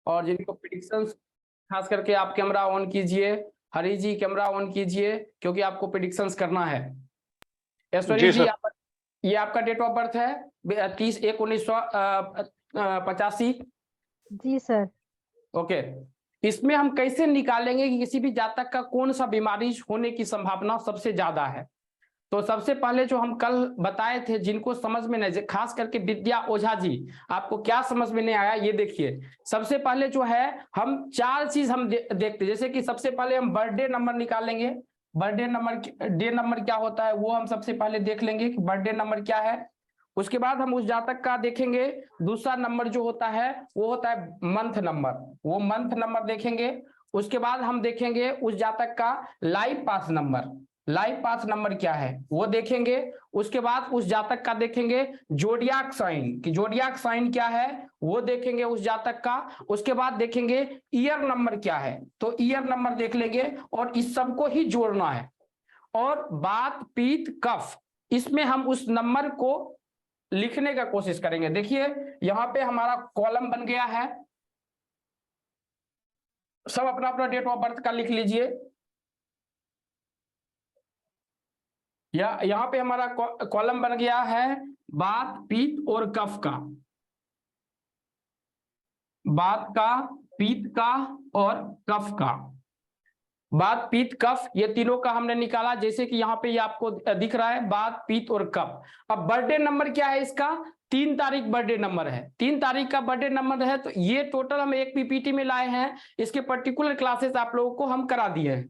और जिनको प्रिडिक्शंस, खास करके आप कैमरा ऑन कीजिए, हरी जी कैमरा ऑन कीजिए, क्योंकि आपको प्रिडिक्शंस करना है। ऐश्वर्या जी ये आपका डेट ऑफ बर्थ है 30/1/1985? जी सर। ओके, इसमें हम कैसे निकालेंगे कि किसी भी जातक का कौन सा बीमारी होने की संभावना सबसे ज्यादा है? तो सबसे पहले जो हम कल बताए थे, जिनको समझ में नहीं, खास करके विद्या ओझा जी, आपको क्या समझ में नहीं आया ये देखिए। सबसे पहले जो है हम 4 चीज हम देखते, जैसे कि सबसे पहले हम बर्थडे नंबर निकालेंगे। बर्थडे नंबर, डे नंबर क्या होता है वो हम सबसे पहले देख लेंगे कि बर्थडे नंबर क्या है। उसके बाद हम उस जातक का देखेंगे। दूसरा नंबर जो होता है वो होता है मंथ नंबर, वो मंथ नंबर देखेंगे। उसके बाद हम देखेंगे उस जातक का life path number, life path number क्या है वो देखेंगे। उसके बाद उस जातक का देखेंगे जोडियाक साइन, कि जोडियाक साइन क्या है वो देखेंगे उस जातक का। उसके बाद देखेंगे ईयर नंबर क्या है, तो ईयर नंबर देख लेंगे और इस सबको ही जोड़ना है। और बात पीत कफ, इसमें हम उस नंबर को लिखने का कोशिश करेंगे। देखिए यहां पे हमारा कॉलम बन गया है, सब अपना अपना डेट ऑफ बर्थ का लिख लीजिए। यहां पे हमारा कॉलम बन गया है बात पीत और कफ का, बात का, पीत का और कफ का। बात पीत कफ ये तीनों का हमने निकाला, जैसे कि यहाँ पे ये आपको दिख रहा है बात पीत और कफ। अब बर्थडे नंबर क्या है इसका? 3 तारीख बर्थडे नंबर है, 3 तारीख का बर्थडे नंबर है। तो ये टोटल हम एक पीपीटी में लाए हैं, इसके पर्टिकुलर क्लासेस आप लोगों को हम करा दिए हैं।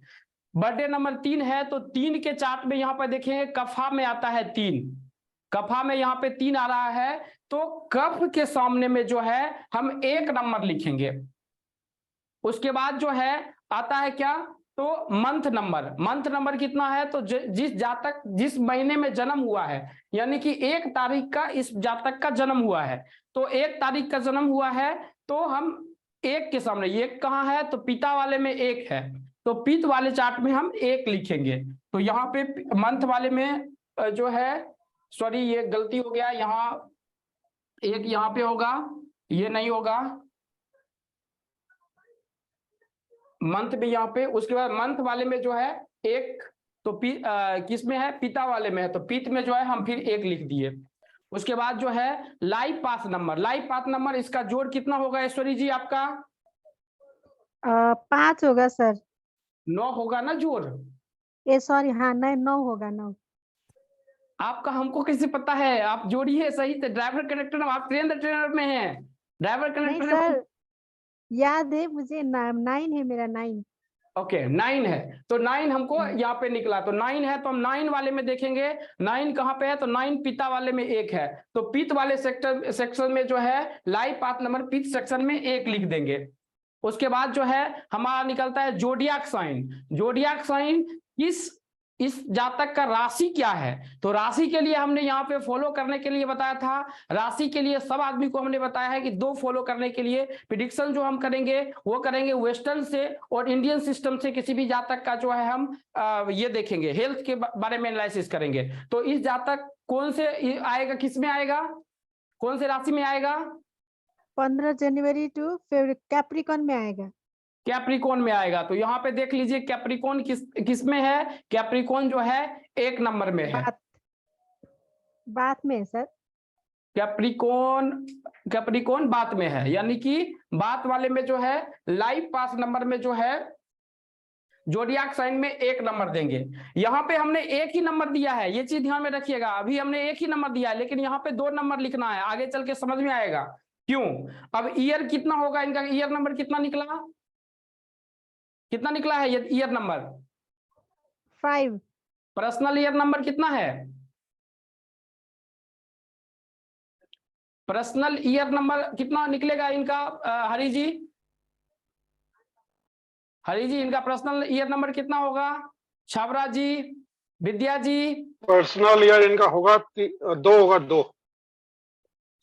बर्थडे नंबर 3 है तो 3 के चार्ट में यहाँ पर देखेंगे कफा में आता है 3, कफा में यहाँ पे 3 आ रहा है, तो कफ के सामने में जो है हम 1 नंबर लिखेंगे। उसके बाद जो है आता है क्या, तो मंथ नंबर। मंथ नंबर कितना है, तो जिस जातक जिस महीने में जन्म हुआ है, यानी कि 1 तारीख का इस जातक का जन्म हुआ है, तो 1 तारीख का जन्म हुआ है तो हम 1 के सामने, ये कहाँ है तो पिता वाले में 1 है, तो पित वाले चार्ट में हम 1 लिखेंगे। तो यहाँ पे मंथ वाले में जो है, सॉरी ये गलती हो गया, यहाँ 1 यहाँ पे होगा, ये नहीं होगा, मंथ भी यहाँ पे। उसके बाद मंथ वाले में जो है 1, तो किस में है, पिता वाले में है, तो पित में जो है हम फिर 1 लिख दिए। उसके बाद जो है life path number, life path number इसका जोड़ कितना होगा ऐश्वरी जी आपका? 5 होगा सर। 9 होगा ना जोड़? ये सॉरी, हाँ 9 होगा, 9। आपका हमको कैसे पता है? आप जोड़िए सही से, ड्राइवर कनेक्टर, आप ट्रेनर में हैं, ड्राइवर नहीं कनेक्टर सर, याद है मुझे, 9 है मेरा, 9। ओके 9 है, तो 9 हमको यहाँ पे निकला, तो 9 है तो हम 9 वाले में देखेंगे 9 कहाँ पे है, तो 9 पिता वाले में 1 है, तो पित वाले सेक्शन में जो है लाइफ पाथ नंबर पित सेक्शन में 1 लिख देंगे। उसके बाद जो है हमारा निकलता है जोडियाक साइन। जोडियाक साइन इस जातक का राशि क्या है, तो राशि के लिए हमने यहाँ पे फॉलो करने के लिए बताया था। राशि के लिए सब आदमी को हमने बताया है कि 2 फॉलो करने के लिए प्रिडिक्शन जो हम करेंगे वो करेंगे वेस्टर्न से और इंडियन सिस्टम से। किसी भी जातक का जो है हम ये देखेंगे, हेल्थ के बारे में एनालिसिस करेंगे। तो इस जातक कौन से आएगा, किस में आएगा, कौन से राशि में आएगा? 15 जनवरी टू कैप्रिकॉन में आएगा। कैप्रिकॉन में आएगा, तो यहाँ पे देख लीजिए कैप्रिकॉन किस में है, कैप्रिकॉन जो है 1 नंबर में है, बात में सर। कैप्रिकॉन बात में है, यानी कि बात वाले में जो है लाइफ पाथ नंबर में जो है जोडियाक साइन में 1 नंबर देंगे। यहाँ पे हमने 1 ही नंबर दिया है, ये चीज ध्यान में रखिएगा, अभी हमने 1 ही नंबर दिया है, लेकिन यहाँ पे 2 नंबर लिखना है, आगे चल के समझ में आएगा क्यों। अब ईयर कितना होगा, इनका ईयर नंबर कितना निकला, कितना निकला है ये year number? 5। Personal year number कितना है? पर्सनल ईयर नंबर कितना निकलेगा इनका हरी जी? हरी जी इनका पर्सनल ईयर नंबर कितना होगा? छाबरा जी, विद्या जी? पर्सनल ईयर इनका होगा 2 होगा, 2।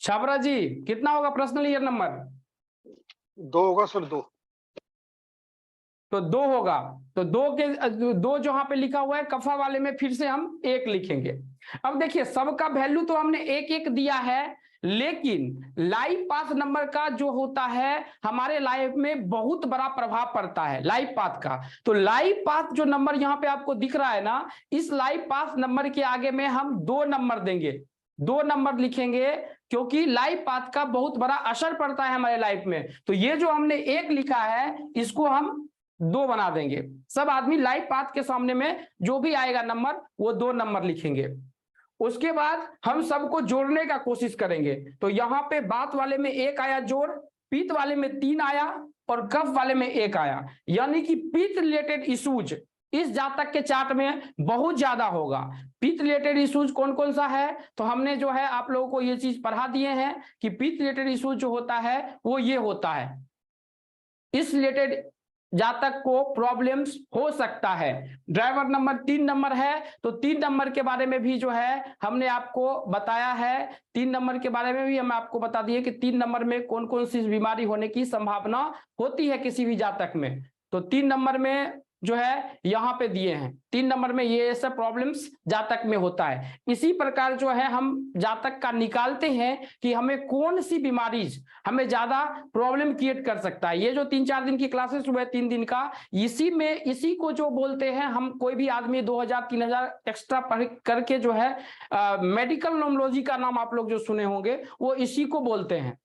छाबरा जी कितना होगा पर्सनल ईयर नंबर? 2 होगा सर, 2। तो 2 होगा, तो 2 जो यहाँ पे लिखा हुआ है कफा वाले में फिर से हम 1 लिखेंगे। अब देखिए सबका वैल्यू तो हमने 1 1 दिया है, लेकिन लाइव पाथ नंबर का जो होता है हमारे लाइफ में बहुत बड़ा प्रभाव पड़ता है लाइव पाथ का। तो लाइव पाथ जो नंबर यहाँ पे आपको दिख रहा है ना, इस लाइव पाथ नंबर के आगे में हम 2 नंबर देंगे, 2 नंबर लिखेंगे, क्योंकि लाइव पाथ का बहुत बड़ा असर पड़ता है हमारे लाइफ में। तो ये जो हमने 1 लिखा है इसको हम 2 बना देंगे। सब आदमी लाइव पाथ के सामने में जो भी आएगा नंबर वो 2 नंबर लिखेंगे। उसके बाद हम सबको जोड़ने का कोशिश करेंगे। तो यहाँ पे बात वाले में 1 आया जोड़, पीत वाले में 3 आया और कफ वाले में 1 आया, यानी कि पीत रिलेटेड इश्यूज इस जातक के चार्ट में बहुत ज्यादा होगा। पीत रिलेटेड इश्यूज कौन कौन सा है, तो हमने जो है आप लोगों को ये चीज पढ़ा दिए हैं कि पीत रिलेटेड इश्यूज जो होता है वो ये होता है, इस रिलेटेड जातक को प्रॉब्लम्स हो सकता है। ड्राइवर नंबर 3 नंबर है, तो 3 नंबर के बारे में भी जो है हमने आपको बताया है। 3 नंबर के बारे में भी हम आपको बता दिए कि 3 नंबर में कौन कौन सी बीमारी होने की संभावना होती है किसी भी जातक में। तो 3 नंबर में जो है यहाँ पे दिए हैं, 3 नंबर में ये सब प्रॉब्लम्स जातक में होता है। इसी प्रकार जो है हम जातक का निकालते हैं कि हमें कौन सी बीमारी हमें ज्यादा प्रॉब्लम क्रिएट कर सकता है। ये जो 3-4 दिन की क्लासेस हुए 3 दिन का, इसी में इसी को जो बोलते हैं हम, कोई भी आदमी 2000-3000 एक्स्ट्रा पढ़ करके जो है मेडिकल नोमोलॉजी का नाम आप लोग जो सुने होंगे वो इसी को बोलते हैं।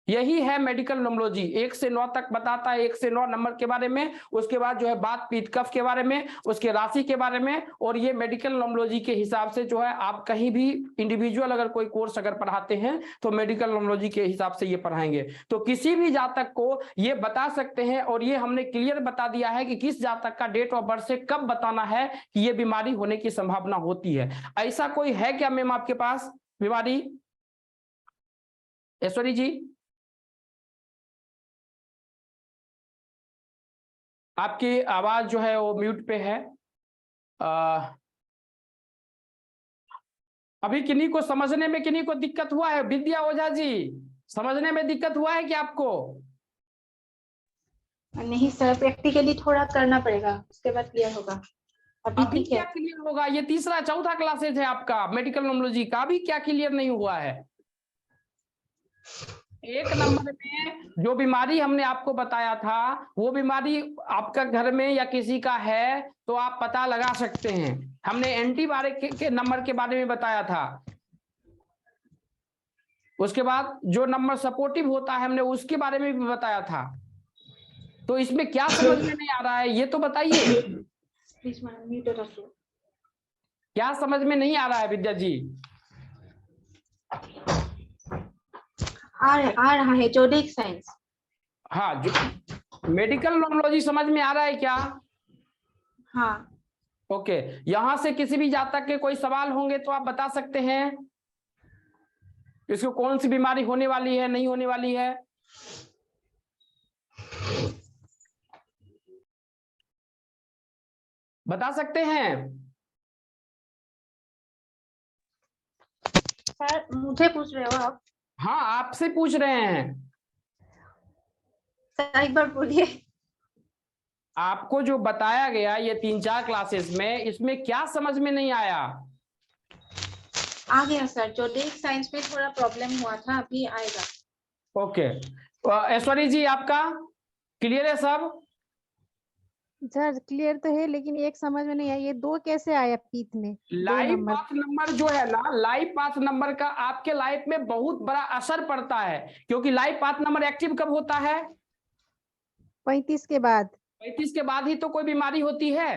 यही है मेडिकल नोमोलॉजी, 1 से 9 तक बताता है, 1 से 9 नंबर के बारे में, उसके बाद जो है बात पीत कफ के बारे में, उसके राशि के बारे में। और ये मेडिकल नोमोलॉजी के हिसाब से जो है आप कहीं भी इंडिविजुअल अगर कोई कोर्स अगर पढ़ाते हैं तो मेडिकल नोमोलॉजी के हिसाब से ये पढ़ाएंगे। तो किसी भी जातक को ये बता सकते हैं, और ये हमने क्लियर बता दिया है कि किस जातक का डेट ऑफ बर्थ से कब बताना है कि ये बीमारी होने की संभावना होती है। ऐसा कोई है क्या मैम आपके पास बीमारी? ऐश्वरी जी, आपकी आवाज जो है वो म्यूट पे है। अभी किन्हीं को समझने में किन्हीं को दिक्कत हुआ है? विद्या ओझा जी, समझने में दिक्कत हुआ है कि आपको? नहीं सर, प्रैक्टिकली थोड़ा करना पड़ेगा, उसके बाद क्लियर होगा। अभी अभी ठीक है। क्या क्लियर होगा? ये 3रा-4था क्लासेज है आपका मेडिकल नोमोलॉजी का, अभी क्या क्लियर नहीं हुआ है? 1 नंबर में जो बीमारी हमने आपको बताया था वो बीमारी आपका घर में या किसी का है तो आप पता लगा सकते हैं। हमने एंटीबायोटिक के नंबर के बारे में बताया था। उसके बाद जो नंबर सपोर्टिव होता है हमने उसके बारे में भी बताया था। तो इसमें क्या समझ में नहीं आ रहा है ये तो बताइए, प्लीज मैडम म्यूट रखो। क्या समझ में नहीं आ रहा है विद्या जी? आ रहा है जोडिक साइंस। हाँ, जो मेडिकल नोमोलॉजी समझ में आ रहा है क्या? हाँ ओके, यहां से किसी भी जातक के कोई सवाल होंगे तो आप बता सकते हैं इसको कौन सी बीमारी होने वाली है नहीं होने वाली है। बता सकते हैं? सर, मुझे पूछ रहे हो आप? हाँ, आपसे पूछ रहे हैं। सर एक बार बोलिए। आपको जो बताया गया ये 3-4 क्लासेस में, इसमें क्या समझ में नहीं आया? आ गया सर, जोडिक साइंस में थोड़ा प्रॉब्लम हुआ था, अभी आएगा। ओके, ऐश्वरी जी आपका क्लियर है सब? सर क्लियर तो है, लेकिन एक समझ में नहीं आया, ये 2 कैसे आया पीत में? 2 लाइफ नंबर। पाथ नंबर जो है ना, लाइफ पाथ नंबर का आपके लाइफ में बहुत बड़ा असर पड़ता है, क्योंकि लाइफ पाथ नंबर एक्टिव कब होता है? 35 के बाद। 35 के बाद ही तो कोई बीमारी होती है।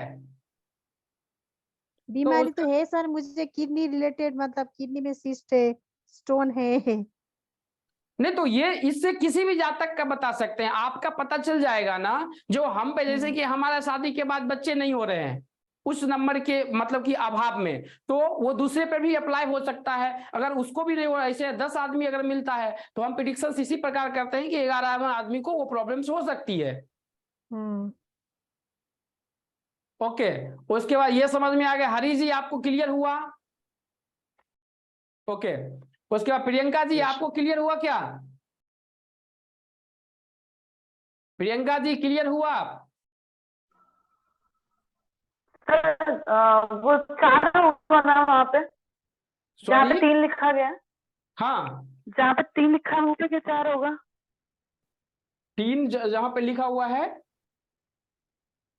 बीमारी तो है सर, मुझे किडनी रिलेटेड, मतलब किडनी में सिस्ट है, स्टोन है। नहीं तो ये इससे किसी भी जातक का बता सकते हैं, आपका पता चल जाएगा ना। जो हम पे जैसे कि हमारा शादी के बाद बच्चे नहीं हो रहे हैं उस नंबर के मतलब कि अभाव में, तो वो दूसरे पे भी अप्लाई हो सकता है। अगर उसको भी नहीं हो, ऐसे 10 आदमी अगर मिलता है तो हम प्रिडिक्शन इसी प्रकार करते हैं कि 11वां आदमी को वो प्रॉब्लम्स हो सकती है। ओके, उसके बाद ये समझ में आ गया। हरी जी आपको क्लियर हुआ? ओके, उसके बाद प्रियंका जी आपको क्लियर हुआ क्या? प्रियंका जी क्लियर हुआ? वो 4 होगा ना वहाँ पे, जहाँ पे सॉरी, 3 लिखा गया है। हाँ, जहाँ पे 3 लिखा होगा क्या 4 होगा? 3 जहाँ पे लिखा हुआ है,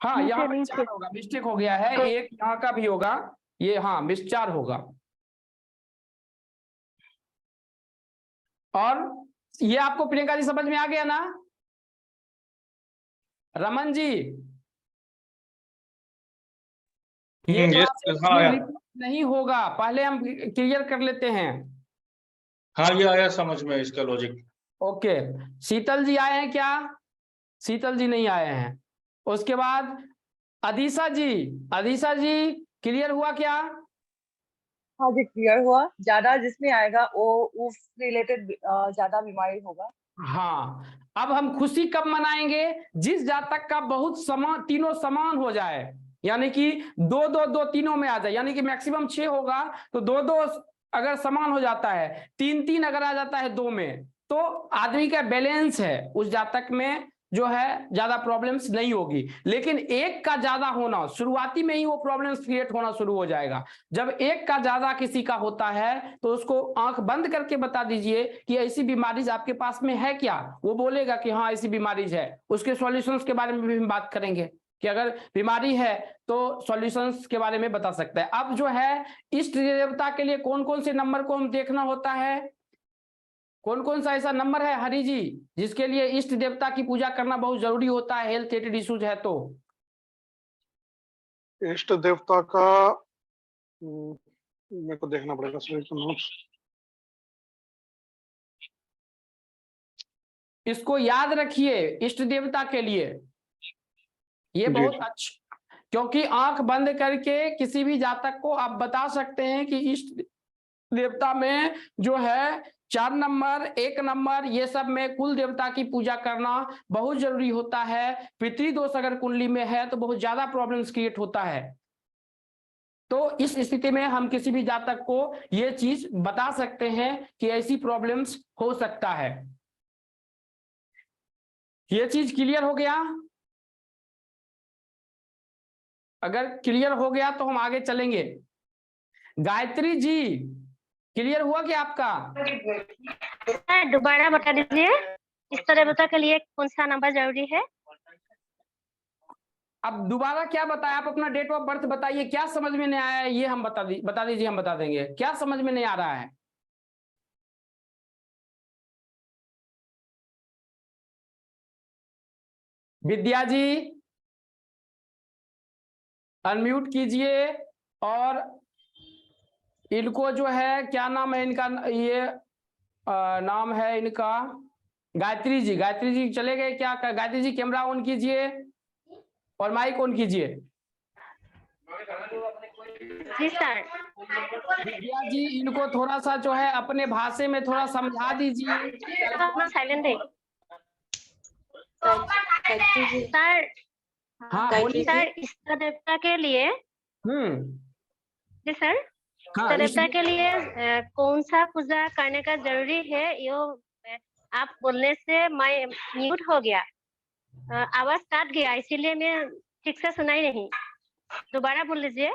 हाँ नीचे, यहाँ पे नीचे। 4 होगा, मिस्टेक हो गया है, एक यहाँ का भी होगा, ये हाँ 4 होगा। और ये आपको प्रियंका जी समझ में आ गया ना? रमन जी, ये क्लासेस हाँ आया। नहीं होगा, पहले हम क्लियर कर लेते हैं। हाँ ये आया समझ में इसका लॉजिक। ओके, शीतल जी आए हैं क्या? शीतल जी नहीं आए हैं। उसके बाद अदीसा जी, अदीसा जी क्लियर हुआ क्या? हाँ जी क्लियर हुआ। ज्यादा जिसमें आएगा वो उस रिलेटेड ज्यादा बीमारी होगा। हाँ, अब हम खुशी कब मनाएंगे? जिस जातक का बहुत समान, तीनों समान हो जाए, यानी कि 2 2 2 तीनों में आ जाए, यानी कि मैक्सिमम 6 होगा तो 2 2 अगर समान हो जाता है, 3 3 अगर आ जाता है 2 में, तो आदमी का बैलेंस है, उस जातक में जो है ज्यादा प्रॉब्लम्स नहीं होगी। लेकिन एक का ज्यादा होना, शुरुआती में ही वो प्रॉब्लम्स क्रिएट होना शुरू हो जाएगा। जब एक का ज्यादा किसी का होता है तो उसको आंख बंद करके बता दीजिए कि ऐसी बीमारी आपके पास में है क्या। वो बोलेगा कि हाँ ऐसी बीमारी है, उसके सॉल्यूशंस के बारे में भी हम बात करेंगे कि अगर बीमारी है तो सॉल्यूशंस के बारे में बता सकता है। अब जो है इष्ट देवता के लिए कौन कौन से नंबर को हम देखना होता है, कौन कौन सा ऐसा नंबर है हरि जी जिसके लिए इष्ट देवता की पूजा करना बहुत जरूरी होता है, हेल्थ रिलेटेड इश्यूज है तो? इष्ट देवता का मेरे को देखना पड़ेगा नोट्स। इसको याद रखिए, इष्ट देवता के लिए ये जी, बहुत जी। अच्छा, क्योंकि आंख बंद करके किसी भी जातक को आप बता सकते हैं कि इष्ट देवता में जो है 4 नंबर 1 नंबर ये सब में कुल देवता की पूजा करना बहुत जरूरी होता है। पितृदोष अगर कुंडली में है तो बहुत ज्यादा प्रॉब्लम्स क्रिएट होता है। तो इस स्थिति में हम किसी भी जातक को ये चीज बता सकते हैं कि ऐसी प्रॉब्लम्स हो सकता है। ये चीज क्लियर हो गया? अगर क्लियर हो गया तो हम आगे चलेंगे। गायत्री जी क्लियर हुआ क्या आपका? दोबारा बता दीजिए, इस देवता के लिए कौन सा नंबर जरूरी है? अब दोबारा क्या बताया? आप अपना डेट ऑफ बर्थ बताइए, क्या समझ में नहीं आया है ये हम बता दीजिए, हम बता देंगे क्या समझ में नहीं आ रहा है। विद्या जी अनम्यूट कीजिए, और इनको जो है क्या नाम है इनका, ये नाम है इनका गायत्री जी। गायत्री जी चले गए क्या? गायत्री जी कैमरा ऑन कीजिए और माइक ऑन कीजिए। जी सर। विद्या जी इनको थोड़ा सा जो है अपने भाषा में थोड़ा समझा दीजिए। साइलेंट है सर। हाँ बोलिए। सर इस देवता के लिए जी सर, हाँ, देवता के लिए कौन सा पूजा करने का जरूरी है, यो आप बोलने से मैं म्यूट हो गया, आवाज काट गया, इसीलिए मैं ठीक से सुनाई नहीं। दोबारा बोल लीजिए।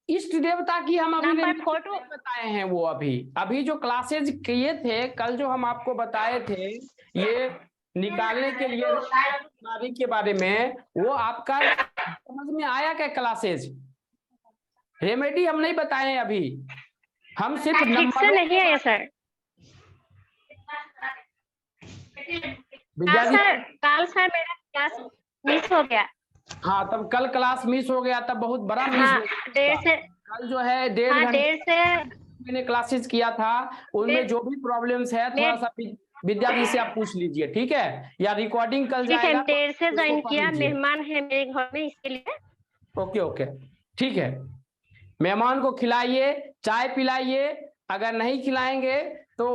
इष्ट देवता की हम अभी नंबर नहीं 4 बताए हैं, वो अभी जो क्लासेज किए थे कल, जो हम आपको बताए थे ये निकालने के लिए बीमारी के बारे में, वो आपका समझ में आया क्या? क्लासेज रेमेडी हम नहीं बताए हैं अभी, हम सिर्फ ठीक से नंबर नहीं आया सर। विद्या जी कल सर मेरा क्लास मिस हो गया। हाँ, तब कल क्लास मिस हो गया, तब बहुत बड़ा मिस हाँ, हो गया। देर से कल जो है 1.5 हाँ, घंटे देर से मैंने क्लासेस किया था, उनमें जो भी प्रॉब्लम्स है थोड़ा सा विद्या जी से आप पूछ लीजिए, ठीक है? या रिकॉर्डिंग कल ठीक है, जाएगा देर से उसको ज्वाइन पढ़ किया, लीजिए। मेहमान है मेरे घर में इसलिए। ओके ओके ठीक है, मेहमान को खिलाइए, चाय पिलाइए, अगर नहीं खिलाएंगे तो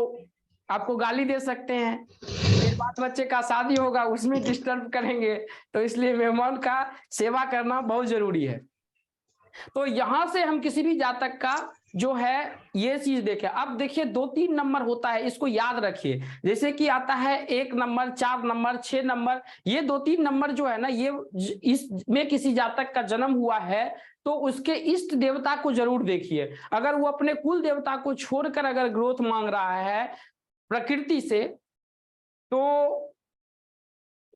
आपको गाली दे सकते हैं, फिर बात बच्चे का शादी होगा उसमें डिस्टर्ब करेंगे, तो इसलिए मेहमान का सेवा करना बहुत जरूरी है। तो यहां से हम किसी भी जातक का जो है ये चीज देखे। अब देखिए 2-3 नंबर होता है, इसको याद रखिए। जैसे कि आता है 1 नंबर, 4 नंबर, 6 नंबर, ये 2-3 नंबर जो है ना, ये इसमें किसी जातक का जन्म हुआ है तो उसके इष्ट देवता को जरूर देखिए। अगर वो अपने कुल देवता को छोड़कर अगर ग्रोथ मांग रहा है प्रकृति से, तो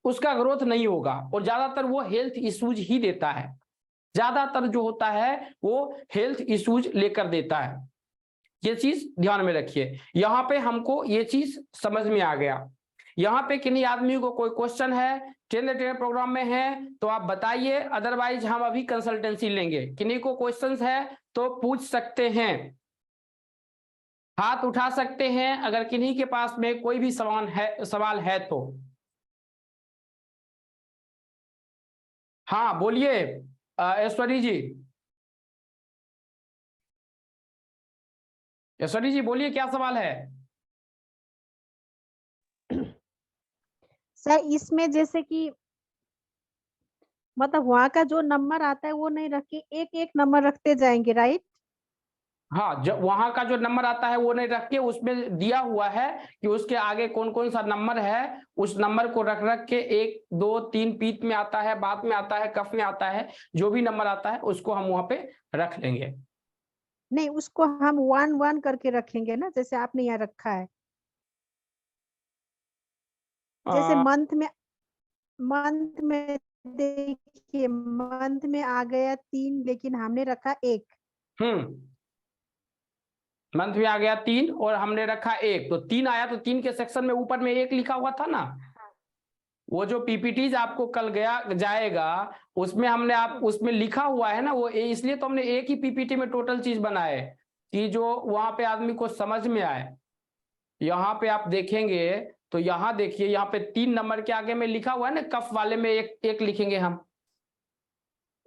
उसका ग्रोथ नहीं होगा, और ज्यादातर वो हेल्थ इश्यूज ही देता है। ज्यादातर जो होता है वो हेल्थ इश्यूज लेकर देता है। ये चीज ध्यान में रखिए। यहाँ पे हमको ये चीज समझ में आ गया। यहाँ पे किन्हीं आदमी को कोई क्वेश्चन है, 10 प्रोग्राम में है तो आप बताइए, अदरवाइज हम अभी कंसल्टेंसी लेंगे। किन्हीं को क्वेश्चंस है तो पूछ सकते हैं, हाथ उठा सकते हैं अगर किन्हीं के पास में कोई भी सवाल है तो। हाँ बोलिए ऐश्वरी जी। ऐश्वरी जी बोलिए, क्या सवाल है? सर इसमें जैसे कि मतलब वहाँ का जो नंबर आता है वो नहीं रख के एक एक नंबर रखते जाएंगे, राइट? हाँ, जब वहां का जो नंबर आता है वो नहीं रख के, उसमें दिया हुआ है कि उसके आगे कौन कौन सा नंबर है, उस नंबर को रख रख के 1 2 3 पीत में आता है, बात में आता है, कफ में आता है, जो भी नंबर आता है उसको हम वहां पे रख लेंगे। नहीं, उसको हम 1 1 करके रखेंगे ना, जैसे आपने यहाँ रखा है। जैसे मंथ में देखिए, मंथ में आ गया 3 लेकिन हमने रखा 1। मंथ में आ गया 3 और हमने रखा 1, तो 3 आया, तो 3 के सेक्शन में ऊपर में 1 लिखा हुआ था ना। वो जो पीपीटीज आपको कल जाएगा उसमें हमने उसमें लिखा हुआ है ना वो, इसलिए तो हमने एक ही पीपीटी में टोटल चीज बनाए कि जो वहां पे आदमी को समझ में आए। यहाँ पे आप देखेंगे तो यहाँ देखिए, यहाँ पे 3 नंबर के आगे में लिखा हुआ है ना, कफ वाले में एक लिखेंगे हम।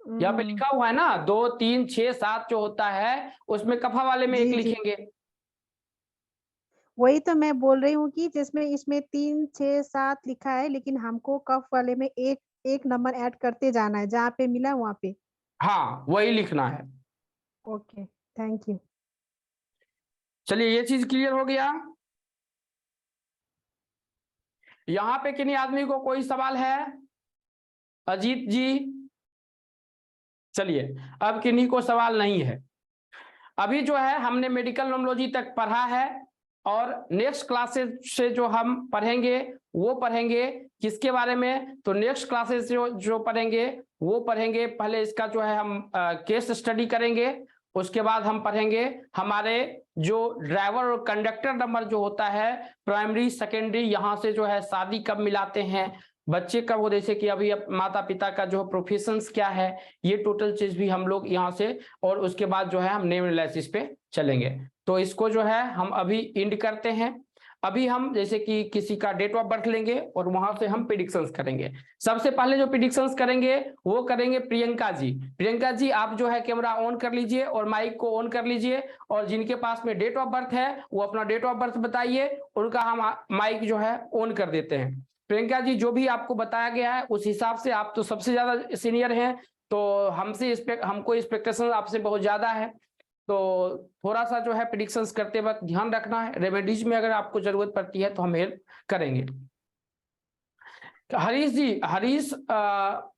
यहाँ पे लिखा हुआ है ना 2 3 6 7 जो होता है उसमें कफा वाले में 1 लिखेंगे। वही तो मैं बोल रही हूँ कि जिसमें इसमें 3 6 7 लिखा है, लेकिन हमको कफ वाले में एक नंबर ऐड करते जाना है, जहाँ पे मिला वहाँ पे। हाँ वही लिखना है। Okay, thank you. चलिए ये चीज क्लियर हो गया। यहाँ पे किन्हीं आदमी को कोई सवाल है? अजीत जी। चलिए अब किन्हीं को सवाल नहीं है। अभी जो है हमने मेडिकल नॉमोलॉजी तक पढ़ा है, और नेक्स्ट क्लासेस से जो हम पढ़ेंगे वो पढ़ेंगे किसके बारे में, तो नेक्स्ट क्लासेस जो पढ़ेंगे वो पढ़ेंगे, पहले इसका जो है हम केस स्टडी करेंगे, उसके बाद हम पढ़ेंगे हमारे जो ड्राइवर और कंडक्टर नंबर जो होता है, प्राइमरी सेकेंडरी, यहाँ से जो है शादी कब मिलाते हैं, बच्चे कब हो, जैसे कि अभी माता पिता का जो प्रोफेशंस क्या है, ये टोटल चीज भी हम लोग यहाँ से, और उसके बाद जो है हम नेम एनालिसिस पे चलेंगे। तो इसको जो है हम अभी इंड करते हैं। अभी हम जैसे कि किसी का डेट ऑफ बर्थ लेंगे और वहां से हम प्रेडिक्शंस करेंगे। सबसे पहले जो प्रेडिक्शंस करेंगे वो करेंगे प्रियंका जी। प्रियंका जी आप जो है कैमरा ऑन कर लीजिए और माइक को ऑन कर लीजिए, और जिनके पास में डेट ऑफ बर्थ है वो अपना डेट ऑफ बर्थ बताइए, उनका हम माइक जो है ऑन कर देते हैं। प्रियंका जी जो भी आपको बताया गया है उस हिसाब से, आप तो सबसे ज्यादा सीनियर हैं तो हमको एक्सपेक्टेशन आपसे बहुत ज्यादा है, तो थोड़ा सा जो है प्रेडिक्शंस करते वक्त ध्यान रखना है। रेमेडीज में अगर आपको जरूरत पड़ती है तो हम हेल्प करेंगे। हरीश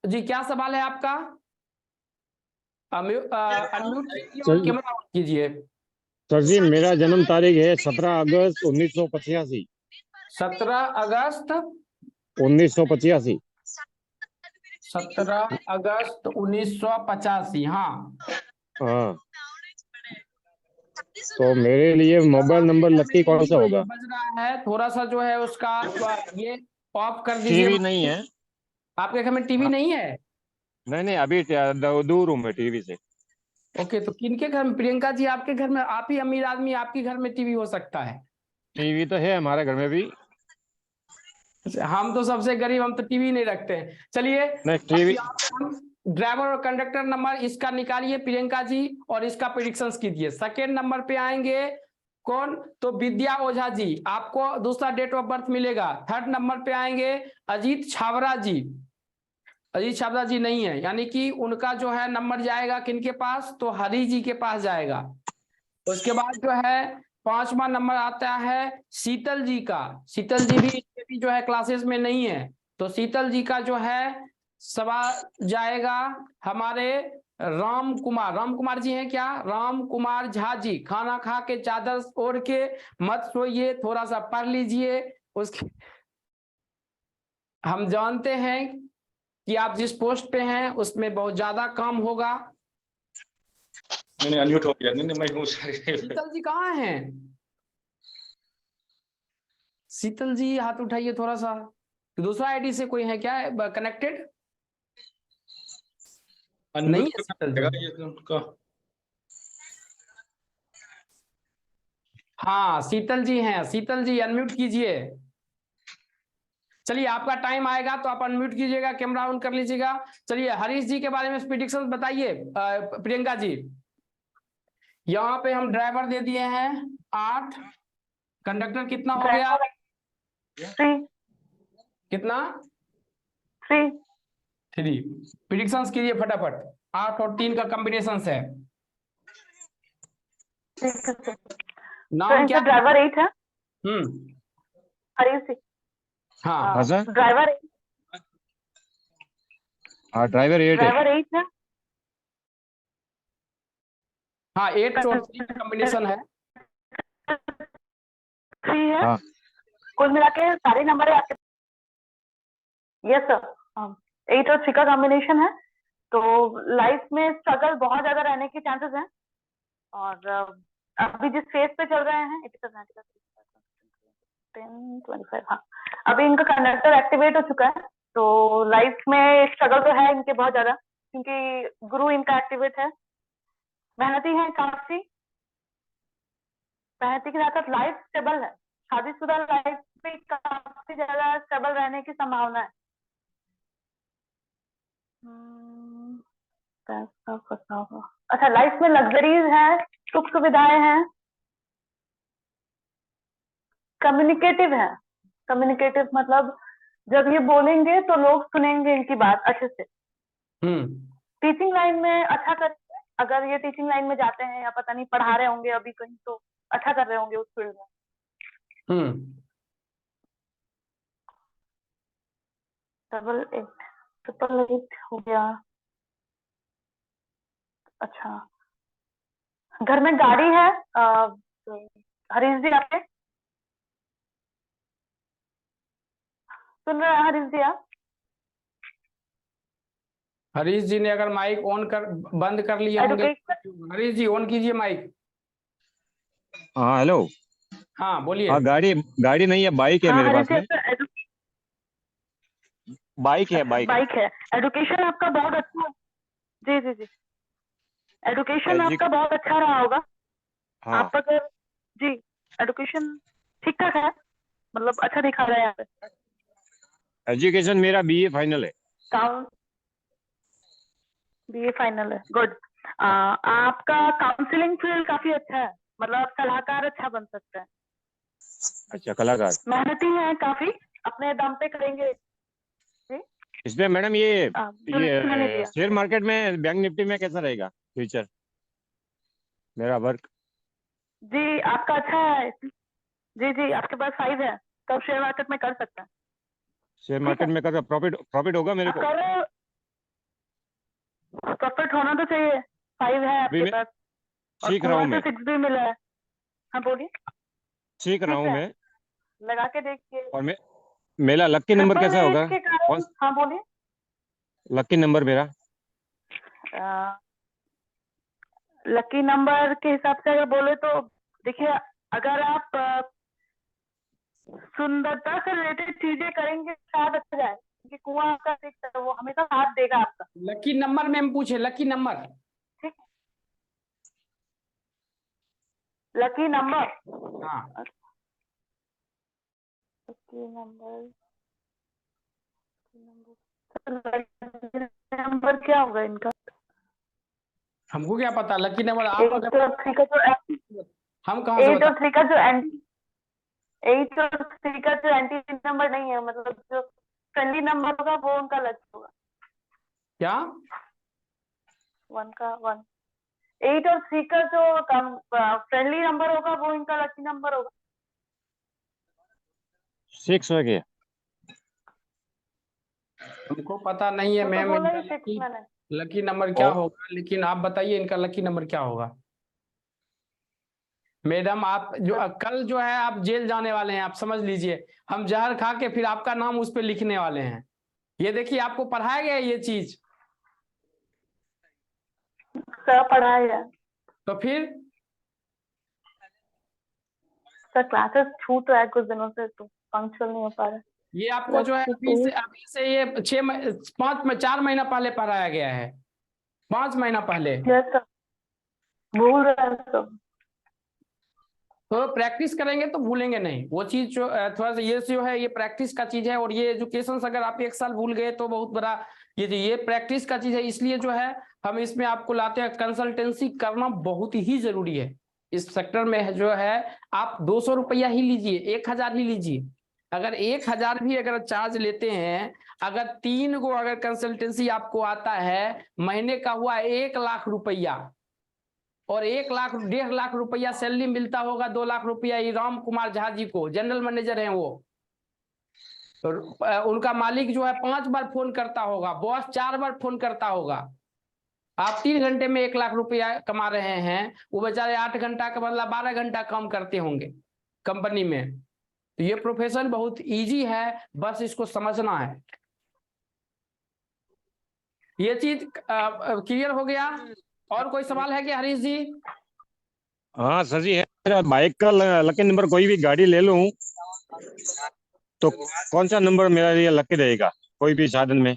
जी क्या सवाल है आपका? अनम्यूट कैमरा ऑन कीजिए। सर जी मेरा जन्म तारीख है 17 अगस्त 1985। 17 अगस्त 1985। 17 अगस्त 1985। हाँ तो मेरे लिए मोबाइल नंबर लकी कौन सा होगा? बज रहा है, थोड़ा सा जो है उसका ये ऑफ कर दीजिए। टीवी नहीं है आपके घर में टीवी नहीं है? नहीं अभी दूर हूँ मैं टीवी से। ओके, तो किनके घर में? प्रियंका जी आपके घर में, आप ही अमीर आदमी, आपके घर में टीवी हो सकता है? टीवी तो है हमारे घर में भी। हम तो सबसे गरीब, हम तो टीवी नहीं रखते हैं। चलिए टीवी ड्राइवर और कंडक्टर नंबर इसका निकालिए प्रियंका जी, और इसका प्रेडिक्शंस कीजिए। सेकेंड नंबर पे आएंगे कौन, तो विद्या ओझा जी, आपको दूसरा डेट ऑफ बर्थ मिलेगा। थर्ड नंबर पे आएंगे अजीत छाबरा जी। अजीत छाबरा जी नहीं है, यानी कि उनका जो है नंबर जाएगा किनके पास, तो हरी जी के पास जाएगा। उसके बाद जो है 5वां नंबर आता है शीतल जी का। शीतल जी भी जो है क्लासेस में नहीं है, तो शीतल जी का जो है सवाल जाएगा हमारे राम कुमार जी हैं क्या? राम कुमार झा जी। खाना खा के चादर ओढ़ के मत सोइए, थोड़ा सा पढ़ लीजिए। उसके हम जानते हैं कि आप जिस पोस्ट पे हैं उसमें बहुत ज्यादा काम होगा। नहीं अनम्यूट हो गया। नहीं मैं हूँ शीतल जी कहाँ हैं? शीतल जी हाथ उठाइए थोड़ा सा। दूसरा आईडी से कोई है क्या कनेक्टेड? नहीं अनम्यूट है करना शीतल पड़ेगा जी। ये उनका। हाँ शीतल जी हैं। शीतल जी अनम्यूट कीजिए। चलिए आपका टाइम आएगा तो आप अनम्यूट कीजिएगा, कैमरा ऑन कर लीजिएगा। चलिए हरीश जी के बारे में प्रेडिक्शन बताइए प्रियंका जी। यहाँ पे हम ड्राइवर दे दिए हैं 8, कंडक्टर कितना हो गया? 3 कितना? 3 प्रिडिक्शंस कीजिए फटाफट। 8 और 3 का कॉम्बिनेशन है। ठीक है सर। नाम क्या? ड्राइवर 8 है, हरीश जी। हाँ हाँ सर। ड्राइवर हाँ ड्राइवर 8 है। 8 है। हाँ 8 और 3 का कॉम्बिनेशन है। 3 है। हाँ कुल मिला के सारे नंबर है आपके। यस सर, 8 और 3 का कॉम्बिनेशन है। तो लाइफ में स्ट्रगल बहुत ज्यादा रहने के चांसेस हैं। और अभी जिस फेज पे चल रहे हैं 10, 25, हाँ अभी इनका कंडक्टर एक्टिवेट हो चुका है। तो लाइफ में स्ट्रगल तो है इनके बहुत ज्यादा, क्योंकि गुरु इनका एक्टिवेट है। मेहनती है काफी, मेहनती के साथ लाइफ स्टेबल है। शादीशुदा लाइफ में काफी ज्यादा स्टेबल रहने की संभावना है। पैसा फंसा हुआ। अच्छा, लाइफ में लग्जरीज है, सुख सुविधाएं हैं, कम्युनिकेटिव है। कम्युनिकेटिव मतलब जब ये बोलेंगे तो लोग सुनेंगे इनकी बात अच्छे से। टीचिंग लाइन में अच्छा कर, अगर ये टीचिंग लाइन में जाते हैं या पता नहीं पढ़ा रहे होंगे अभी कहीं, तो अच्छा कर रहे होंगे उस फील्ड में। 888 हो गया। अच्छा, घर में गाड़ी है हरीश जी आपके? सुन रहे हैं हरीश जी आप? हरीश जी ने अगर माइक ऑन कर बंद कर लिए होंगे। हरीश जी ऑन कीजिए माइक। हाँ हेलो। हाँ बोलिए। हाँ गाड़ी नहीं है, बाइक है मेरे पास में। बाइक है। बाइक है। एजुकेशन आपका बहुत अच्छा। जी जी जी, एजुकेशन आपका बहुत अच्छा रहा होगा। हाँ। आप अगर जी एजुकेशन ठीक ठाक है, मतलब अच्छा दिखा रहा है यहाँ पे। एजुकेशन मेरा BA फाइनल है। BA फाइनल है, गुड। आपका काउंसलिंग फील्ड काफी अच्छा है, मतलब आप सलाहकार अच्छा बन सकते हैं। अच्छा, कलाकार। मेहनती हैं काफी, अपने दम पे करेंगे। इसमें मैडम ये मैंने दिया। शेयर मार्केट में बैंक निफ्टी में कैसा रहेगा फ्यूचर मेरा वर्क? जी आपका अच्छा है। जी जी, आपके पास 5 है, तो आप शेयर मार्केट में कर सकते हैं। शेयर मार्केट में कर प्रॉफिट होगा मेरे को? प्रॉफिट होना तो चाहिए। 5 है अभी आपके मैं पास, सीख रहा हूँ। मैं 6 भी मिला है। हाँ बोलिए। सीख रहा हूँ मैं। लगा के देखिए। और मेरा लकी नंबर कैसा होगा? कौन हाँ बोलिए। लकी नंबर मेरा? लकी नंबर के हिसाब से अगर बोले तो देखिए, अगर आप सुंदरता से रिलेटेड चीजें करेंगे शायद अच्छा जाए, क्योंकि कुआं का देखता है वो हमेशा साथ देगा आपका। लकी नंबर में हम पूछे, लकी नंबर। ठीक है, लकी नंबर। हाँ लकी नंबर क्या होगा इनका? हमको क्या पता लकी नंबर। आप अगर हम कहाँ से 8 और 3 का जो 8 और 3 का जो एंटी नंबर नहीं है, मतलब जो फ्रेंडली नंबर होगा वो उनका लकी होगा। क्या? 1 का 1 8 और 3 का जो फ्रेंडली नंबर होगा वो इनका लकी नंबर होगा। 6 हो गया। हमको पता नहीं है वो तो मैम बोला इनका ही 6 मैंने। लकी नंबर क्या और? होगा, लेकिन आप बताइए इनका लकी नंबर क्या होगा। मैडम आप जो कल जो है आप जेल जाने वाले हैं, आप समझ लीजिए। हम जहर खा के फिर आपका नाम उस पर लिखने वाले हैं। ये देखिए आपको पढ़ाया गया है ये चीज, सर पढ़ाया तो फिर सर क्लासेस छूट रहा है कुछ दिनों से तो पंक्चुअल नहीं हो पा रहा। ये आपको जो है अभी से ये 4 महीना पहले पढ़ाया गया है, 5 महीना पहले। यस सर, भूल रहा है सब। तो प्रैक्टिस करेंगे तो भूलेंगे नहीं वो चीज। जो थोड़ा सा ये जो है ये प्रैक्टिस का चीज है, और ये एजुकेशन अगर आप 1 साल भूल गए तो बहुत बड़ा ये प्रैक्टिस का चीज है। इसलिए जो है हम इसमें आपको लाते हैं, कंसल्टेंसी करना बहुत ही जरूरी है इस सेक्टर में। जो है आप 200 रुपया ही लीजिए, 1000 ही लीजिए। अगर 1000 भी अगर चार्ज लेते हैं, अगर 3 गो अगर कंसल्टेंसी आपको आता है, महीने का हुआ 1 लाख रुपया, और 1.5 लाख रुपया सैलरी मिलता होगा, 2 लाख रुपया ये राम कुमार झा जी को, जनरल मैनेजर हैं वो। तो उनका मालिक जो है 5 बार फोन करता होगा, बॉस 4 बार फोन करता होगा। आप 3 घंटे में 1 लाख रुपया कमा रहे हैं, वो बेचारे 8 घंटा का बदला 12 घंटा काम करते होंगे कंपनी में। तो ये प्रोफेशन बहुत इजी है, बस इसको समझना है। ये चीज क्लियर हो गया। और कोई सवाल है क्या हरीश जी? हाँ सर जी है। मेरा बाइक का लकी नंबर, कोई भी गाड़ी ले लूं तो कौन सा नंबर मेरा लिए लकी रहेगा कोई भी साधन में?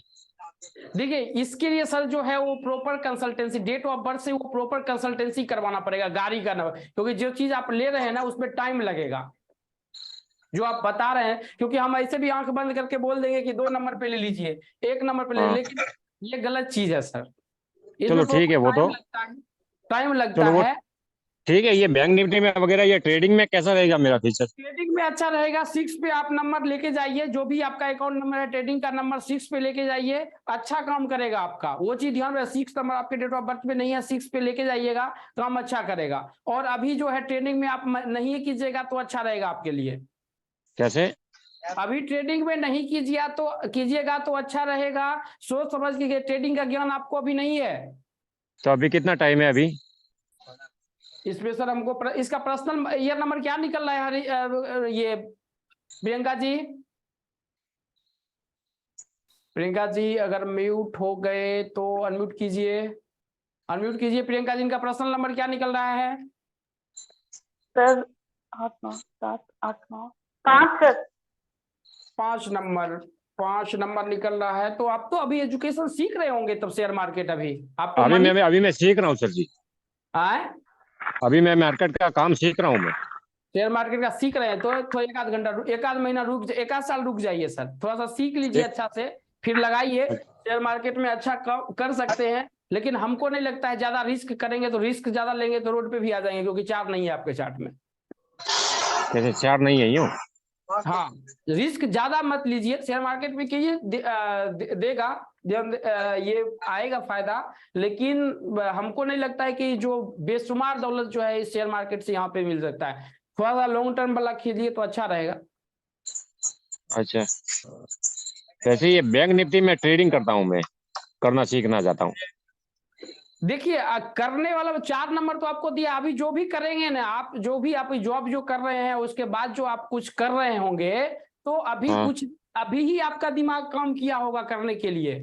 देखिए इसके लिए सर जो है वो proper consultancy, date of birth से वो प्रॉपर कंसल्टेंसी करवाना पड़ेगा गाड़ी का नंबर, क्योंकि जो चीज आप ले रहे हैं ना उसमें टाइम लगेगा जो आप बता रहे हैं। क्योंकि हम ऐसे भी आंख बंद करके बोल देंगे कि 2 नंबर पे ले लीजिए, 1 नंबर पे ले, लेकिन ये गलत चीज है सर। चलो ठीक है, वो तो टाइम लगता चलो वो है। ठीक है। ये बैंक निफ्टी में वगैरह ये ट्रेडिंग में कैसा रहेगा मेरा फीचर? ट्रेडिंग में अच्छा रहेगा। 6 पे आप नंबर लेके जाइए, जो भी आपका अकाउंट नंबर है ट्रेडिंग का नंबर 6 पे लेके जाइए, अच्छा काम करेगा आपका। वो चीज ध्यान में, 6 नंबर आपके डेट ऑफ बर्थ में नहीं है, 6 पे लेके जाइएगा, काम अच्छा करेगा। और अभी जो है ट्रेडिंग में आप नहीं कीजिएगा तो अच्छा रहेगा आपके लिए। कैसे? अभी ट्रेडिंग में नहीं कीजिएगा तो अच्छा रहेगा। सोच समझ के, ट्रेडिंग का ज्ञान आपको अभी नहीं है। तो अभी कितना टाइम है अभी इसमें सर हमको इसका पर्सनल ईयर नंबर क्या निकल रहा है ये प्रियंका जी? प्रियंका जी अगर म्यूट हो गए तो अनम्यूट कीजिए, अनम्यूट कीजिए। प्रियंका जी इनका पर्सनल नंबर क्या निकल रहा है? Sir 8 9 7 8 9 5 sir. 5 नंबर निकल रहा है। तो आप तो अभी एजुकेशन सीख रहे होंगे तब शेयर मार्केट, अभी आपको अभी मैं सीख रहा हूँ सर जी। आए अभी मैं मार्केट का काम सीख रहा हूँ। मैं शेयर मार्केट का सीख रहे हैं तो 1 आध घंटा 1 आध महीना 1 आध साल रुक जाइए सर, थोड़ा सा सीख लीजिए अच्छा से, फिर लगाइए। शेयर मार्केट में अच्छा कर सकते हैं, लेकिन हमको नहीं लगता है ज्यादा रिस्क करेंगे तो, रिस्क ज्यादा लेंगे तो रोड पे भी आ जाएंगे, क्योंकि चार्ट नहीं है आपके चार्ट में। कैसे चार्ट नहीं है यूँ? हाँ, रिस्क ज्यादा मत लीजिए, शेयर मार्केट में कीजिए, देगा ये आएगा फायदा। लेकिन हमको नहीं लगता है कि जो बेशुमार दौलत जो है इस शेयर मार्केट से यहाँ पे मिल सकता है। थोड़ा सा लॉन्ग टर्म वाला कीजिए तो अच्छा रहेगा। अच्छा, वैसे ये बैंक निफ्टी में ट्रेडिंग करता हूँ, मैं करना सीखना चाहता हूँ। देखिए करने वाला 4 नंबर तो आपको दिया। अभी जो भी करेंगे ना आप, जो भी आप जॉब जो कर रहे हैं, उसके बाद जो आप कुछ कर रहे होंगे तो अभी कुछ अभी ही आपका दिमाग काम किया होगा करने के लिए।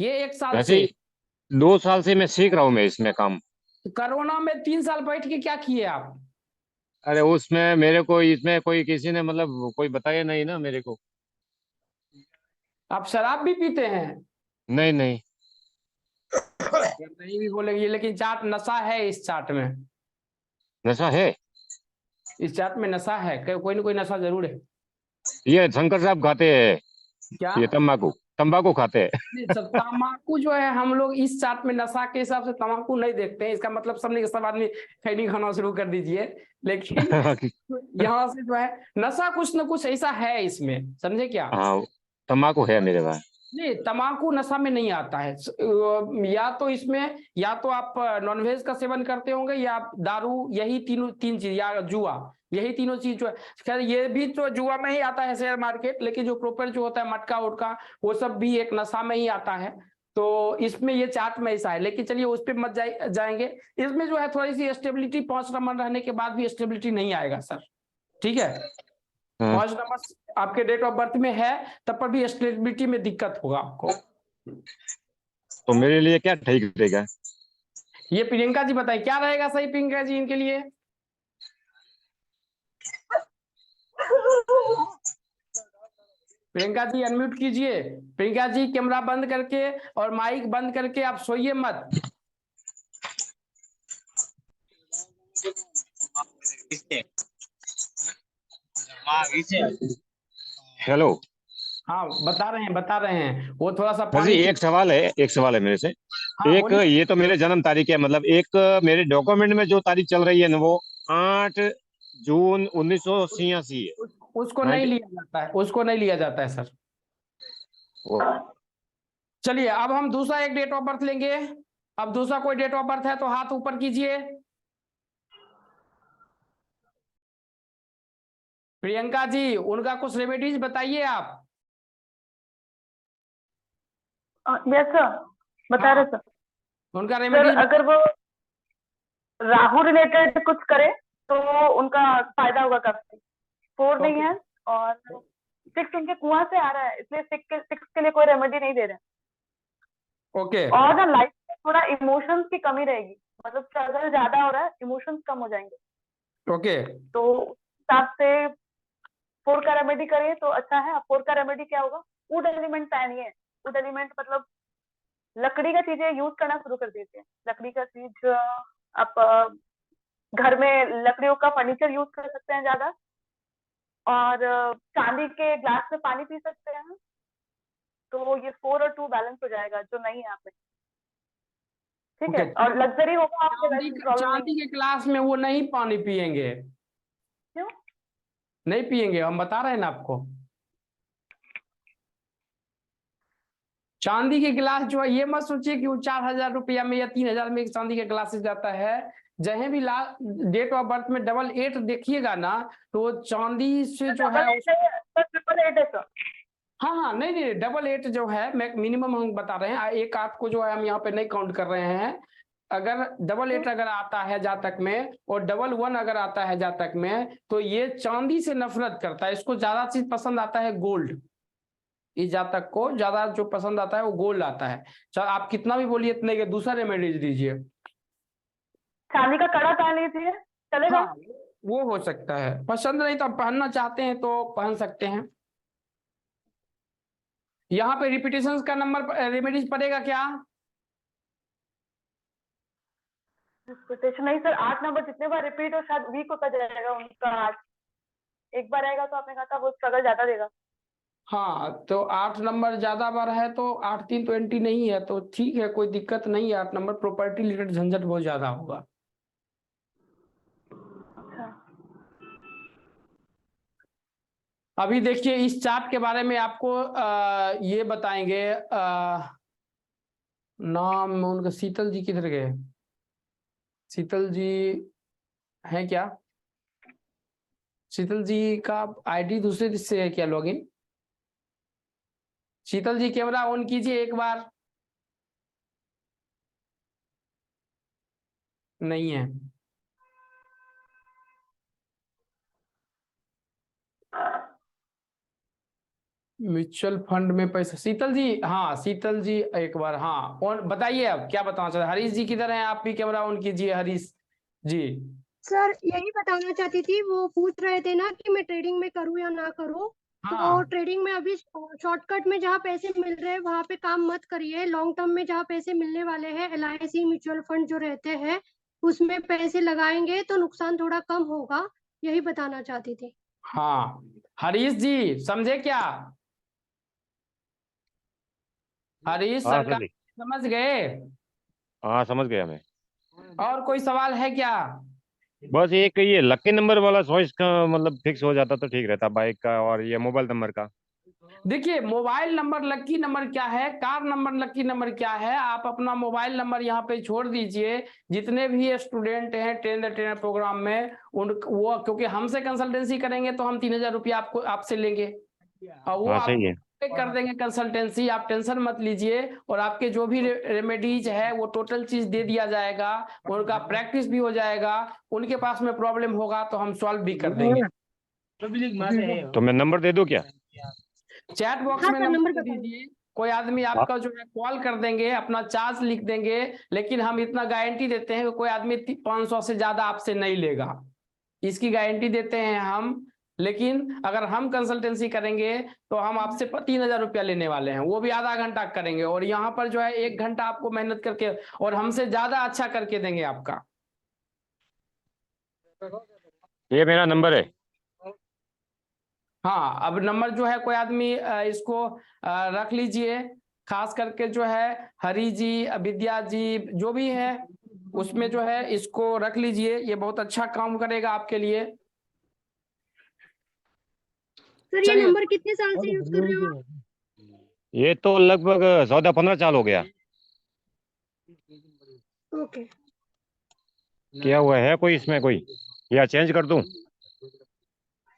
ये 1 साल से 2 साल से मैं सीख रहा हूँ मैं इसमें काम। कोरोना में 3 साल बैठ के क्या किए आप? अरे उसमें मेरे को इसमें कोई किसी ने मतलब कोई बताया नहीं ना मेरे को। आप शराब भी पीते हैं? नहीं नहीं नहीं भी बोलेंगे, लेकिन चाट नशा है, इस चाट में नशा है। इस चाट में नशा है, कोई ना कोई नशा जरूर है। ये शंकर साहब खाते हैं क्या? ये तंबाकू खाते हैं। तम्बाकू जो है, हम लोग इस चार्ट में नशा के हिसाब से तम्बाकू नहीं देखते हैं। इसका मतलब समझे सब आदमी खैनी खाना शुरू कर दीजिए, लेकिन यहाँ से जो है नशा कुछ न कुछ ऐसा है इसमें, समझे क्या? हाँ तंबाकू है मेरे पास। नहीं, तम्बाकू नशा में नहीं आता है। या तो इसमें, या तो आप नॉनवेज का सेवन करते होंगे, या आप दारू, यही तीन चीज, या जुआ, यही तीनों चीज जो है। खैर ये भी तो जुआ में ही आता है, शेयर मार्केट, लेकिन जो प्रॉपर जो होता है मटका उटका, वो सब भी एक नशा में ही आता है। तो इसमें ये चार्ट में ऐसा है, लेकिन चलिए उस पर मत जाएंगे। इसमें जो है थोड़ी सी स्टेबिलिटी, 5 नंबर रहने के बाद भी स्टेबिलिटी नहीं आएगा सर, ठीक है। 5 नंबर आपके डेट ऑफ बर्थ में है, तब पर भी स्टेबिलिटी में दिक्कत होगा आपको। तो मेरे लिए क्या ठीक रहेगा? ये प्रियंका जी बताइए क्या रहेगा सही प्रियंका जी इनके लिए? प्रियंका जी अनम्यूट कीजिए। प्रियंका जी कैमरा बंद करके और माइक बंद करके आप सोइए मत। हेलो। हाँ बता रहे हैं वो थोड़ा सा सर जी पानी। एक सवाल है मेरे से। हाँ, एक बोलिए। ये तो मेरे जन्म तारीख है, मतलब एक मेरे डॉक्यूमेंट में जो तारीख चल रही है ना, वो 8 जून 1986 है। उसको नहीं लिया जाता है, उसको नहीं लिया जाता है सर। चलिए अब हम दूसरा एक डेट ऑफ बर्थ लेंगे। अब दूसरा कोई डेट ऑफ बर्थ है तो हाथ ऊपर कीजिए। प्रियंका जी उनका कुछ रेमेडीज बताइए आप। यस सर, बता रहे सर। उनका सर रेमेडीज अगर वो राहु रिलेटेड कुछ करे तो उनका फायदा होगा काफी। 4 नहीं है और 6 उनके कुआं से आ रहा है, इसलिए 6 के लिए कोई रेमेडी नहीं दे रहे हैं। ओके। और ना लाइफ में थोड़ा इमोशंस की कमी रहेगी, मतलब स्ट्रगल ज्यादा हो रहा है, इमोशंस कम हो जाएंगे। ओके। तो उस हिसाब से 4 का रेमेडी करें तो अच्छा है। 4 का रेमेडी क्या होगा? वुड एलिमेंट पहनिए। वुड एलिमेंट मतलब लकड़ी का चीजें यूज करना शुरू कर देते हैं। लकड़ी का चीज आप घर में लकड़ियों का फर्नीचर यूज कर सकते हैं ज्यादा, और चांदी के ग्लास में पानी पी सकते हैं। तो ये 4 और 2 बैलेंस हो जाएगा, जो नहीं है आप में। ठीक है, और लग्जरी होगा आपके लाइफ में, प्रॉब्लम नहीं। चांदी के ग्लास में वो नहीं पानी पिएंगे। क्यों नहीं पिएंगे, हम बता रहे हैं ना आपको। चांदी के गिलास जो है, ये मत सोचिए कि वो 4,000 रुपया में या 3,000 में एक चांदी के ग्लास जाता है। जहाँ भी डेट ऑफ बर्थ में 88 देखिएगा ना, तो चांदी से जो है। ट्रिपल 8 है सर। हाँ हाँ, नहीं 88 जो है मिनिमम हम बता रहे हैं। 1 8 को जो है हम यहाँ पे नहीं काउंट कर रहे हैं। अगर 88 अगर आता है जातक में, और 11 अगर आता है जातक में, तो ये चांदी से नफरत करता है। इसको ज्यादा चीज पसंद आता है गोल्ड। इस जातक को ज्यादा जो पसंद आता है वो गोल्ड आता है। चल आप कितना भी बोलिए इतने के, दूसरा रेमेडीज दीजिए। चांदी का कड़ा पहन लीजिए, चलेगा? हाँ वो हो सकता है। पसंद नहीं तो आप पहनना चाहते हैं तो पहन सकते हैं। यहाँ पे रिपीटेशन का नंबर रेमेडीज पड़ेगा क्या? नहीं सर, 8 नंबर जितने बार रिपीट हो शायद वीक होता जाएगा उनका। 8 एक बार आएगा तो आपने कहा था वो स्ट्रगल ज्यादा देगा। हाँ तो 8 नंबर ज्यादा बार है, तो 8 3 20 नहीं है तो ठीक है, कोई दिक्कत नहीं है। 8 नंबर प्रॉपर्टी रिलेटेड झंझट बहुत ज्यादा होगा। अभी देखिए इस चार्ट के बारे में आपको ये बताएंगे। नाम उनका शीतल जी किधर गए? शीतल जी है क्या? शीतल जी का आईडी दूसरे से है क्या login? Sheetal ji camera on कीजिए एक बार। नहीं है। म्यूचुअल फंड में पैसा, शीतल जी, हाँ शीतल जी एक बार, हाँ और बताइए अब क्या बताना चाहते हैं। हरीश जी किधर हैं? आप भी कैमरा ऑन कीजिए हरीश जी। सर यही बताना चाहती थी, वो पूछ रहे थे ना कि मैं ट्रेडिंग में करूँ या ना करूँ। तो ट्रेडिंग में अभी शॉर्टकट में जहाँ पैसे मिल रहे हैं वहां पे काम मत करिए। लॉन्ग टर्म में जहाँ पैसे मिलने वाले हैं, LIC म्यूचुअल फंड जो रहते हैं उसमें पैसे लगाएंगे तो नुकसान थोड़ा कम होगा। यही बताना चाहती थी। हाँ हरीश जी समझे क्या? हरीश हाँ सरकार सर। समझ गए? हाँ समझ गया मैं। और कोई सवाल है क्या? बस एक ये लकी नंबर वाला चॉइस का मतलब फिक्स हो जाता तो ठीक रहता, बाइक का और ये मोबाइल नंबर का। देखिए मोबाइल नंबर लकी नंबर क्या है, कार नंबर लकी नंबर क्या है, आप अपना मोबाइल नंबर यहाँ पे छोड़ दीजिए। जितने भी स्टूडेंट हैं ट्रेनर प्रोग्राम में उन वो, क्योंकि हमसे कंसल्टेंसी करेंगे तो हम 3000 रुपया आपको आपसे लेंगे और वो हाँ आप सही है। कर देंगे कंसल्टेंसी, आप टेंशन मत लीजिए। और आपके जो भी रेमेडीज है वो टोटल चीज दे दिया जाएगा, उनका प्रैक्टिस भी हो जाएगा, उनके पास में प्रॉब्लम होगा तो हम सॉल्व भी कर देंगे। तो मैं नंबर दे दूं क्या? चैट बॉक्स हाँ में सर, नंबर नंबर दे बताइए। दीजिए, कोई आदमी आपका जो है कॉल कर देंगे, अपना चार्ज लिख देंगे। लेकिन हम इतना गारंटी देते हैं कि कोई आदमी 500 से ज्यादा आपसे नहीं लेगा, इसकी गारंटी देते हैं हम। लेकिन अगर हम कंसल्टेंसी करेंगे तो हम आपसे 3000 रुपया लेने वाले हैं, वो भी आधा घंटा करेंगे। और यहाँ पर जो है 1 घंटा आपको मेहनत करके और हमसे ज्यादा अच्छा करके देंगे आपका। ये मेरा नंबर है। हाँ, अब नंबर जो है कोई आदमी इसको रख लीजिए, खास करके जो है हरी जी, विद्या जी जो भी है उसमें जो है इसको रख लीजिए, ये बहुत अच्छा काम करेगा आपके लिए। सर ये चलिए। नंबर कितने साल से यूज कर रहे हो आप? ये तो लगभग 14-15 साल हो गया। ओके। क्या हुआ है कोई इसमें कोई, या चेंज कर दूं?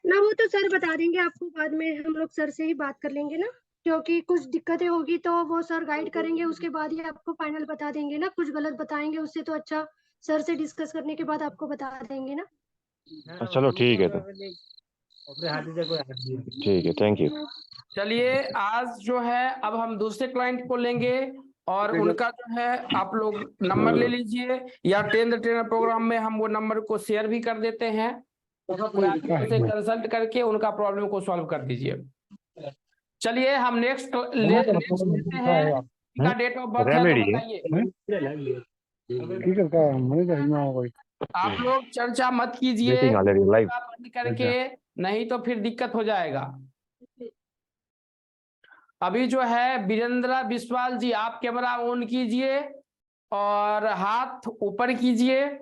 ना वो तो सर बता देंगे आपको, बाद में हम लोग सर से ही बात कर लेंगे ना, क्योंकि कुछ दिक्कतें होगी तो वो सर गाइड करेंगे, उसके बाद ही आपको फाइनल बता देंगे ना। कुछ गलत बताएंगे उससे तो अच्छा सर से डिस्कस करने के बाद आपको बता देंगे ना। चलो ठीक है, तो ठीक है, थैंक यू। चलिए आज जो है अब हम दूसरे क्लाइंट को लेंगे और उनका जो है आप लोग नंबर ले लीजिए, या ट्रेनर प्रोग्राम में हम वो नंबर को शेयर भी कर देते हैं, उनसे कंसल्ट करके उनका प्रॉब्लम को सॉल्व कर दीजिए। चलिए हम नेक्स्ट लेते हैं। का डेट ऑफ बर्थ है तो रेमेडी बताइए। आप लोग चर्चा मत कीजिए मीटिंग आ रही है लाइव। बंद करके, नहीं तो फिर दिक्कत हो जाएगा। अभी जो है वीरेंद्र बिस्वाल जी, आप कैमरा ऑन कीजिए और हाथ ऊपर कीजिए,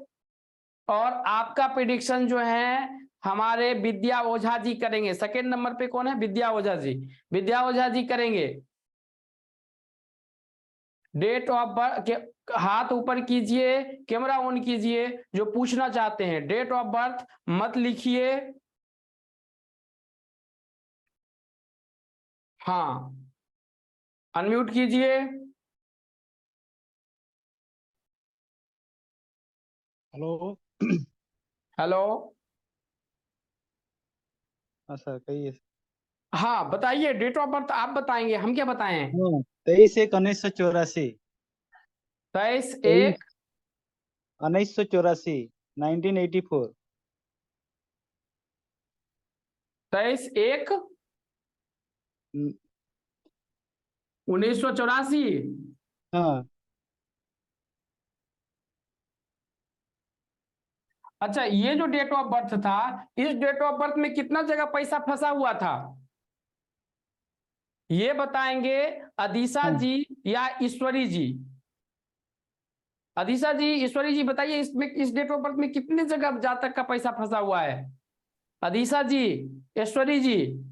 और आपका प्रेडिक्शन जो है हमारे विद्या ओझा जी करेंगे। सेकंड नंबर पे कौन है? विद्या ओझा जी। विद्या ओझा जी करेंगे। डेट ऑफ बर्थ, हाथ ऊपर कीजिए, कैमरा ऑन कीजिए, जो पूछना चाहते हैं। डेट ऑफ बर्थ मत लिखिए, हाँ अनम्यूट कीजिए। हेलो। हेलो। हाँ सर कहिए। हाँ बताइए, डेट ऑफ बर्थ आप बताएंगे, हम क्या बताएं? 23/1/1984। 23/1 1984 1984। 23/1 1984। हाँ। अच्छा, ये जो डेट ऑफ बर्थ था, इस डेट ऑफ बर्थ में कितना जगह पैसा फंसा हुआ था ये बताएंगे अदीशा जी या ईश्वरी जी? अदीशा जी, ईश्वरी जी बताइए, इसमें इस डेट ऑफ बर्थ में कितने जगह जातक का पैसा फंसा हुआ है? अदीशा जी, ईश्वरी जी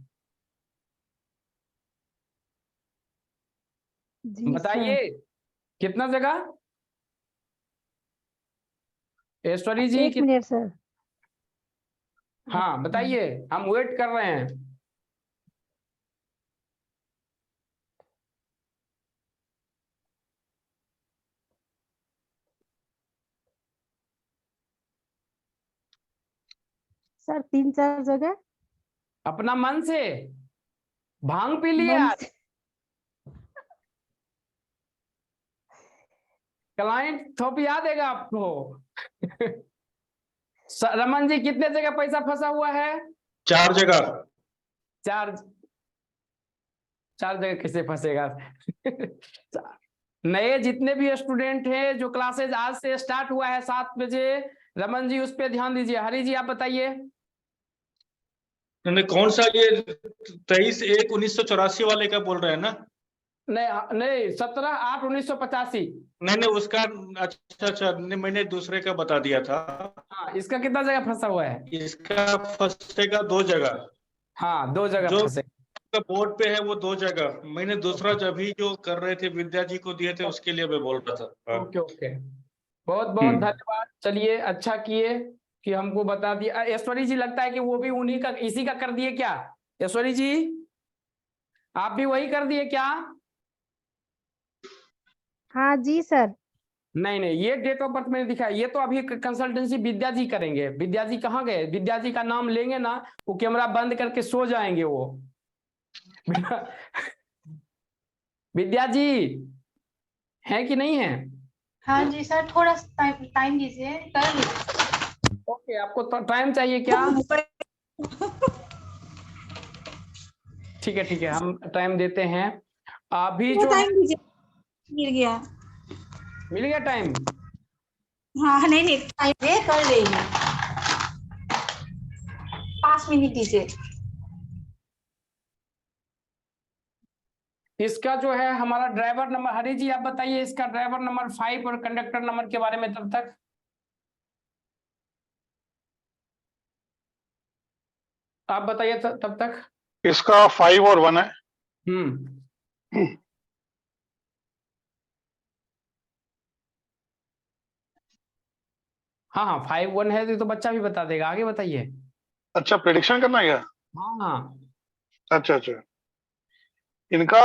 बताइए कितना जगह? ईश्वरी जी एक मिनट सर। हाँ बताइए, हम वेट कर रहे हैं। सर 3-4 जगह। अपना मन से भांग पी लिया, क्लाइंट थोपिया देगा आपको। रमन जी कितने जगह पैसा फंसा हुआ है? 4 जगह। 4 जगह किसे फंसेगा? नए जितने भी स्टूडेंट हैं, जो क्लासेज आज से स्टार्ट हुआ है 7 बजे, रमन जी उस पर ध्यान दीजिए। हरी जी आप बताइए। कौन सा ये 23/1/1984 वाले का बोल रहे हैं ना? नहीं 17/8/1985। नहीं उसका अच्छा नहीं, मैंने दूसरे का बता दिया था। हाँ, इसका कितना जगह फंसा हुआ है? इसका फंसेगा 2 जगह। हाँ 2 जगह जो फंसे। उसका बोर्ड पे है वो 2 जगह। मैंने दूसरा जो अभी जो कर रहे थे विद्या जी को दिए थे उसके लिए मैं बोल रहा था। हाँ। ओके ओके, बहुत बहुत धन्यवाद। चलिए अच्छा किए कि हमको बता दिया। ऐश्वरी जी लगता है कि वो भी उन्हीं का इसी का कर दिए क्या? ऐश्वरी जी आप भी वही कर दिए क्या? हाँ जी सर। नहीं नहीं, ये डेट ऑफ बर्थ मैंने दिखाया, ये तो अभी कंसल्टेंसी विद्या जी करेंगे। विद्या जी कहाँ गए? विद्या जी का नाम लेंगे ना वो कैमरा बंद करके सो जाएंगे वो। विद्या जी है कि नहीं है? हाँ जी सर, थोड़ा टाइम दीजिए, कर लीजिए। ओके, आपको टाइम चाहिए क्या? ठीक है, हम टाइम देते हैं अभी जो टाइम दीजिए, मिल गया। मिल गया टाइम। हाँ नहीं टाइम दे, कर रही है। 5 मिनट दीजिए। इसका जो है हमारा ड्राइवर नंबर, हरि जी आप बताइए इसका ड्राइवर नंबर 5 और कंडक्टर नंबर के बारे में तब तक। आप बताइए तब तक। इसका 5 और 1 है। हाँ 5 1 है तो बच्चा भी बता देगा, आगे बताइए। अच्छा, प्रेडिक्शन करना है क्या? हाँ अच्छा, इनका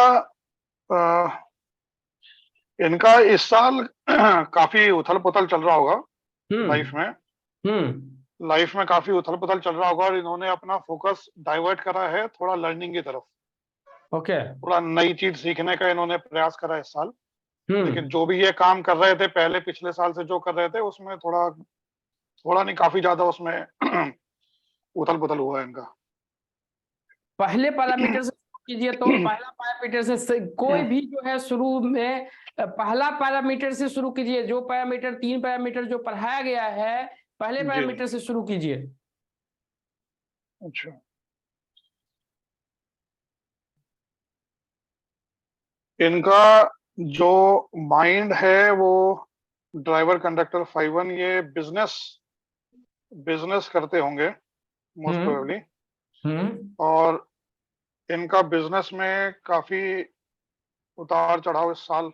इनका इस साल काफी उथल पुथल चल रहा होगा लाइफ में। लाइफ में काफी उथल पुथल चल रहा होगा और इन्होंने अपना फोकस डाइवर्ट करा है थोड़ा लर्निंग की तरफ। ओके, थोड़ा नई चीज सीखने का इन्होंने प्रयास करा इस साल। लेकिन जो भी ये काम कर रहे थे पहले पिछले साल से जो कर रहे थे उसमें थोड़ा नहीं काफी ज्यादा उसमें उथल पुथल हुआ है इनका। पहले पैरामीटर से कीजिए तो पहला पैरामीटर से कोई भी जो है शुरू में पहला पैरामीटर से शुरू कीजिए। जो पैरामीटर 3 पैरामीटर जो पढ़ाया गया है पहले पैरामीटर से शुरू कीजिए। अच्छा, इनका जो माइंड है वो ड्राइवर कंडक्टर 5-1 ये बिजनेस करते होंगे मोस्ट प्रोबेबली। और इनका बिजनेस में काफी उतार चढ़ाव इस साल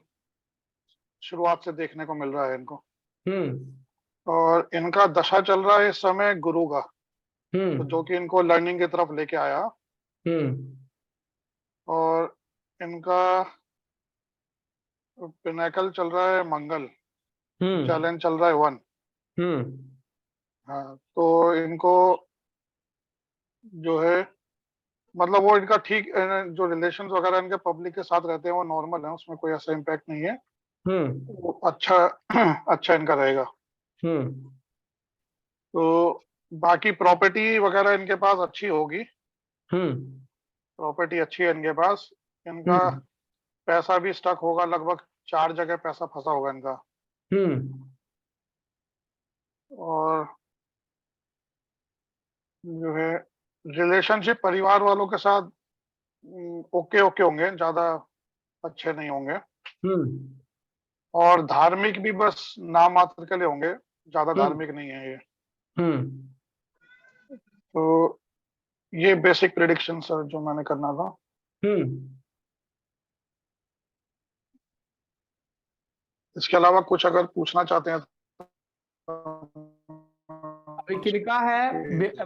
शुरुआत से देखने को मिल रहा है इनको। और इनका दशा चल रहा है इस समय गुरु का, तो जो कि इनको लर्निंग की तरफ लेके आया। और इनका पिनेकल चल रहा है मंगल, चैलेंज चल रहा है 1। हाँ, तो इनको जो है मतलब वो इनका ठीक जो रिलेशंस वगैरह इनके पब्लिक के साथ रहते हैं वो नॉर्मल है, उसमें कोई ऐसा इम्पैक्ट नहीं है। वो अच्छा इनका रहेगा। तो बाकी प्रॉपर्टी वगैरह इनके पास अच्छी होगी। प्रॉपर्टी अच्छी है इनके पास। इनका पैसा भी स्टक होगा, लगभग 4 जगह पैसा फंसा होगा इनका। और जो है रिलेशनशिप परिवार वालों के साथ ओके होंगे, ज्यादा अच्छे नहीं होंगे। और धार्मिक भी बस नाम मात्र के लिए होंगे, ज्यादा धार्मिक नहीं है ये। तो ये बेसिक प्रेडिक्शन सर जो मैंने करना था। इसके अलावा कुछ अगर पूछना चाहते हैं किनका है?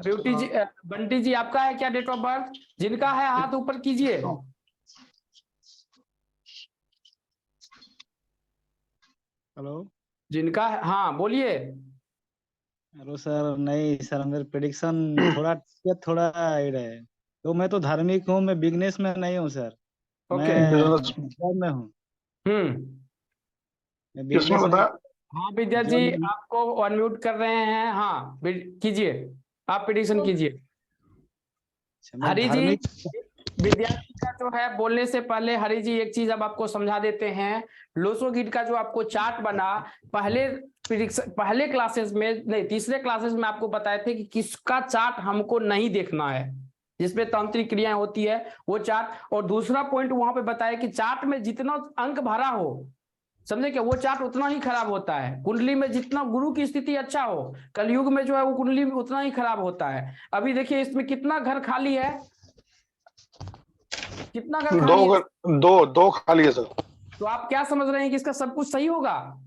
ब्यूटी जी, बंटी जी आपका है क्या डेट ऑफ बर्थ? जिनका है हाथ ऊपर कीजिए। हेलो, जिनका है, हाँ बोलिए। Hello sir. नहीं सर, मेरा प्रेडिक्शन थोड़ा हाइड है। तो मैं तो धार्मिक हूँ, मैं बिजनेस में नहीं हूँ सर। ओके, मैं जॉब में हूँ। मैं किसने बिजनेस में। बताया? हाँ विद्या जी आपको अनम्यूट कर रहे हैं। हाँ कीजिए, आप प्रेडिक्शन कीजिए। हरि जी, विद्यार्थी का जो है बोलने से पहले हरि जी एक चीज अब आपको समझा देते हैं। लोसो गिट का जो आपको चार्ट बना पहले क्लासेस में नहीं, तीसरे क्लासेस में आपको बताए थे कि किसका चार्ट हमको नहीं देखना है, जिसमें तांत्रिक क्रियाएं होती है वो चार्ट। और दूसरा पॉइंट वहां पे बताया कि चार्ट में जितना अंक भरा हो, समझे क्या, वो चार्ट उतना ही खराब होता है। कुंडली में जितना गुरु की स्थिति अच्छा हो, कलयुग में जो है वो कुंडली में उतना ही खराब होता है। अभी देखिए इसमें कितना घर खाली है, कितना घर खाली है? दो खाली है सर। तो आप क्या समझ रहे हैं कि इसका सब कुछ सही होगा?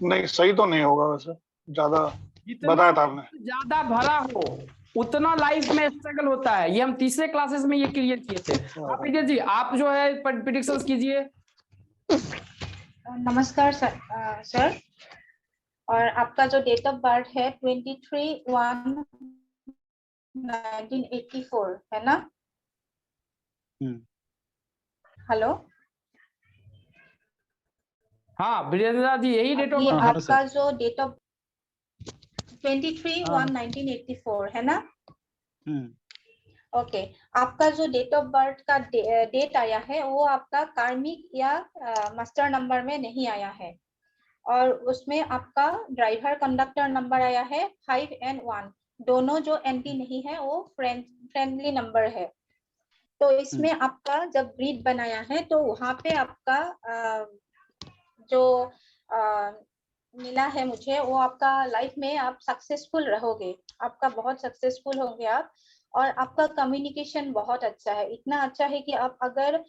नहीं, सही तो नहीं होगा वैसे, ज्यादा जितना बताया था आपने। ज्यादा भरा हो उतना लाइफ में स्ट्रगल होता है, ये हम तीसरे क्लासेस में ये क्लियर किए थे। आप विजय जी, आप जो है प्रेडिक्शंस कीजिए। नमस्कार सर। और आपका जो डेट ऑफ बर्थ है 23/1/1984 है ना? हेलो। हाँ विजय जी, यही डेट ऑफ ये बर्थ। आपका जो डेट ऑफ 23/1/1984 है ना? ओके। आपका जो डेट ऑफ बर्थ का डेट आया है वो आपका कार्मिक या मास्टर नंबर में नहीं आया है, और उसमें आपका ड्राइवर कंडक्टर नंबर आया है 5 and 1। दोनों जो एंटी नहीं है वो फ्रेंडली नंबर है। तो इसमें आपका जब ग्रिड बनाया है तो वहां पे आपका जो मिला है मुझे, वो आपका लाइफ में आप सक्सेसफुल रहोगे, आपका बहुत सक्सेसफुल होंगे आप। और आपका कम्युनिकेशन बहुत अच्छा है, इतना अच्छा है कि आप अगर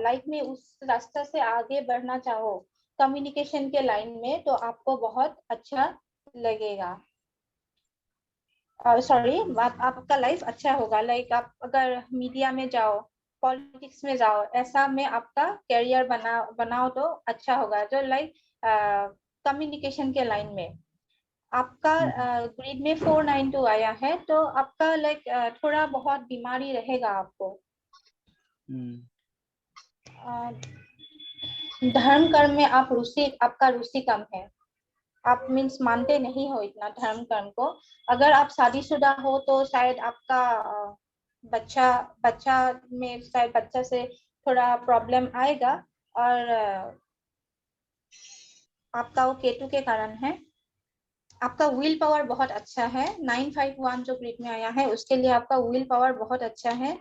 लाइफ में उस रास्ते से आगे बढ़ना चाहो कम्युनिकेशन के लाइन में, तो आपको बहुत अच्छा लगेगा। सॉरी, आपका लाइफ अच्छा होगा। आप अगर मीडिया में जाओ, पॉलिटिक्स में जाओ, ऐसा में आपका करियर बनाओ तो अच्छा होगा। जो कम्युनिकेशन के लाइन में आपका ग्रिड में 492 आया है, तो आपका थोड़ा बहुत बीमारी रहेगा आपको। धर्म कर्म में आपका रुचि कम है, आप मीन्स मानते नहीं हो इतना धर्म कर्म को। अगर आप शादीशुदा हो तो शायद आपका बच्चा में शायद बच्चा से थोड़ा प्रॉब्लम आएगा, और आपका वो केतु के कारण है। आपका विल पावर बहुत अच्छा है, 951 जो ग्रिड में आया है उसके लिए आपका विल पावर बहुत अच्छा है।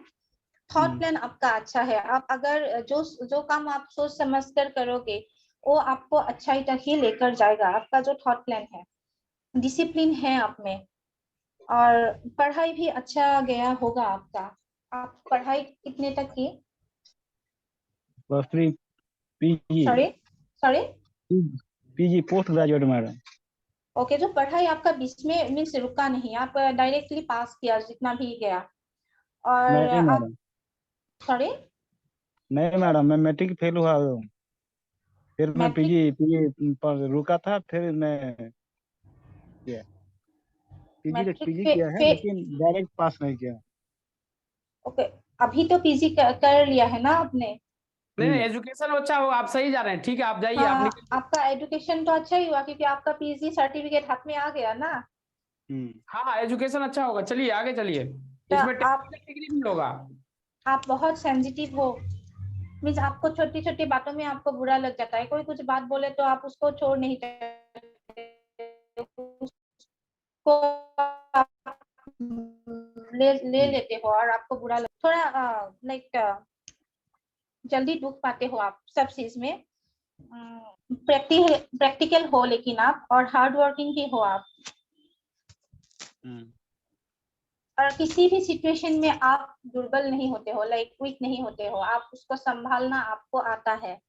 थॉट प्लान आपका अच्छा है, आप अगर जो काम आप सोच समझ कर करोगे वो आपको अच्छाई तक ही लेकर जाएगा। आपका जो थॉट प्लान है, डिसिप्लिन है आप में, और पढ़ाई भी अच्छा गया होगा आपका। आप पढ़ाई कितने तक की? PG sorry PG post graduate madam. Okay, जो पढ़ाई आपका बीच में मीन्स रुका नहीं, आप डायरेक्टली पास किया जितना भी गया। और नहीं आप मैडम, सॉरी नहीं मैडम, मैं मैट्रिक फेल हुआ हूँ, फिर मैं मैट्रिक पीजी पर रुका था, फिर मैं किया पीजी किया है, लेकिन डायरेक्ट पास नहीं किया। ओके, अभी तो पीजी कर लिया है ना आपने? नहीं, एजुकेशन अच्छा हो, आप सही जा रहे हैं, ठीक है आप जाइए। हाँ, आप आपका एजुकेशन तो अच्छा ही हुआ क्योंकि आपका पीजी सर्टिफिकेट हाथ में आ गया ना। हाँ एजुकेशन अच्छा होगा, चलिए आगे चलिए। तो इसमें डिग्री भी होगा। आप बहुत सेंसिटिव हो, मीन्स आपको छोटी छोटी बातों में आपको बुरा लग जाता है। कोई कुछ बात बोले तो आप उसको छोड़ नहीं सकते, उसको आप ले लेते हो और आपको बुरा थोड़ा जल्दी दुख पाते हो आप सब चीज में। प्रैक्टिकल हो लेकिन आप, और हार्ड वर्किंग भी हो आप, और किसी भी सिचुएशन में आप दुर्बल नहीं होते हो, वीक नहीं होते हो, आप उसको संभालना आपको आता है।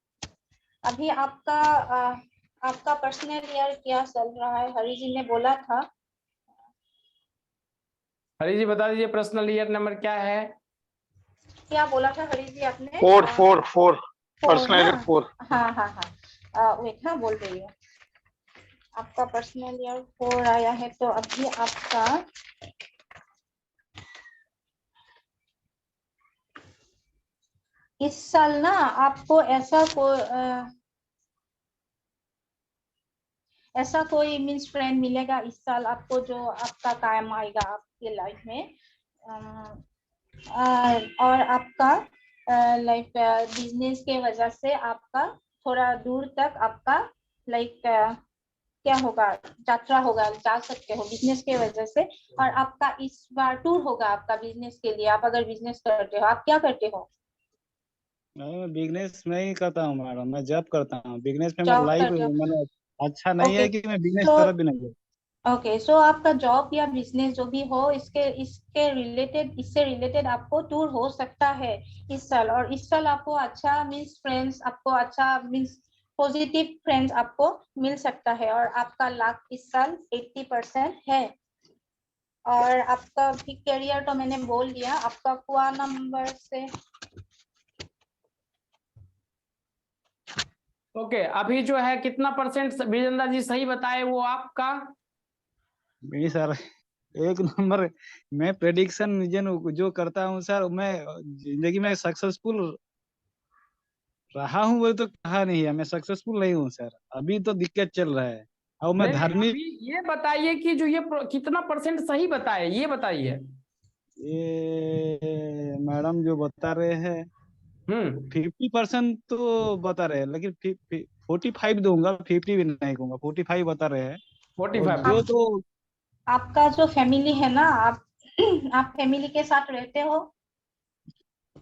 अभी आपका पर्सनल ईयर क्या चल रहा है? हरि जी ने बोला था। हरी जी बता दीजिए पर्सनल ईयर नंबर क्या है? क्या बोला था हरि जी आपने? 4 पर्सनल ईयर 4। हाँ वेट, हाँ बोल रही हूँ। आपका पर्सनल ईयर 4 आया है, तो अभी आपका इस साल ना आपको ऐसा कोई मीन्स फ्रेंड मिलेगा इस साल आपको, जो आपका काम आएगा आपके लाइफ में। और आपका बिजनेस के वजह से आपका थोड़ा दूर तक आपका क्या होगा, यात्रा होगा, जा सकते हो बिजनेस के वजह से। और आपका इस बार टूर होगा आपका बिजनेस के लिए। आप अगर बिजनेस करते हो, आप क्या करते हो? मैं बिजनेस नहीं करता हूँ मैडम, मैं जॉब करता हूँ। बिजनेस में जॉब लाइफ करते हो, मैंने अच्छा नहीं ओके। है कि मैं बिजनेस तो तरफ भी नहीं। ओके, सो आपका जॉब या बिजनेस जो भी हो, इससे रिलेटेड आपको टूर हो सकता है इस साल। और इस साल आपको अच्छा मीन्स फ्रेंड्स, आपको अच्छा मीन्स पॉजिटिव फ्रेंड्स आपको मिल सकता है। और आपका लक इस साल 80% है। और आपका भी करियर तो मैंने बोल दिया, आपका कुआ नंबर से ओके अभी जो है कितना % विजेंद्र जी सही बताए वो आपका? नहीं सर, एक नंबर। मैं प्रेडिक्शन जो करता हूँ सर, मैं जिंदगी में सक्सेसफुल रहा हूँ वो तो कहा नहीं है, मैं सक्सेसफुल नहीं हूँ सर, अभी तो दिक्कत चल रहा है। और मैं नहीं धार्मिक, अभी ये बताइए कि जो ये कितना % सही बताए ये बताइए। ये मैडम जो बता रहे हैं 50% तो बता रहे हैं, लेकिन 45 दूंगा, 50 भी नहीं दूंगा, 45 बता रहे हैं। और 45 जो तो आपका जो फैमिली है ना, आप फैमिली के साथ रहते हो?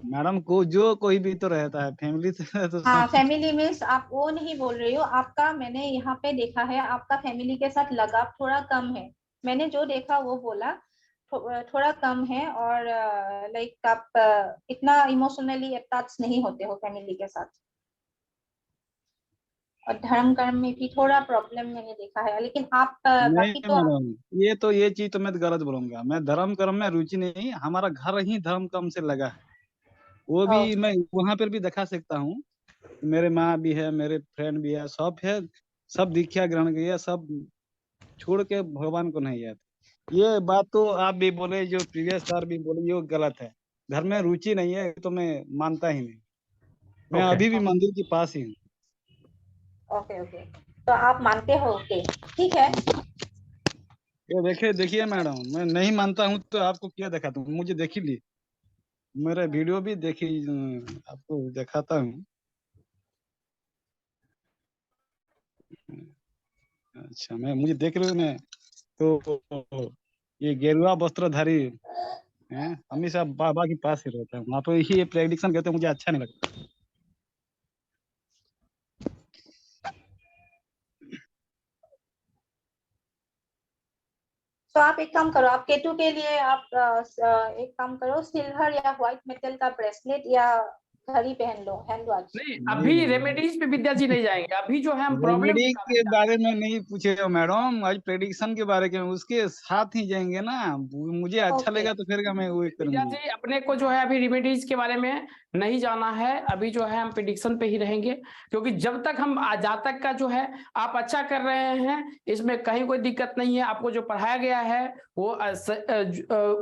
मैडम को जो कोई भी तो रहता है फैमिली से तो हाँ, फैमिली मीन्स आप वो नहीं बोल रही हो, आपका मैंने यहाँ पे देखा है आपका फैमिली के साथ लगाव थोड़ा कम है। मैंने जो देखा वो बोला, थोड़ा कम है। और लाइक आप इतना इमोशनली अटैच नहीं होते हो फैमिली के साथ। और धर्म कर्म में भी थोड़ा प्रॉब्लम मैंने देखा है, लेकिन आप नहीं बाकी तो मैडम, ये चीज तो मैं गलत बोलूंगा, मैं धर्म कर्म में रुचि नहीं, हमारा घर ही धर्म कर्म से लगा है। वो भी ओके मैं वहां पर भी दिखा सकता हूँ, मेरे माँ भी है, मेरे फ्रेंड भी है, सब है, सब दीक्षा ग्रहण किया, सब छोड़ के भगवान को नहीं जाते। ये बात तो आप भी बोले, जो प्रीवियस सर भी बोले, ये गलत है। धर्म में रुचि नहीं है तो मैं मानता ही नहीं, मैं ओके अभी भी मंदिर के पास ही हूँ। ओके ओके, तो आप मानते हो? ओके, ठीक है। ये देखिए देखिए मैडम, मैं नहीं मानता हूँ तो आपको क्या दिखाता हूँ, मुझे देख ही ली, मेरा वीडियो भी देखी, आपको दिखाता हूँ। अच्छा, मैं मुझे देख रहे हो मैं तो, ये गेरुआ वस्त्रधारी है, हमेशा बाबा के पास ही रहता है, वहाँ पे ही प्रेडिक्शन करते हैं, मुझे अच्छा नहीं लगता। तो आप एक काम करो, आप केटू के लिए आप एक काम करो, सिल्वर या व्हाइट मेटल का ब्रेसलेट या घड़ी पहन लो, हैंड वॉच। नहीं अभी रेमेडीज पे विद्या जी नहीं जाएंगे, अभी जो है हम प्रॉब्लम रेमेडी के बारे में नहीं पूछे हो मैडम, आज प्रेडिक्शन के बारे में, उसके साथ ही जाएंगे ना, मुझे अच्छा ओके लगा तो फिर मैं वो विद्या करूंगी। जी अपने को जो है अभी रेमेडीज के बारे में नहीं जाना है, अभी जो है हम प्रेडिक्शन पे ही रहेंगे। क्योंकि जब तक हम जातक का जो है आप अच्छा कर रहे हैं, इसमें कहीं कोई दिक्कत नहीं है, आपको जो पढ़ाया गया है वो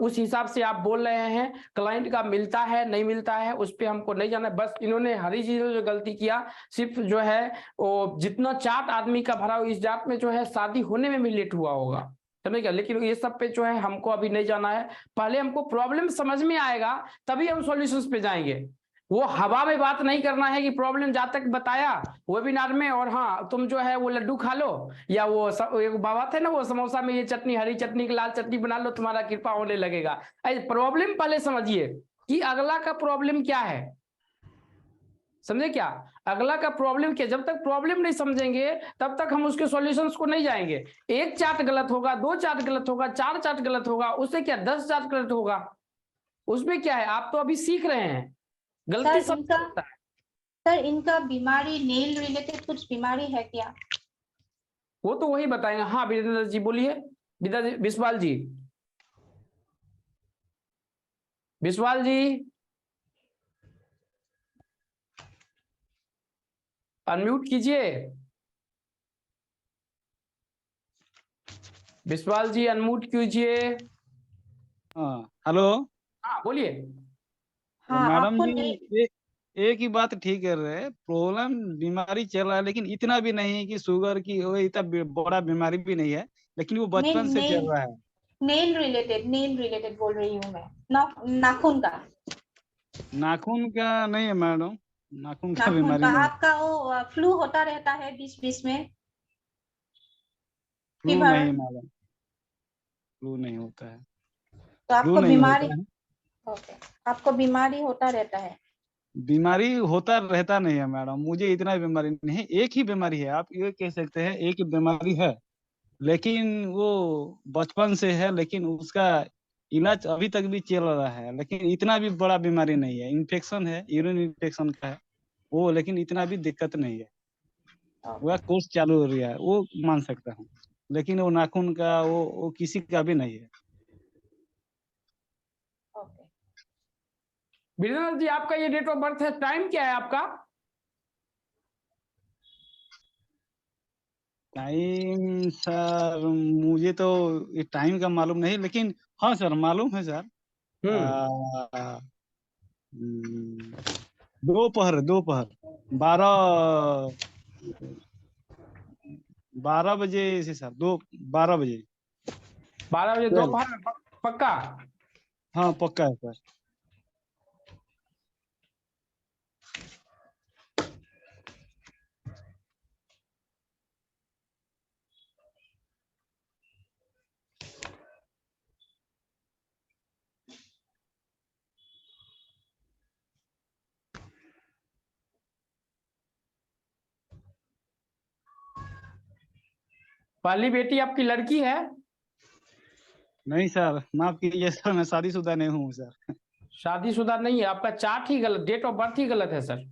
उस हिसाब से आप बोल रहे हैं, क्लाइंट का मिलता है नहीं मिलता है उस पर हमको नहीं जाना। बस इन्होंने हरी जी ने जो गलती किया, सिर्फ जो है वो जितना चार्ट आदमी का भरा हो, इस जात में जो है शादी होने में भी लेट हुआ होगा, समझ गया। लेकिन ये सब पे जो है हमको अभी नहीं जाना है, पहले हमको प्रॉब्लम समझ में आएगा तभी हम सॉल्यूशंस पे जाएंगे। वो हवा में बात नहीं करना है कि प्रॉब्लम जब तक बताया वेबिनार में, और हाँ तुम जो है वो लड्डू खा लो, या वो एक बाबा थे ना वो समोसा में ये चटनी, हरी चटनी की लाल चटनी बना लो, तुम्हारा कृपा होने लगेगा। प्रॉब्लम पहले समझिए कि अगला का प्रॉब्लम क्या है, समझे क्या, अगला का प्रॉब्लम क्या। जब तक प्रॉब्लम नहीं समझेंगे तब तक हम उसके सॉल्यूशंस को नहीं जाएंगे। एक चार्ट गलत होगा, 2 चार्ट गलत होगा, 4 चार्ट गलत होगा, उससे क्या 10 चार्ट गलत होगा, उसमें क्या है, आप तो अभी सीख रहे हैं, गलती सब होता है। सर इनका बीमारी नेल रिलेटेड कुछ बीमारी है क्या? वो तो वही बताएंगे। हाँ वीरेंद्र जी बोलिए, विश्वाल जी, विश्वाल जी अनम्यूट कीजिए, विश्वाल जी अनम्यूट कीजिए। हेलो। हाँ बोलिए। हाँ, मैडम आपको जी, एक ही बात ठीक कर रहे हैं, प्रॉब्लम बीमारी चल रहा है, लेकिन इतना भी नहीं कि शुगर की हो, इतना बड़ा बीमारी भी नहीं है, लेकिन वो नहीं, बचपन से चल रहा है। नेल रिलेटेड बोल रही हूँ मैं, नाखून का। नाखून का नहीं है मैडम, नाखून का नाखून बीमारी का नहीं। आपका वो फ्लू होता रहता है बीच बीच में? Flu fever? नहीं मैडम, फ्लू नहीं होता है, तो फ्लू आपको नहीं बीमारी, होता है। ओके, आपको बीमारी होता रहता है? बीमारी होता रहता नहीं है मैडम, मुझे इतना बीमारी नहीं है, एक ही बीमारी है, आप ये कह सकते हैं एक ही बीमारी है। लेकिन वो बचपन से है, लेकिन उसका इलाज अभी तक भी चल रहा है, लेकिन इतना भी बड़ा बीमारी नहीं है। इन्फेक्शन है, यूरिन इन्फेक्शन का है वो, लेकिन इतना भी दिक्कत नहीं है। वह कोर्स चालू हो रहा है, वो मान सकता हूँ, लेकिन वो नाखून का वो किसी का भी नहीं है। वीरेंद्र जी, आपका ये डेट ऑफ बर्थ है, टाइम क्या है आपका? टाइम सर मुझे तो ये टाइम का मालूम नहीं, लेकिन हाँ सर मालूम है सर। दोपहर 12 बजे से सर 12 बजे। 12 बजे दोपहर में पक्का? हाँ पक्का है सर। पहली बेटी आपकी लड़की है? नहीं सर, माफ कीजिए सर, मैं शादीशुदा नहीं हूँ सर। शादीशुदा नहीं है, आपका चार्ट ही गलत, डेट ऑफ बर्थ ही गलत है सर।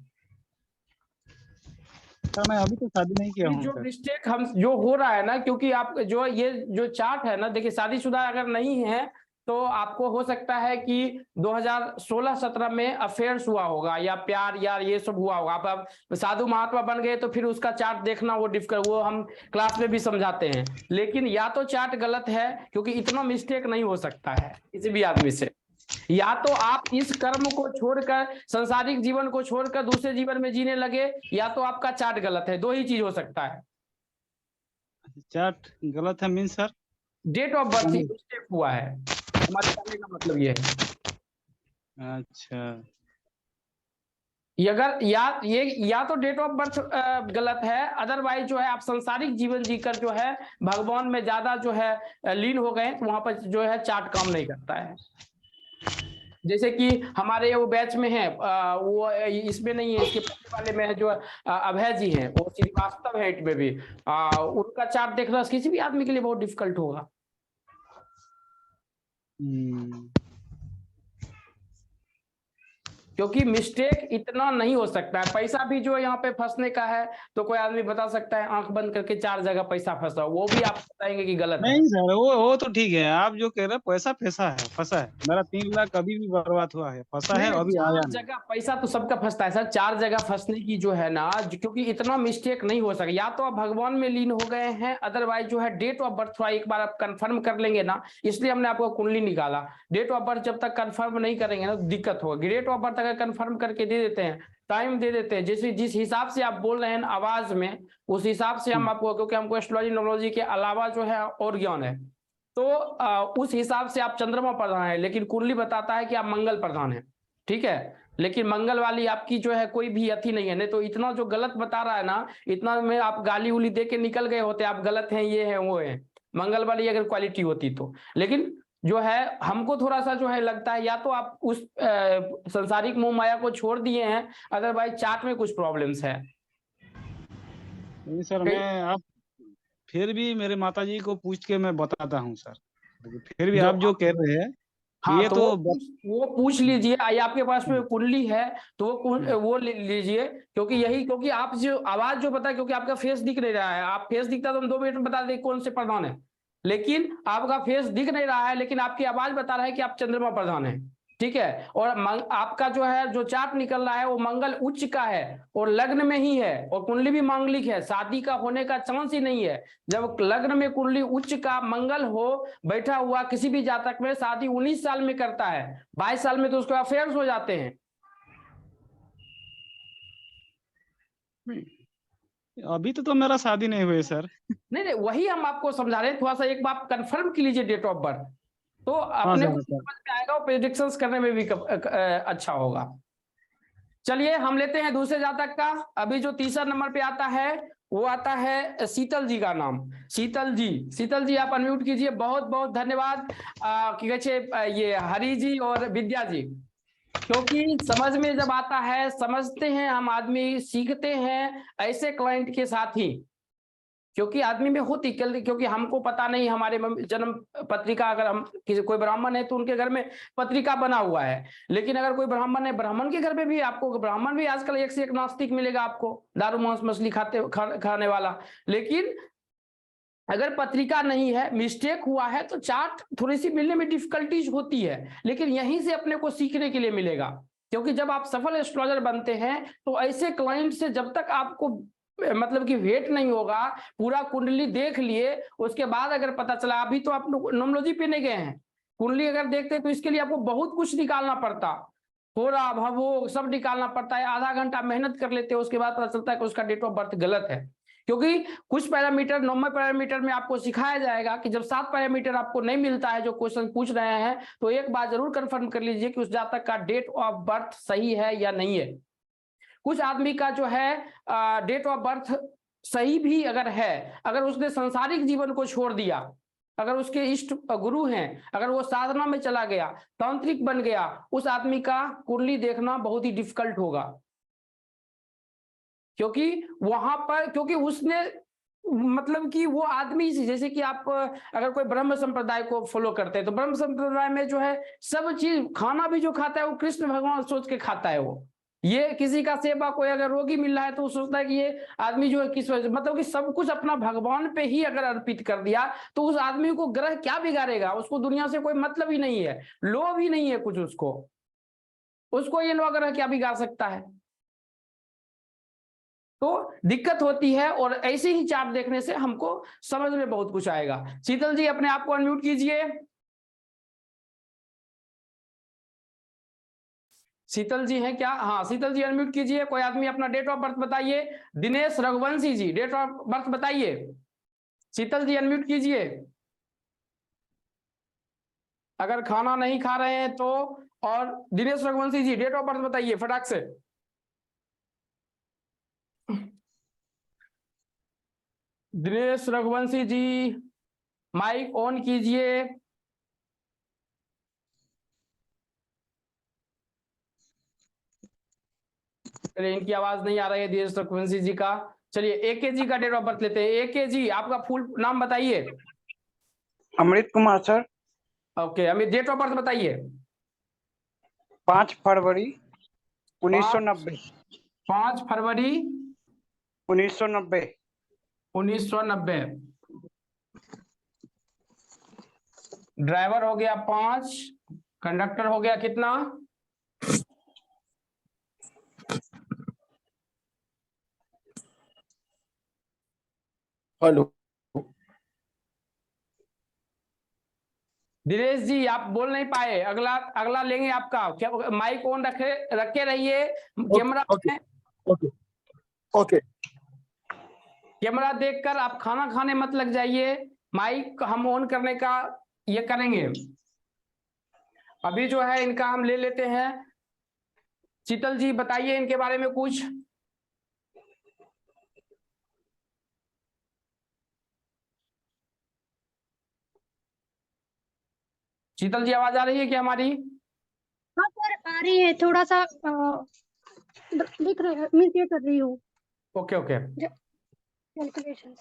मैं अभी तो शादी नहीं किया हूँ जो सर। मिस्टेक हम जो हो रहा है ना, क्योंकि आप जो ये जो चार्ट है ना, देखिए शादीशुदा अगर नहीं है तो आपको हो सकता है कि 2016-17 में अफेयर्स हुआ होगा, या प्यार या ये सब हुआ होगा। आप साधु महात्मा बन गए तो फिर उसका चार्ट देखना वो डिफिकल्ट, वो हम क्लास में भी समझाते हैं। लेकिन या तो चार्ट गलत है, क्योंकि इतना मिस्टेक नहीं हो सकता है किसी भी आदमी से, या तो आप इस कर्म को छोड़कर, सांसारिक जीवन को छोड़कर दूसरे जीवन में जीने लगे, या तो आपका चार्ट गलत है। दो ही चीज हो सकता है। चार्ट गलत है mean sir? Date of birth ही मिस्टेक हुआ है, हमारे कहने का मतलब ये है। अच्छा, अगर या तो डेट ऑफ बर्थ गलत है, अदरवाइज जो है आप सांसारिक जीवन जीकर जो है भगवान में ज्यादा जो है लीन हो गए, तो वहां पर जो है चार्ट काम नहीं करता है। जैसे कि हमारे वो बैच में है, वो इसमें नहीं है, इसके पहले वाले में है जो अभय जी हैं, वो श्रीवास्तव है में भी, उनका चार्ट देखना किसी भी आदमी के लिए बहुत डिफिकल्ट होगा। क्योंकि मिस्टेक इतना नहीं हो सकता है। पैसा भी जो यहाँ पे फंसने का है, तो कोई आदमी बता सकता है आंख बंद करके 4 जगह पैसा फंसा, वो भी आप बताएंगे कि गलत है। नहीं सर, वो तो ठीक है, आप जो कह रहे हैं पैसा फंसा है। मेरा 3 लाख कभी भी बर्बाद हुआ है, फंसा है, अभी आया नहीं। 4 जगह पैसा तो सबका फंसता है सर, 4 जगह फंसने की जो है ना, क्योंकि इतना मिस्टेक नहीं हो सका। या तो आप भगवान में लीन हो गए हैं, अदरवाइज जो है डेट ऑफ बर्थ थोड़ा एक बार आप कंफर्म कर लेंगे ना, इसलिए हमने आपको कुंडली निकाला। डेट ऑफ बर्थ जब तक कंफर्म नहीं करेंगे ना दिक्कत होगी। डेट ऑफ बर्थ अगर कंफर्म करके दे देते हैं, टाइम दे देते हैं, जैसे जिस हिसाब से आप बोल रहे हैं आवाज में, उस हिसाब से हम आपको, क्योंकि हमको एस्ट्रोलॉजी नॉलेजी के अलावा जो है और ज्ञान है, तो उस हिसाब से आप चंद्रमा प्रधान है, लेकिन कुंडली बताता है कि आप मंगल प्रधान है। ठीक है, लेकिन मंगल वाली आपकी जो है कोई भी अथी नहीं है। नहीं तो इतना जो गलत बता रहा है ना, इतना में आप गाली उली दे के निकल गए होते, आप गलत हैं, ये है वो है। मंगल वाली अगर क्वालिटी होती तो। लेकिन जो है हमको थोड़ा सा जो है लगता है, या तो आप उस संसारिक मोह माया को छोड़ दिए हैं, अदरवाइज चार्ट में कुछ प्रॉब्लम्स है। नहीं सर, मैं आप फिर भी मेरे माताजी को पूछ के मैं बताता हूँ सर। फिर भी आप जो कह रहे हैं, हाँ, ये तो वो पूछ लीजिए। आपके पास में कुंडली है तो वो ले लीजिए, क्योंकि आप जो आवाज जो बता, क्योंकि आपका फेस दिख नहीं रहा है। आप फेस दिखता तो हम 2 मिनट में बता दें कौन से प्रधान है, लेकिन आपका फेस दिख नहीं रहा है, लेकिन आपकी आवाज बता रहा है कि आप चंद्रमा प्रधान है। ठीक है, और आपका जो है जो चार्ट निकल रहा है वो मंगल उच्च का है और लग्न में ही है, और कुंडली भी मांगलिक है, शादी का होने का चांस ही नहीं है। जब लग्न में कुंडली उच्च का मंगल हो बैठा हुआ, किसी भी जातक में शादी 19 साल में करता है, 22 साल में तो उसके अफेयर्स हो जाते हैं। अभी तो मेरा शादी नहीं हुई सर। नहीं, वही हम आपको समझा रहे हैं। थोड़ा सा एक बार कंफर्म की लीजिए डेट ऑफ बर्थ, तो अपने को समझ में आएगा, और प्रेडिक्शंस करने में भी अच्छा होगा। चलिए हम लेते हैं दूसरे जातक का। अभी जो तीसरा नंबर पे आता है वो आता है शीतल जी का नाम। शीतल जी आप अनम्यूट कीजिए। बहुत बहुत धन्यवाद ये हरि जी और विद्या जी, क्योंकि समझ में जब आता है, समझते हैं हम, आदमी सीखते हैं ऐसे क्लाइंट के साथ ही, क्योंकि आदमी में होती, क्योंकि हमको पता नहीं, हमारे जन्म पत्रिका, अगर हम किसी कोई ब्राह्मण है तो उनके घर में पत्रिका बना हुआ है, लेकिन अगर कोई ब्राह्मण है, ब्राह्मण के घर में भी आपको, ब्राह्मण भी आजकल एक से एक नास्तिक मिलेगा आपको, दारू मांस मछली खाने वाला। लेकिन अगर पत्रिका नहीं है, मिस्टेक हुआ है, तो चार्ट थोड़ी सी मिलने में डिफिकल्टीज होती है, लेकिन यहीं से अपने को सीखने के लिए मिलेगा। क्योंकि जब आप सफल एस्ट्रोलॉजर बनते हैं तो ऐसे क्लाइंट से जब तक आपको मतलब कि वेट नहीं होगा, पूरा कुंडली देख लिए, उसके बाद अगर पता चला, अभी तो आप न्यूमरोलॉजी पे नहीं गए हैं, कुंडली अगर देखते हैं तो इसके लिए आपको बहुत कुछ निकालना पड़ता, थोड़ा भवो सब निकालना पड़ता है, आधा घंटा मेहनत कर लेते हैं, उसके बाद पता चलता है कि उसका डेट ऑफ बर्थ गलत है। क्योंकि कुछ पैरामीटर, 9वें पैरामीटर में आपको सिखाया जाएगा कि जब 7 पैरामीटर आपको नहीं मिलता है जो क्वेश्चन पूछ रहे हैं, तो एक बार जरूर कंफर्म कर लीजिए कि उस जातक का डेट ऑफ बर्थ सही है या नहीं है। कुछ आदमी का जो है डेट ऑफ बर्थ सही भी अगर है, अगर उसने सांसारिक जीवन को छोड़ दिया, अगर उसके इष्ट गुरु हैं, अगर वो साधना में चला गया, तांत्रिक बन गया, उस आदमी का कुंडली देखना बहुत ही डिफिकल्ट होगा। क्योंकि वहां पर, क्योंकि उसने मतलब कि वो आदमी, जैसे कि आप अगर कोई ब्रह्म संप्रदाय को फॉलो करते हैं तो ब्रह्म संप्रदाय में जो है सब चीज, खाना भी जो खाता है वो कृष्ण भगवान सोच के खाता है। वो ये किसी का सेवा, कोई अगर रोगी मिल रहा है तो वो सोचता है कि ये आदमी जो है किस वजह, मतलब कि सब कुछ अपना भगवान पे ही अगर अर्पित कर दिया तो उस आदमी को ग्रह क्या बिगाड़ेगा, उसको दुनिया से कोई मतलब ही नहीं है, लोभ ही नहीं है कुछ, उसको ये लोग ग्रह क्या बिगाड़ सकता है। तो दिक्कत होती है, और ऐसे ही चार्ट देखने से हमको समझ में बहुत कुछ आएगा। शीतल जी अपने आप को अनम्यूट कीजिए। शीतल जी हैं क्या? हाँ, शीतल जी अनम्यूट कीजिए। कोई आदमी अपना डेट ऑफ बर्थ बताइए। दिनेश रघुवंशी जी डेट ऑफ बर्थ बताइए। शीतल जी अनम्यूट कीजिए। अगर खाना नहीं खा रहे हैं तो। और दिनेश रघुवंशी जी डेट ऑफ बर्थ बताइए फटाक से। दिनेश रघुवंशी जी माइक ऑन कीजिए। चलिए, इनकी आवाज नहीं आ रही है दिनेश रघुवंशी जी का। चलिए एके जी का डेट ऑफ बर्थ लेते हैं। एके जी आपका फुल नाम बताइए। Amrit Kumar sir. Okay, Amit date of birth बताइए। 5 फरवरी 1990। 5 फरवरी 1990। 1990। ड्राइवर हो गया 5, कंडक्टर हो गया कितना? हेलो दिनेश जी आप बोल नहीं पाए, अगला अगला लेंगे आपका। क्या माइक ऑन रखे रहिए। कैमरा ओके ओके कैमरा देखकर आप खाना खाने मत लग जाइए। माइक हम ऑन करने का ये करेंगे। अभी जो है इनका हम ले लेते हैं। शीतल जी बताइए इनके बारे में कुछ। शीतल जी आवाज आ रही है क्या हमारी? हाँ सर आ रही है, थोड़ा सा लिख रहे हैं, मैं ये कर रही हूँ। Okay okay. कैलकुलेशन।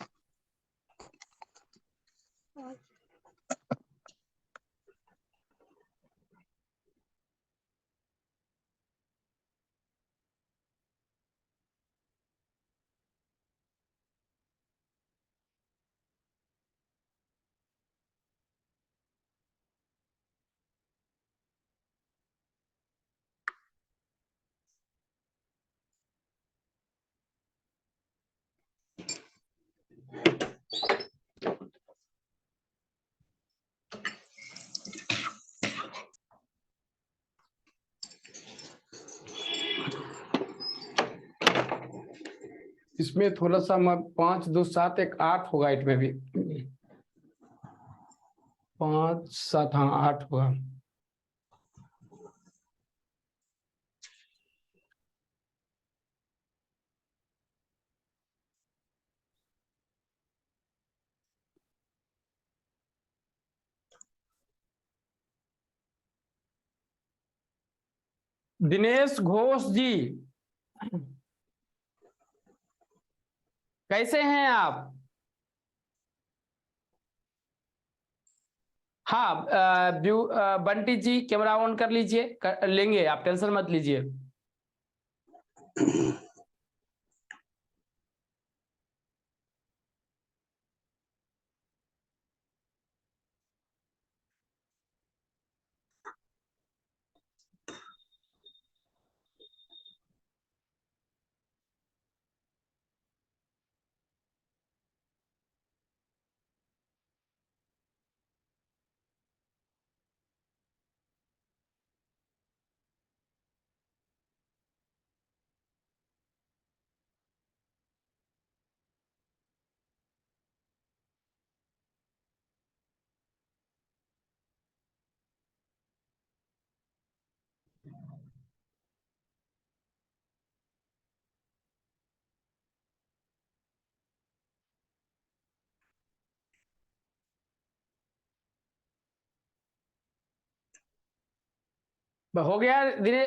इसमें थोड़ा सा 5 2 7 1 8 होगा, इसमें भी 5 7 हाँ 8 होगा। दिनेश घोष जी कैसे हैं आप? हाँ बंटी जी कैमरा ऑन कर लीजिए, लेंगे आप, टेंशन मत लीजिए। हो गया धीरे,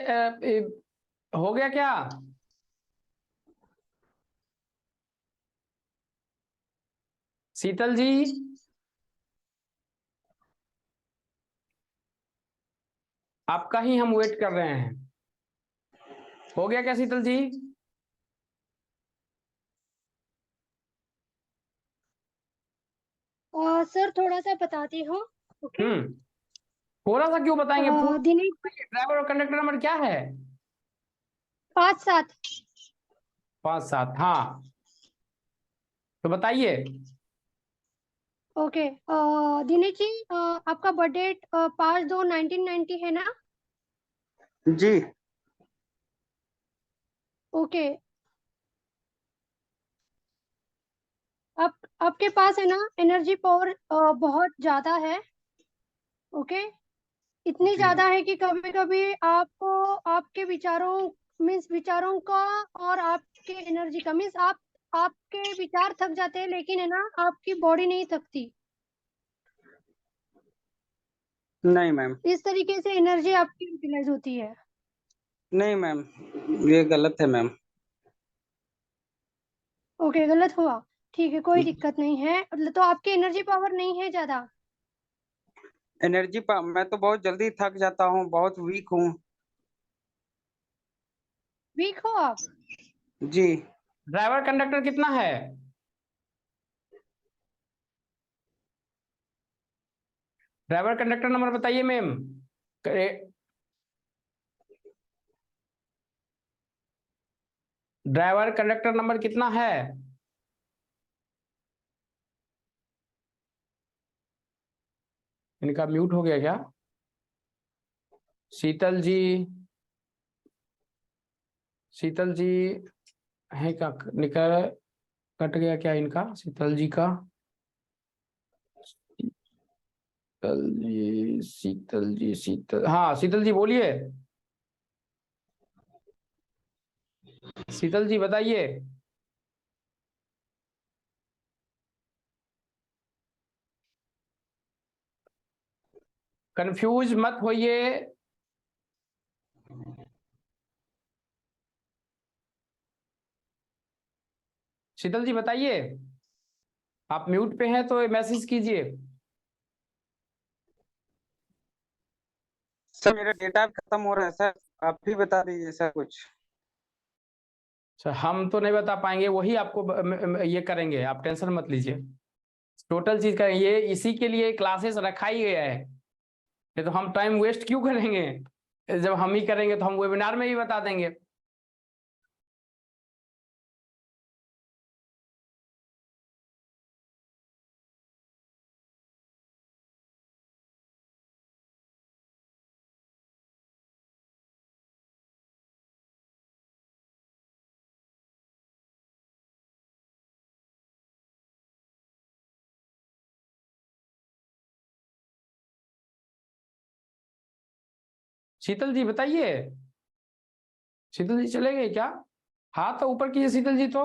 हो गया क्या? शीतल जी, आपका ही हम वेट कर रहे हैं। हो गया क्या शीतल जी? सर थोड़ा सा बताती हूँ। ओके। थोड़ा सा क्यों बताएंगे? दिनेश, ड्राइवर और कंडक्टर नंबर क्या है? 5-7। 5-7, हाँ तो बताइए। ओके। दिनेश जी, आपका बर्थडे 5/2/1990 है ना? जी। ओके। आपके पास है ना एनर्जी पावर बहुत ज्यादा है। ओके। इतनी ज्यादा है कि कभी कभी आपको आपके विचारों मीन्स विचारों का और आपके एनर्जी का मीन्स आपके विचार थक जाते हैं, लेकिन है ना आपकी बॉडी नहीं थकती। नहीं मैम। इस तरीके से एनर्जी आपकी यूटिलाइज होती है। नहीं मैम, ये गलत है मैम। ओके, गलत हुआ। ठीक है, कोई दिक्कत नहीं है। तो आपकी एनर्जी पावर नहीं है ज्यादा? मैं तो बहुत जल्दी थक जाता हूँ, बहुत वीक हूँ। वीक हो आप? जी। ड्राइवर कंडक्टर कितना है? ड्राइवर कंडक्टर नंबर बताइए मैम। ड्राइवर कंडक्टर नंबर कितना है? इनका म्यूट हो गया क्या? शीतल जी, शीतल जी है क्या? निकल, कट गया क्या इनका, शीतल जी का? शीतल जी, शीतल जी, शीतल, हाँ शीतल जी बोलिए। शीतल जी बताइए। कंफ्यूज मत होइए। शीतल जी बताइए, आप म्यूट पे हैं तो मैसेज कीजिए। सर मेरा डेटा खत्म हो रहा है सर, आप भी बता दीजिए सर कुछ। सर हम तो नहीं बता पाएंगे, वही आपको ये करेंगे, आप टेंशन मत लीजिए। टोटल चीज का ये इसी के लिए क्लासेस रखा ही गया है। ये तो हम टाइम वेस्ट क्यों करेंगे? जब हम ही करेंगे तो हम वेबिनार में ही बता देंगे। शीतल जी बताइए। शीतल जी चले गए क्या? हाथ तो ऊपर कीजिए शीतल जी तो।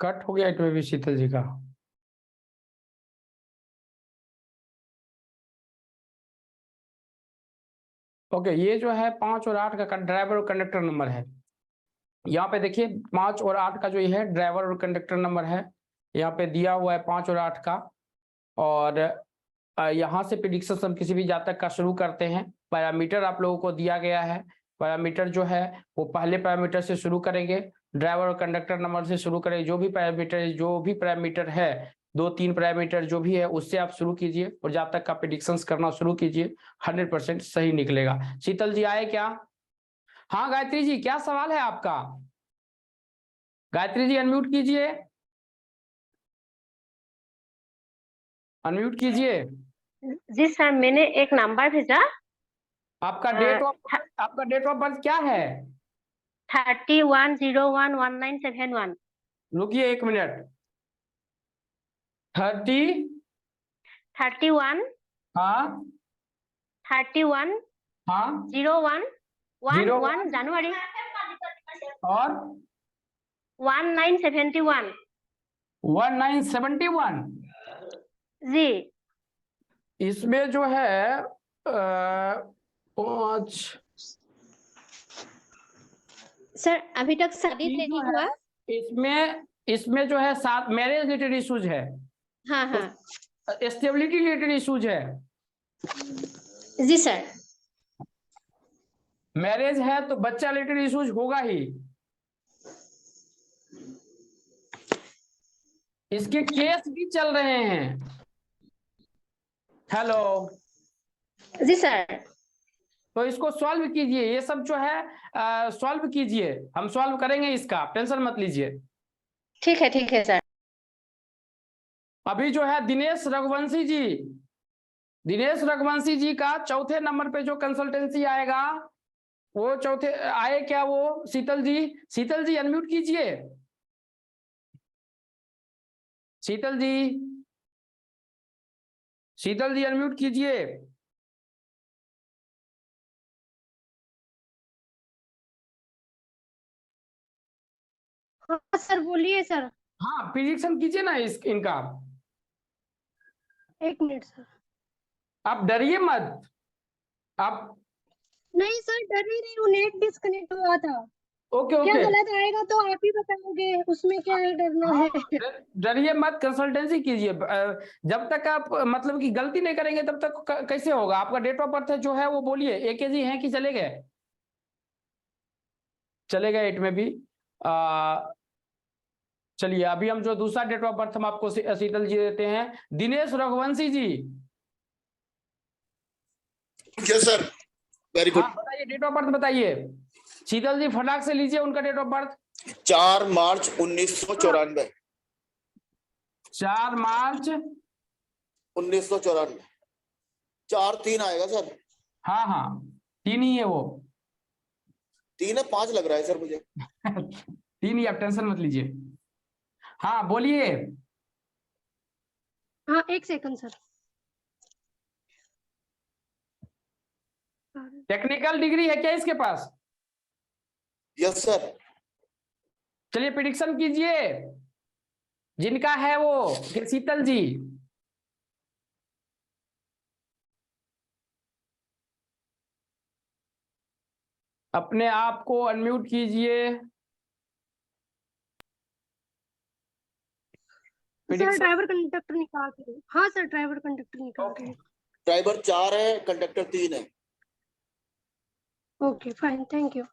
कट हो गया इसमें भी शीतल जी का। ओके, ये जो है 5 और 8 का ड्राइवर और कंडक्टर नंबर है। यहाँ पे देखिए 5 और 8 का जो ये है ड्राइवर और कंडक्टर नंबर है, यहाँ पे दिया हुआ है 5 और 8 का। और यहाँ से प्रेडिक्शन हम किसी भी जातक का शुरू करते हैं। पैरामीटर आप लोगों को दिया गया है, पैरामीटर जो है वो पहले पैरामीटर से शुरू करेंगे, ड्राइवर और कंडक्टर नंबर से शुरू करेंगे। जो भी पैरामीटर है 2-3 पैरामीटर जो भी है उससे आप शुरू कीजिए और जातक का प्रेडिक्शंस करना शुरू कीजिए, 100% सही निकलेगा। शीतल जी आए क्या? हाँ गायत्री जी, क्या सवाल है आपका? गायत्री जी अनम्यूट कीजिए, अनम्यूट कीजिए। जी सर, मैंने एक नंबर भेजा। आपका डेट ऑफ बर्थ क्या है? 31011971। रुकिए 1 मिनट। 31 हाँ 31 हाँ 0111 जनवरी और 1971। 1971। जी इसमें जो है 5 सर अभी तक शादी नहीं हुआ। इसमें जो है 7 मैरिज रिलेटेड इश्यूज है। हाँ हाँ स्टेबिलिटी रिलेटेड इश्यूज है। जी सर। मैरिज है तो बच्चा रिलेटेड इश्यूज होगा ही। इसके केस भी चल रहे हैं। हेलो जी सर। तो इसको सॉल्व कीजिए, ये सब जो है सॉल्व कीजिए, हम सॉल्व करेंगे इसका, टेंशन मत लीजिए। ठीक है सर। अभी जो है दिनेश रघुवंशी जी का चौथे नंबर पे जो कंसल्टेंसी आएगा वो चौथे आए क्या? वो शीतल जी अनम्यूट कीजिए। शीतल जी अनम्यूट कीजिए। हाँ सर बोलिए सर। हाँ प्रिडिक्शन कीजिए ना इनका। 1 मिनट सर। आप डरिए मत। आप नहीं सर डर ही नहीं हूँ, नेट डिस्कनेक्ट हुआ था। ओके क्या गलत आएगा तो आप ही बताओगे, उसमें क्या डरना है। डरिए मत, कंसल्टेंसी कीजिए। जब तक आप मतलब कि गलती नहीं करेंगे तब तक कैसे होगा? आपका डेट ऑफ बर्थ जो है वो बोलिए। AKG है कि चले गए? चले गए 8 में भी। चलिए अभी हम जो दूसरा डेट ऑफ बर्थ हम आपको शीतल जी देते हैं, Dinesh Raghuvanshi ji. Yes sir, very good. बताइए डेट ऑफ बर्थ बताइए। शीतल जी फटाक से लीजिए उनका डेट ऑफ बर्थ। 4 मार्च 1994। 4 मार्च 1994। 4-3 आएगा सर। हाँ 3 ही है वो। 3 है 5 लग रहा है सर मुझे। 3 ही, आप टेंशन मत लीजिए। हाँ बोलिए। हाँ 1 सेकंड सर। टेक्निकल डिग्री है क्या इसके पास? Yes sir. चलिए प्रेडिक्शन कीजिए जिनका है वो। शीतल जी अपने आप को अनम्यूट कीजिए। सर ड्राइवर कंडक्टर निकाल के। हाँ सर ड्राइवर कंडक्टर निकाल के। ड्राइवर 4 है, कंडक्टर 3 है। Okay fine, thank you.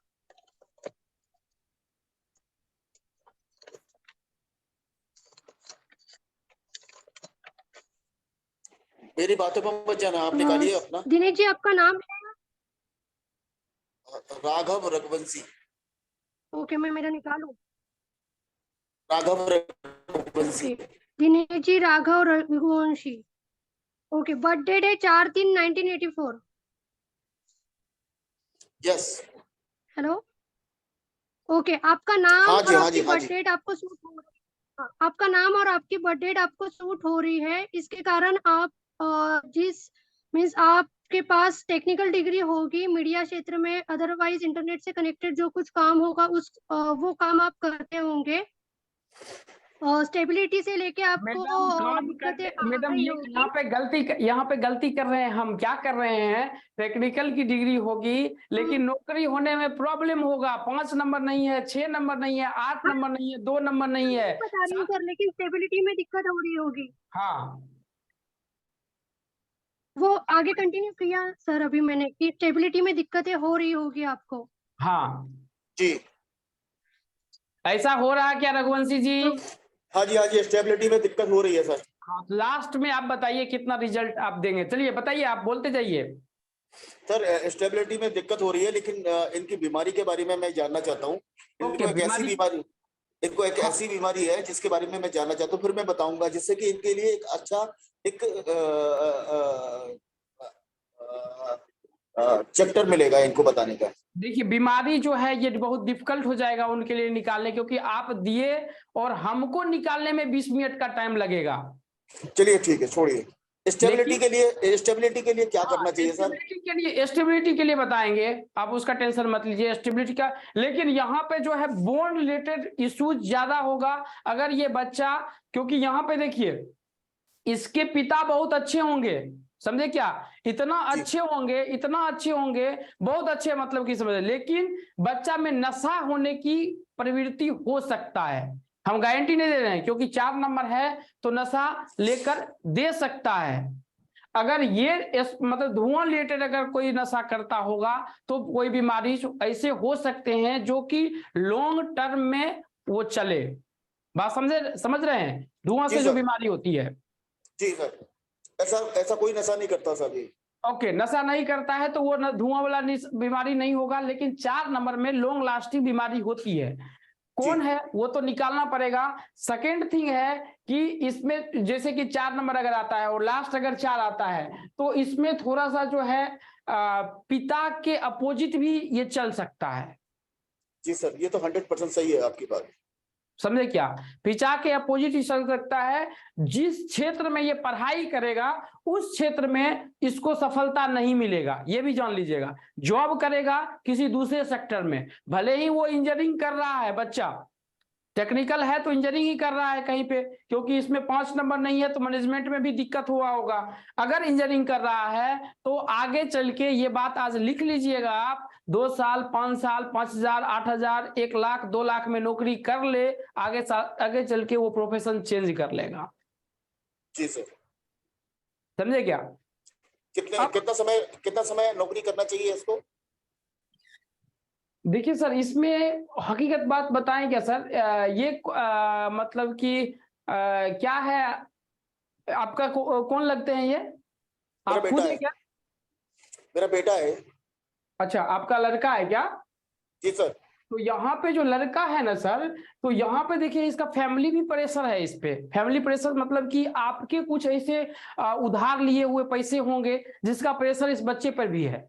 मेरी बातों पर मत जाना, आप निकालिए अपना। दिनेश जी आपका नाम है? राघव रघुवंशी। ओके मैं मेरा निकालूं। Raghav Raghuvanshi. Dinesh ji Raghav Raghuvanshi. Okay birth date है 4/3/1984। यस। हेलो ओके आपका नाम हाँ जी, और हाँ आपकी जी, हाँ बर्थ जी। डेट आपको सूट हो रही है। आपका नाम और आपकी बर्थ डेट आपको सूट हो रही है, इसके कारण आप जिस मीन्स आपके पास टेक्निकल डिग्री होगी मीडिया क्षेत्र में, अदरवाइज इंटरनेट से कनेक्टेड जो कुछ काम होगा उस वो काम आप करते होंगे। स्टेबिलिटी से लेके आपको दिक्कतें मैडम आई ये होंगी। यहाँ पे गलती कर रहे हैं हम। क्या कर रहे हैं, टेक्निकल की डिग्री होगी लेकिन नौकरी होने में प्रॉब्लम होगा। 5 नंबर नहीं है, 6 नंबर नहीं है, 8 नंबर नहीं है, 2 नंबर नहीं है। बता रही हूँ सर, लेकिन स्टेबिलिटी में दिक्कत हो रही होगी। हाँ वो आगे कंटिन्यू किया सर अभी मैंने कि स्टेबिलिटी में दिक्कतें हो रही होगी आपको। हाँ जी ऐसा हो रहा है क्या रघुवंशी जी? हाँ जी, स्टेबिलिटी में दिक्कत हो रही है सर। हाँ, लास्ट में आप बताइए कितना रिजल्ट आप देंगे। चलिए बताइए, आप बोलते जाइए। सर स्टेबिलिटी में दिक्कत हो रही है, लेकिन इनकी बीमारी के बारे में मैं जानना चाहता हूँ। इनको एक ऐसी बीमारी है जिसके बारे में मैं जानना चाहता हूँ, फिर मैं बताऊंगा, जिससे कि इनके लिए एक अच्छा एक चैप्टर मिलेगा इनको बताने का। देखिए बीमारी जो है ये बहुत डिफिकल्ट हो जाएगा उनके लिए निकालने, क्योंकि आप दिए और हमको निकालने में 20 मिनट का टाइम लगेगा। चलिए ठीक है, छोड़िए। स्टेबिलिटी के लिए क्या करना चाहिए सर? स्टेबिलिटी के लिए बताएंगे, आप उसका टेंशन मत लीजिए स्टेबिलिटी का। लेकिन यहाँ पे जो है बोन रिलेटेड इश्यूज ज्यादा होगा अगर ये बच्चा, क्योंकि यहाँ पे देखिए इसके पिता बहुत अच्छे होंगे, समझे क्या, इतना अच्छे होंगे बहुत अच्छे, मतलब कि समझे, लेकिन बच्चा में नशा होने की प्रवृत्ति हो सकता है। हम गारंटी नहीं दे रहे हैं, क्योंकि 4 नंबर है तो नशा लेकर दे सकता है। अगर ये मतलब धुआं रिलेटेड अगर कोई नशा करता होगा तो कोई बीमारी ऐसे हो सकते हैं जो कि लॉन्ग टर्म में वो चले। बात समझ रहे हैं, धुआं से जो बीमारी होती है। जी सर, ऐसा कोई नशा नहीं करता सर। ओके, नशा नहीं करता है तो वो धुआं वाला बीमारी नहीं होगा, लेकिन 4 नंबर में लॉन्ग लास्टिंग बीमारी होती है। कौन है वो तो निकालना पड़ेगा। सेकेंड थिंग है कि इसमें जैसे कि 4 नंबर अगर आता है और लास्ट अगर 4 आता है तो इसमें थोड़ा सा जो है पिता के अपोजिट भी ये चल सकता है। जी सर, ये तो 100% सही है आपकी बात। समझे क्या, पिता के अपोजिट ही चल सकता है। जिस क्षेत्र में ये पढ़ाई करेगा उस क्षेत्र में इसको सफलता नहीं मिलेगा, ये भी जान लीजिएगा। जॉब करेगा किसी दूसरे सेक्टर में, भले ही वो इंजीनियरिंग कर रहा है बच्चा, टेक्निकल है तो इंजीनियरिंग ही कर रहा है कहीं पे, क्योंकि इसमें 5 नंबर नहीं है तो मैनेजमेंट में भी दिक्कत हुआ होगा। अगर इंजीनियरिंग कर रहा है तो आगे चल के ये बात आज लिख लीजिएगा आप, 2 साल 5 साल 5,000 8,000 1 लाख 2 लाख में नौकरी कर ले, आगे चल के वो प्रोफेशन चेंज कर लेगा। जी सर, समझे क्या? कितना समय नौकरी करना चाहिए इसको? देखिए सर, इसमें हकीकत बात बताएं क्या सर, ये मतलब कि क्या है आपका, कौन लगते हैं ये? आप खुद है क्या? मेरा बेटा है। अच्छा, आपका लड़का है क्या? जी सर। तो यहाँ पे जो लड़का है ना सर, तो यहाँ पे देखिए इसका फैमिली भी प्रेशर है। इस पे फैमिली प्रेशर मतलब कि आपके कुछ ऐसे उधार लिए हुए पैसे होंगे जिसका प्रेशर इस बच्चे पर भी है।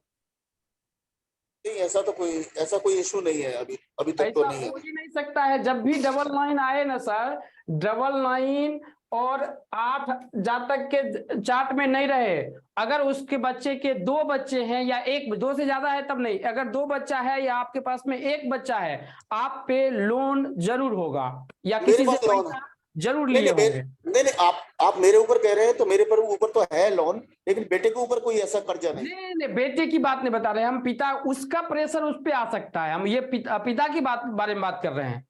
नहीं, ऐसा कोई इशू नहीं है अभी तक तो नहीं है। हो ही नहीं सकता है। जब भी 9 आए ना सर, 9 और 8 जब तक के चार्ट में नहीं रहे, अगर उसके बच्चे के 2 बच्चे हैं या 2 से ज्यादा है तब नहीं, अगर 2 बच्चा है या आपके पास में 1 बच्चा है, आप पे लोन जरूर होगा या किसी से पैसा जरूर लिए होंगे। नहीं, आप मेरे ऊपर कह रहे हैं तो मेरे पर ऊपर तो है लोन, लेकिन बेटे के ऊपर कोई ऐसा कर्जा नहीं। बेटे की बात नहीं बता रहे हम, पिता, उसका प्रेशर उस पे आ सकता है। हम ये पिता की बारे में बात कर रहे हैं।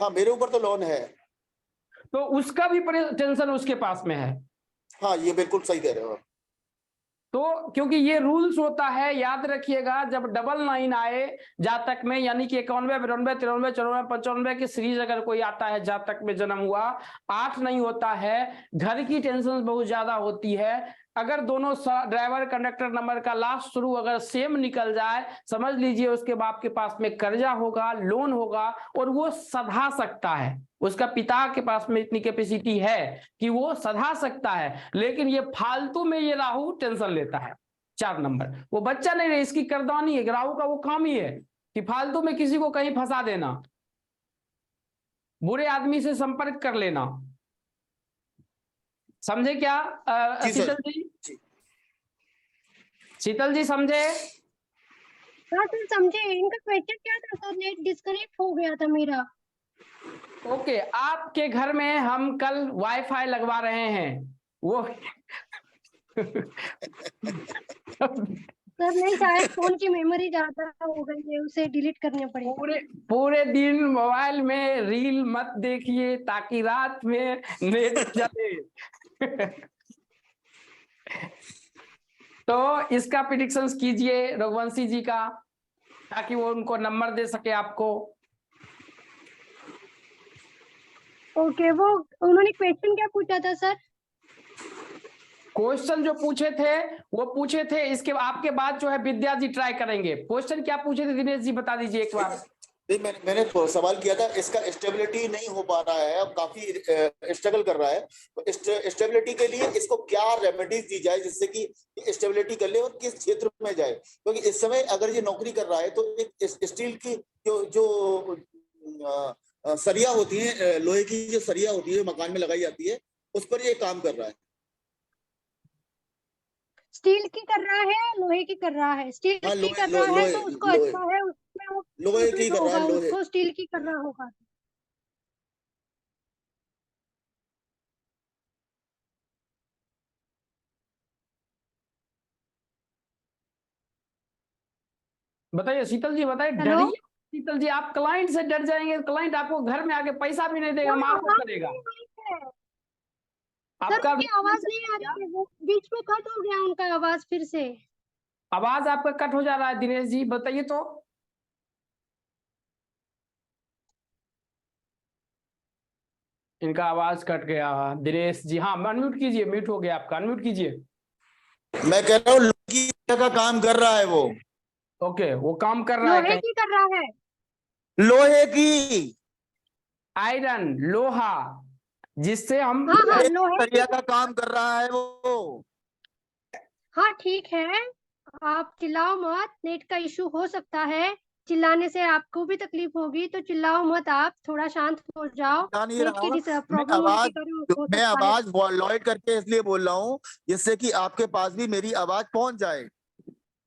हाँ, मेरे ऊपर तो लोन है तो उसका भी टेंशन उसके पास में है। हाँ, ये बिल्कुल सही कह रहे हो। तो क्योंकि ये रूल्स होता है, याद रखिएगा, जब 9 आए जातक में, यानी कि 91 92 93 94 95 की सीरीज अगर कोई आता है, जातक में जन्म हुआ, 8 नहीं होता है, घर की टेंशन बहुत ज्यादा होती है। अगर दोनों ड्राइवर कंडक्टर नंबर का लास्ट शुरू अगर सेम निकल जाए, समझ लीजिए उसके बाप के पास में कर्जा होगा, लोन होगा, और वो सधा सकता है। उसका पिता के पास में इतनी कैपेसिटी है कि वो सधा सकता है, लेकिन ये फालतू में ये राहु टेंशन लेता है। 4 नंबर वो बच्चा नहीं है, इसकी करदानी है, राहु का वो काम ही है कि फालतू में किसी को कहीं फंसा देना, बुरे आदमी से संपर्क कर लेना। समझे क्या शीतल जी? शीतल जी समझे? हाँ सर समझे। इनका क्वेश्चन क्या था सर? नेट डिस्कनेक्ट हो गया था मेरा। ओके, आपके घर में हम कल वाईफाई लगवा रहे हैं, वो सर नहीं, शायद फोन की मेमोरी ज्यादा हो गई है, उसे डिलीट करने पड़ेगा। पूरे दिन मोबाइल में रील मत देखिए ताकि रात में नेट चले। तो इसका प्रिडिक्शंस कीजिए रघुवंशी जी का, ताकि वो उनको नंबर दे सके आपको। ओके, वो उन्होंने क्वेश्चन क्या पूछा था सर? क्वेश्चन जो पूछे थे वो पूछे थे, इसके आपके बाद जो है विद्या जी ट्राई करेंगे। क्वेश्चन क्या पूछे थे दिनेश जी, बता दीजिए एक बार। नहीं, मैंने तो सवाल किया था, इसका स्टेबिलिटी नहीं हो पा रहा है, अब काफी स्ट्रगल कर रहा है, तो स्टेबिलिटी के लिए इसको क्या रेमेडीज दी जाए जिससे कि स्टेबिलिटी कर ले और किस क्षेत्र में जाए, क्योंकि इस समय अगर ये नौकरी कर रहा है तो एक स्टील की जो सरिया होती है, लोहे की जो सरिया होती है मकान में लगाई जाती है, उस पर ये काम कर रहा है। स्टील की कर रहा है, लोहे की कर रहा है? स्टील की कर रहा है तो उसको अच्छा है, उसमें वो लोहे की कर रहा है, लोहे। उसको स्टील की कर रहा होगा। बताइए शीतल जी, बताइए। डरिए शीतल जी, आप क्लाइंट से डर जाएंगे, क्लाइंट आपको घर में आके पैसा भी नहीं देगा, मारको करेगा। आपका आवाज नहीं आ रही है, वो बीच में कट हो गया उनका आवाज, फिर से आवाज आपका कट हो जा रहा है। दिनेश जी बताइए तो। इनका आवाज कट गया दिनेश जी। हाँ, अनम्यूट कीजिए, म्यूट हो गया आपका, अनम्यूट कीजिए। मैं कह रहा हूँ लोहे का काम कर रहा है वो। ओके, वो काम कर रहा है। लोहे की कर रहा है, लोहे की, आयरन, लोहा, जिससे हम सरिया का काम कर रहा है वो। हाँ ठीक है, आप चिल्लाओ मत, नेट का इशू हो सकता है, चिल्लाने से आपको भी तकलीफ होगी, तो चिल्लाओ मत, आप थोड़ा शांत हो जाओ। नेट की प्रॉब्लम मैं आवाज लॉइड करके इसलिए बोल रहा हूँ जिससे कि आपके पास भी मेरी आवाज पहुंच जाए।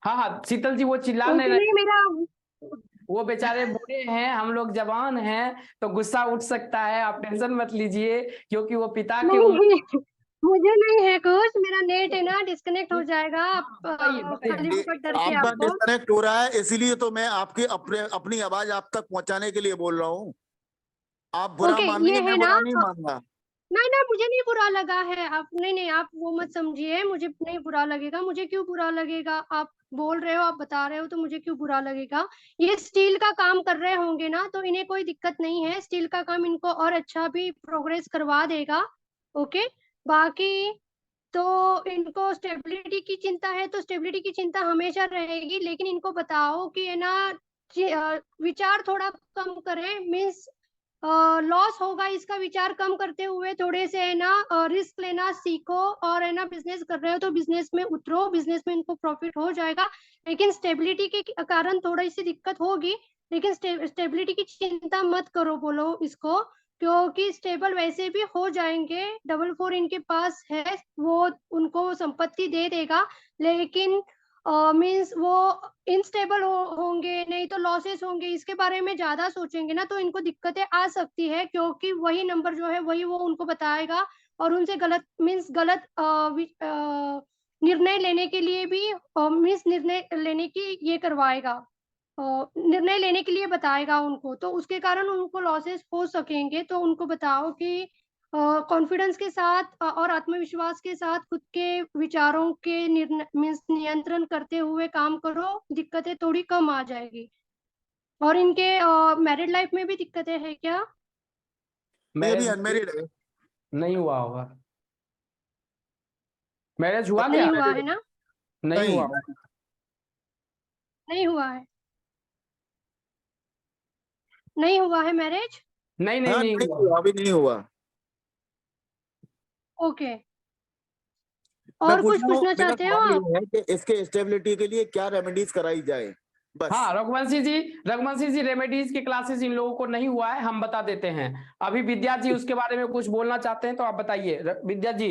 हाँ हाँ शीतल जी, वो चिल्ला नहीं रहे, मेरा वो बेचारे बूढ़े हैं, हम लोग जवान हैं, तो गुस्सा उठ सकता है, आप टेंशन मत लीजिए, क्योंकि वो पिता के मुझे नहीं है कुछ, मेरा नेट है ना, डिस्कनेक्ट हो जाएगा। खाली आपका डिस्कनेक्ट हो रहा है, इसीलिए तो मैं आपकी अपनी आवाज आप तक पहुंचाने के लिए बोल रहा हूँ। आप बुरा मानिए, मैं बुरा नहीं मान रहा। नहीं, मुझे नहीं बुरा लगा है, आप नहीं, आप वो मत समझिए, मुझे नहीं बुरा लगेगा। मुझे क्यों बुरा लगेगा? आप बोल रहे हो, आप बता रहे हो, तो मुझे क्यों बुरा लगेगा? ये स्टील का काम कर रहे होंगे ना, तो इन्हें कोई दिक्कत नहीं है, स्टील का काम इनको और अच्छा भी प्रोग्रेस करवा देगा। ओके, बाकी तो इनको स्टेबिलिटी की चिंता है, तो स्टेबिलिटी की चिंता हमेशा रहेगी, लेकिन इनको बताओ कि है ना, विचार थोड़ा कम करें, मीन्स लॉस होगा इसका विचार कम करते हुए थोड़े से है ना रिस्क लेना सीखो, और है ना बिजनेस कर रहे हो तो बिजनेस में उतरो, बिजनेस में इनको प्रॉफिट हो जाएगा, लेकिन स्टेबिलिटी के कारण थोड़ी सी दिक्कत होगी, लेकिन स्टेबिलिटी की चिंता मत करो, बोलो इसको, क्योंकि स्टेबल वैसे भी हो जाएंगे। 4 इनके पास है, वो उनको संपत्ति दे देगा, लेकिन मीन्स वो इनस्टेबल होंगे, नहीं तो लॉसेस होंगे, इसके बारे में ज्यादा सोचेंगे ना, तो इनको दिक्कतें आ सकती है, क्योंकि वही नंबर जो है वही वो उनको बताएगा, और उनसे गलत मीन्स गलत निर्णय लेने के लिए भी मीन्स निर्णय लेने की ये करवाएगा, निर्णय लेने के लिए बताएगा उनको, तो उसके कारण उनको लॉसेस हो सकेंगे। तो उनको बताओ कि कॉन्फिडेंस के साथ और आत्मविश्वास के साथ खुद के विचारों के नियंत्रण करते हुए काम करो, दिक्कतें थोड़ी कम आ जाएगी। और इनके मैरिड लाइफ में भी दिक्कतें हैं क्या? मेरी अनमैरिड है। नहीं हुआ होगा, मैरिज हुआ नहीं हुआ है ना? नहीं हुआ, नहीं हुआ है, नहीं हुआ है मैरिज? नहीं हुआ, अभी नहीं हुआ। ओके, और कुछ पूछना चाहते हो आप? है कि इसके स्टेबिलिटी के लिए क्या रेमेडीज कराई जाए बस। हाँ रघुवंशी जी रेमेडीज की क्लासेस इन लोगों को नहीं हुआ है, हम बता देते हैं। अभी विद्या जी उसके बारे में कुछ बोलना चाहते हैं, तो आप बताइए विद्या जी।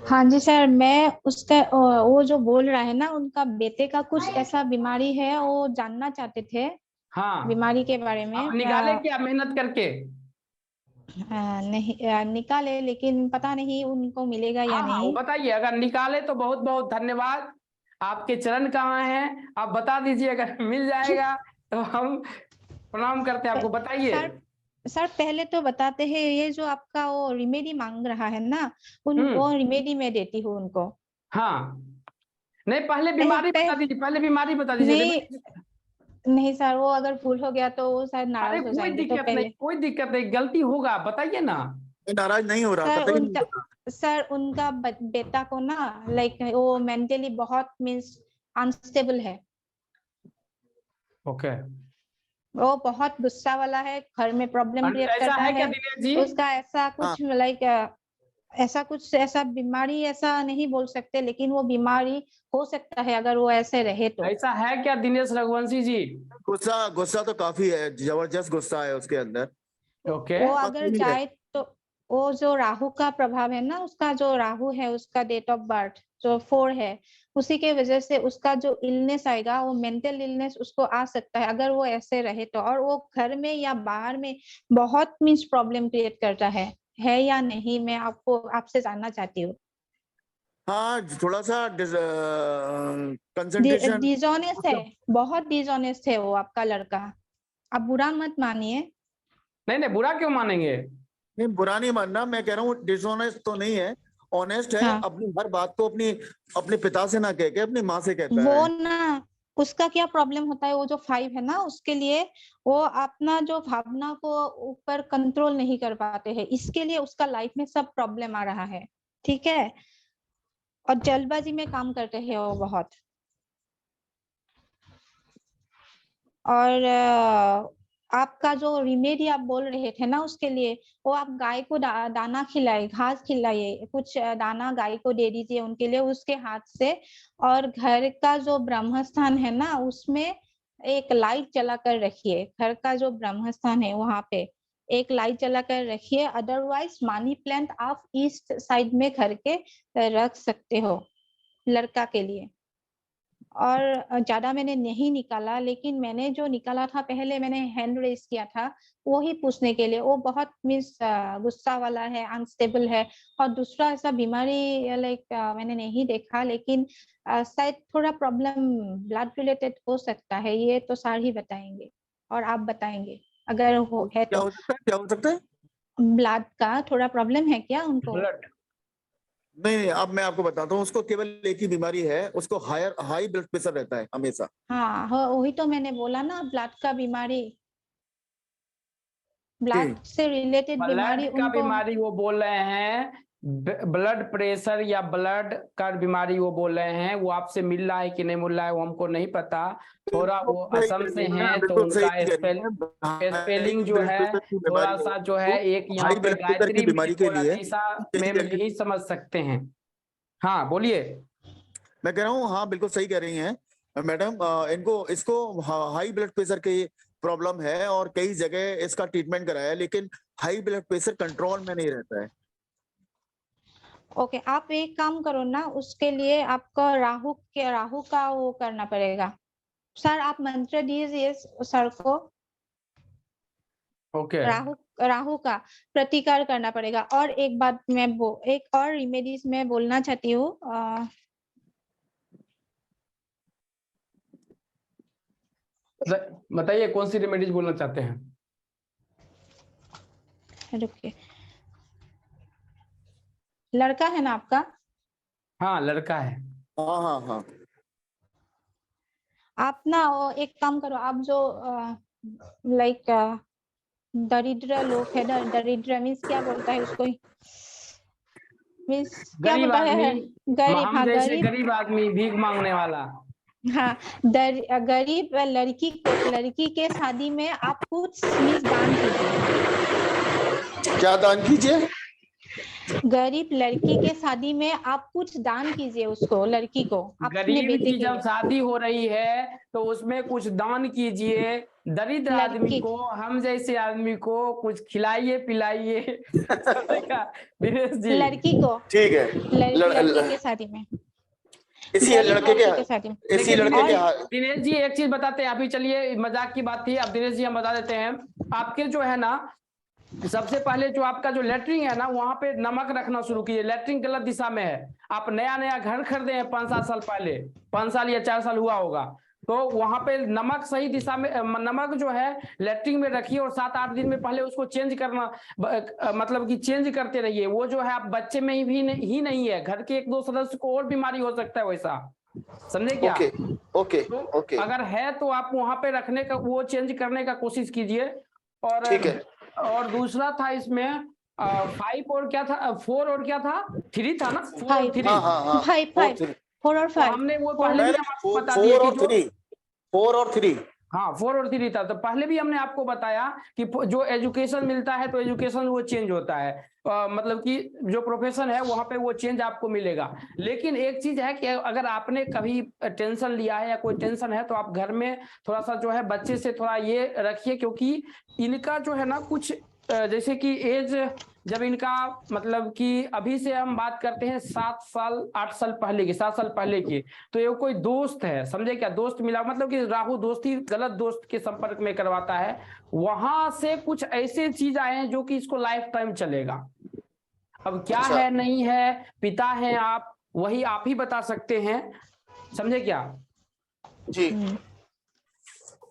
हाँ जी सर, मैं उसका वो जो बोल रहा है ना, उनका बेटे का कुछ ऐसा बीमारी है, वो जानना चाहते थे। हाँ बीमारी के बारे में। आप निकाले क्या मेहनत करके? नहीं निकाले, लेकिन पता नहीं उनको मिलेगा या हाँ, नहीं। बताइए, अगर निकाले तो बहुत बहुत धन्यवाद। आपके चरण कहाँ हैं, आप बता दीजिए, अगर मिल जाएगा तो हम प्रणाम करते हैं आपको। बताइए सर पहले तो बताते हैं, ये जो आपका वो रिमेडी मांग रहा है ना, वो रिमेडी मैं देती हूँ उनको। हाँ, नहीं पहले बीमारी बता दीजिए, पहले बीमारी बता दीजिए। नहीं सर, वो अगर भूल हो गया तो वो शायद अरे नाराज हो कोई जाएंगे, तो दिक्कत पहले नहीं, कोई दिक्कत नहीं, गलती होगा, बताइए ना। नाराज नहीं हो रहा, सर उनका बेटा को ना लाइक वो मेंटली बहुत मींस अनस्टेबल है। ओके। वो बहुत गुस्सा वाला है, घर में प्रॉब्लम क्रिएट करता है क्या दिनेश जी? उसका ऐसा कुछ लाइक ऐसा बीमारी ऐसा नहीं बोल सकते, लेकिन वो बीमारी हो सकता है अगर वो ऐसे रहे तो। ऐसा है क्या दिनेश रघुवंशी जी? गुस्सा तो काफी है, जबरदस्त गुस्सा है उसके अंदर। ओके। वो अगर जाए तो वो जो राहु का प्रभाव है ना, उसका जो राहु है उसका डेट ऑफ बर्थ जो 4 है, उसी के वजह से उसका जो इलनेस आएगा, वो मेंटल इलनेस उसको आ सकता है अगर वो ऐसे रहे तो। और वो घर में या बाहर में बहुत मीन्स प्रॉब्लम क्रिएट करता है या नहीं, मैं आपसे जानना चाहती हूँ। हाँ, थोड़ा सा कंसंट्रेशन डिसऑनेस्ट है, बहुत डिसऑनेस्ट है वो आपका लड़का। आप बुरा मत मानिए। नहीं, बुरा क्यों मानेंगे? नहीं, बुरा नहीं मानना, मैं कह रहा हूँ डिसऑनेस्ट तो नहीं है, ऑनेस्ट है। हाँ। अपनी हर बात को अपने पिता से ना कह के अपनी माँ से कहता है। वो ना उसका क्या प्रॉब्लम होता है, वो जो 5 है ना, उसके लिए वो अपना जो भावना को ऊपर कंट्रोल नहीं कर पाते हैं, इसके लिए उसका लाइफ में सब प्रॉब्लम आ रहा है। ठीक है, और जल्दबाजी में काम करते हैं वो बहुत। और आपका जो रिमेडी आप बोल रहे थे ना, उसके लिए वो आप गाय को दाना खिलाए, घास खिलाइए, कुछ दाना गाय को दे दीजिए उनके लिए उसके हाथ से। और घर का जो ब्रह्म स्थान है ना, उसमें एक लाइट जला कर रखिए। घर का जो ब्रह्म स्थान है वहां पे एक लाइट जला कर रखिए। अदरवाइज मनी प्लांट आप ईस्ट साइड में घर के रख सकते हो लड़का के लिए। और ज्यादा मैंने नहीं निकाला, लेकिन मैंने जो निकाला था पहले मैंने हैंड रेस किया था वो ही पूछने के लिए। वो बहुत मीन्स गुस्सा वाला है, अनस्टेबल है। और दूसरा ऐसा बीमारी लाइक मैंने नहीं देखा, लेकिन शायद थोड़ा प्रॉब्लम ब्लड रिलेटेड हो सकता है। ये तो सर ही बताएंगे और आप बताएंगे अगर हो है तो। क्या हो सकता है? ब्लड का थोड़ा प्रॉब्लम है क्या उनको? नहीं, अब मैं आपको बताता हूँ। उसको केवल एक ही बीमारी है, उसको हाई ब्लड प्रेशर रहता है हमेशा। हाँ, वही तो मैंने बोला ना, ब्लड का बीमारी, ब्लड से रिलेटेड बीमारी का बीमारी वो बोल रहे हैं, ब्लड प्रेशर या ब्लड का बीमारी वो बोल रहे हैं। वो आपसे मिल रहा है कि नहीं मिल रहा है वो हमको नहीं पता। थोड़ा वो असम से हैं तो उनका स्पेलिंग जो है थोड़ा सा जो है, एक यहाँ पे गायत्री बीमारी के लिए में नहीं समझ सकते हैं। हाँ बोलिए। मैं कह रहा हूँ, हाँ बिल्कुल सही कह रही हैं मैडम। इसको हाई ब्लड प्रेशर की प्रॉब्लम है और कई जगह इसका ट्रीटमेंट कराया है, लेकिन हाई ब्लड प्रेशर कंट्रोल में नहीं रहता है। ओके, आप एक काम करो ना, उसके लिए आपको राहु का वो करना पड़ेगा। सर आप मंत्र दीजिए सर को। ओके। राहु का प्रतिकार करना पड़ेगा। और एक बात मैं एक और रेमेडीज में बोलना चाहती हूँ। बताइए कौन सी रेमेडीज बोलना चाहते हैं? रुकिए, लड़का है ना आपका? हाँ लड़का है। हाँ। आप ना एक काम करो, आप जो लाइक दरिद्र लोग है, दरिद्र मीन्स क्या बोलता है उसको, मीन्स क्या बोलता है? गरीब। हाँ, गरीब आदमी, भीख मांगने वाला। हाँ, गरीब लड़की के शादी में आप कुछ दान कीजिए। क्या दान कीजिए? गरीब लड़की के शादी में आप कुछ दान कीजिए उसको, लड़की को। गरीब की जब शादी हो रही है तो उसमें कुछ दान कीजिए। दरिद्र आदमी को, हम जैसे आदमी को कुछ खिलाइए पिलाइए। दिनेश जी, लड़की को। ठीक है, लड़की के शादी में इसी लड़के के इसी लड़के के दिनेश जी एक चीज बताते हैं अभी, चलिए मजाक की बात थी, अब दिनेश जी हम बता देते हैं आपके जो है ना, सबसे पहले जो आपका जो लेटरिन है ना, वहां पे नमक रखना शुरू कीजिए। लेटरिन गलत दिशा में है। आप नया नया घर खरीदे हैं 5-7 साल पहले, 5 साल या 4 साल हुआ होगा, तो वहां पे नमक सही दिशा में, नमक जो है लेटरिन में रखिए और 7-8 दिन में पहले उसको चेंज करना, मतलब कि चेंज करते रहिए। वो जो है आप बच्चे में ही नहीं है, घर के 1-2 सदस्य को और बीमारी हो सकता है वैसा, समझे क्या? ओके। अगर है तो आप वहां पे रखने का, वो चेंज करने का कोशिश कीजिए। और ठीक है। और दूसरा था इसमें 5 और क्या था, 4 और क्या था, 3 था ना, 4 और 3। 4 और 5 हमने वो पहले भी आपको बता दिया 4 और 3 हाँ 4 और 3 था, तो पहले भी हमने आपको बताया कि जो एजुकेशन मिलता है तो एजुकेशन वो चेंज होता है, मतलब कि जो प्रोफेशन है वहां पे वो चेंज आपको मिलेगा। लेकिन एक चीज है कि अगर आपने कभी टेंशन लिया है या कोई टेंशन है तो आप घर में थोड़ा सा जो है बच्चे से थोड़ा ये रखिए, क्योंकि इनका जो है ना कुछ जैसे कि एज, जब इनका मतलब कि अभी से हम बात करते हैं 7 साल 8 साल पहले की, 7 साल पहले की, तो ये कोई दोस्त है, समझे क्या, दोस्त मिला, मतलब कि राहु दोस्ती गलत दोस्त के संपर्क में करवाता है, वहां से कुछ ऐसे चीज आए हैं जो कि इसको लाइफ टाइम चलेगा। अब क्या है नहीं है, पिता हैं आप, वही आप ही बता सकते हैं, समझे क्या जी।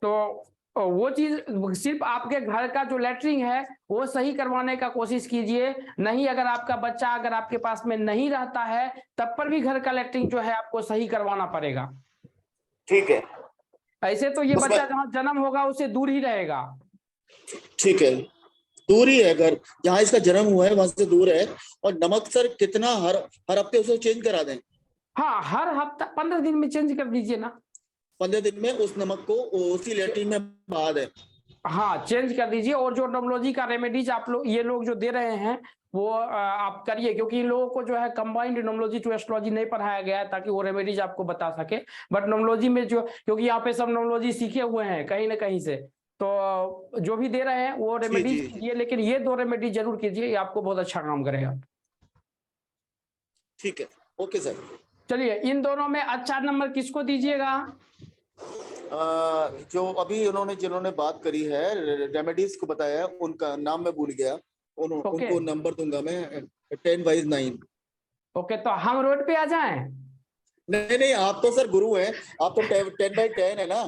तो वो चीज सिर्फ आपके घर का जो लेटरिन है वो सही करवाने का कोशिश कीजिए। नहीं, अगर आपका बच्चा अगर आपके पास में नहीं रहता है तब पर भी घर का लेटरिन जो है आपको सही करवाना पड़ेगा। ठीक है। ऐसे तो ये बच्चा जहाँ जन्म होगा उससे दूर ही रहेगा। ठीक है, दूर ही है घर, जहाँ इसका जन्म हुआ है वहां से दूर है। और नमक सर कितना, हर हफ्ते उसे चेंज करा दें? हाँ, हर हफ्ता 15 दिन में चेंज कर दीजिए ना। 15 दिन में उस नमक को उसी लेटरिन में बहा दें। हाँ, चेंज कर दीजिए। और जो नोमोलॉजी का रेमेडीज आप लोग, ये लोग जो दे रहे हैं वो आप करिए, क्योंकि इन लोगों को जो है कंबाइंड नोमोलॉजी टू एस्ट्रोलॉजी नहीं पढ़ाया गया है ताकि वो रेमेडीज आपको बता सके। बट नोमोलॉजी में जो, क्योंकि यहाँ पे सब नोमोलॉजी सीखे हुए हैं कहीं ना कहीं से, तो जो भी दे रहे हैं वो रेमेडीज कीजिए, लेकिन ये 2 रेमेडीज जरूर कीजिए, ये आपको बहुत अच्छा काम करेगा। ठीक है, ओके सर। चलिए, इन दोनों में अच्छा नंबर किसको दीजिएगा? जो अभी उन्होंने जिन्होंने बात करी है, रेमेडीज को बताया है, उनका नाम मैं भूल गया, उनको नंबर दूंगा मैं 10/9। ओके, तो हम रोड पे आ जाएं? नहीं, आप तो सर गुरु हैं, आप तो 10/10 है ना।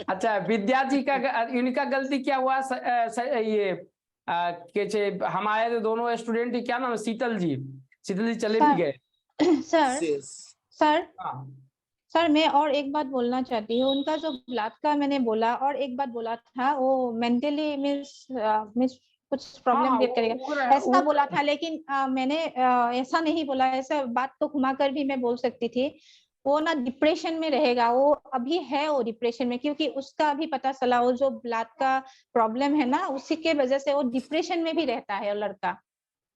अच्छा, विद्या जी का, इनका गलती क्या हुआ? ये हम आए थे दोनों स्टूडेंट, क्या नाम है, शीतल जी चले भी गए। सर मैं और एक बात बोलना चाहती हूँ। उनका जो ब्लड का मैंने बोला और एक बात बोला था, वो मेंटली मिस कुछ प्रॉब्लम क्रिएट करेगा ऐसा बोला था, लेकिन मैंने ऐसा नहीं बोला। ऐसा बात तो घुमा कर भी मैं बोल सकती थी। वो ना डिप्रेशन में रहेगा, वो अभी है वो डिप्रेशन में, क्योंकि उसका अभी पता चला वो जो ब्लड का प्रॉब्लम है ना, उसी के वजह से वो डिप्रेशन में भी रहता है वो लड़का।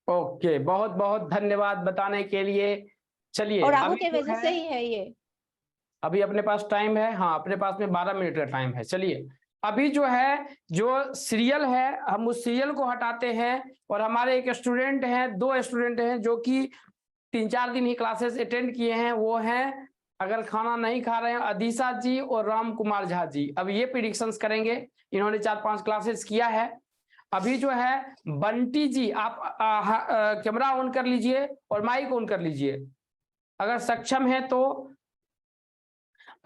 ओके, बहुत बहुत धन्यवाद बताने के लिए। चलिए, और राहु के वजह से ही है ये। अभी अपने पास टाइम है, हाँ अपने पास में 12 मिनट का टाइम है। चलिए, अभी जो है जो सीरियल है हम उस सीरियल को हटाते हैं, और हमारे एक स्टूडेंट हैं, 2 स्टूडेंट हैं जो कि 3-4 दिन ही क्लासेस अटेंड किए हैं। वो हैं, अगर खाना नहीं खा रहे हैं, अदीशा जी और राम कुमार झा जी। अब ये प्रिडिक्शंस करेंगे, इन्होंने 4-5 क्लासेस किया है। अभी जो है बंटी जी, आप कैमरा ऑन कर लीजिए और माइक ऑन कर लीजिए अगर सक्षम है तो।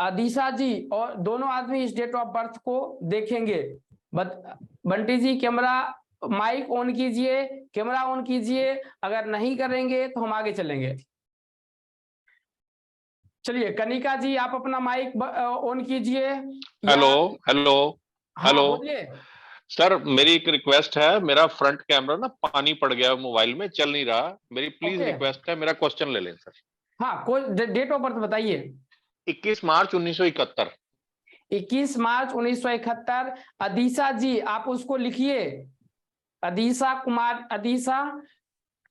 अदीशा जी और दोनों आदमी इस डेट ऑफ बर्थ को देखेंगे। बंटी जी कैमरा माइक ऑन कीजिए, कैमरा ऑन कीजिए। अगर नहीं करेंगे तो हम आगे चलेंगे। चलिए, कनिका जी आप अपना माइक ऑन कीजिए। हेलो बोलिए सर, मेरी एक रिक्वेस्ट है। मेरा फ्रंट कैमरा ना पानी पड़ गया मोबाइल में, चल नहीं रहा। मेरी प्लीज रिक्वेस्ट है, मेरा क्वेश्चन ले लें सर। हाँ, कोई डेट ऑफ बर्थ बताइए। 21 मार्च 1971। 21 मार्च 1971। अदीशा जी आप उसको लिखिए, अदीशा कुमार, अदीशा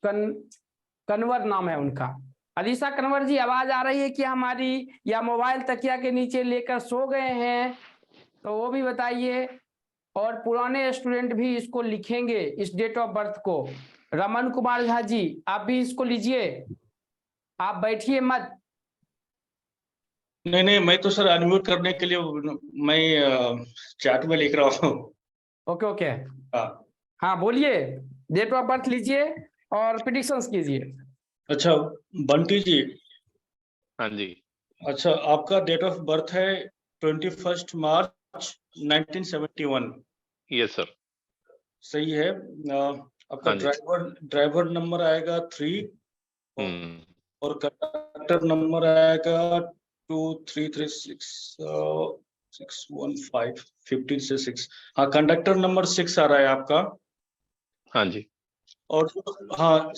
कन्वर नाम है उनका। अदीशा कन्वर जी, आवाज आ रही है क्या हमारी, या मोबाइल तकिया के नीचे लेकर सो गए हैं तो वो भी बताइए। और पुराने स्टूडेंट भी इसको लिखेंगे, इस डेट ऑफ बर्थ को। रमन कुमार झा जी आप भी इसको लीजिए। आप बैठिए मत। नहीं, मैं तो सर अनम्यूट करने के लिए मैं चैट में लिख रहा हूँ। ओके ओके, हाँ हाँ बोलिए, डेट ऑफ बर्थ लीजिए और प्रिडिक्शंस कीजिए। अच्छा बंटी जी, हाँ जी, अच्छा आपका डेट ऑफ बर्थ है 21 मार्च 1971। Yes sir. सही है। आपका हाँ जी। ड्राइवर नंबर आएगा 3 और कंडक्टर नंबर आएगा 2336 15 से 6। हाँ कंडक्टर नंबर 6 आ रहा है आपका। हाँ जी। और हाँ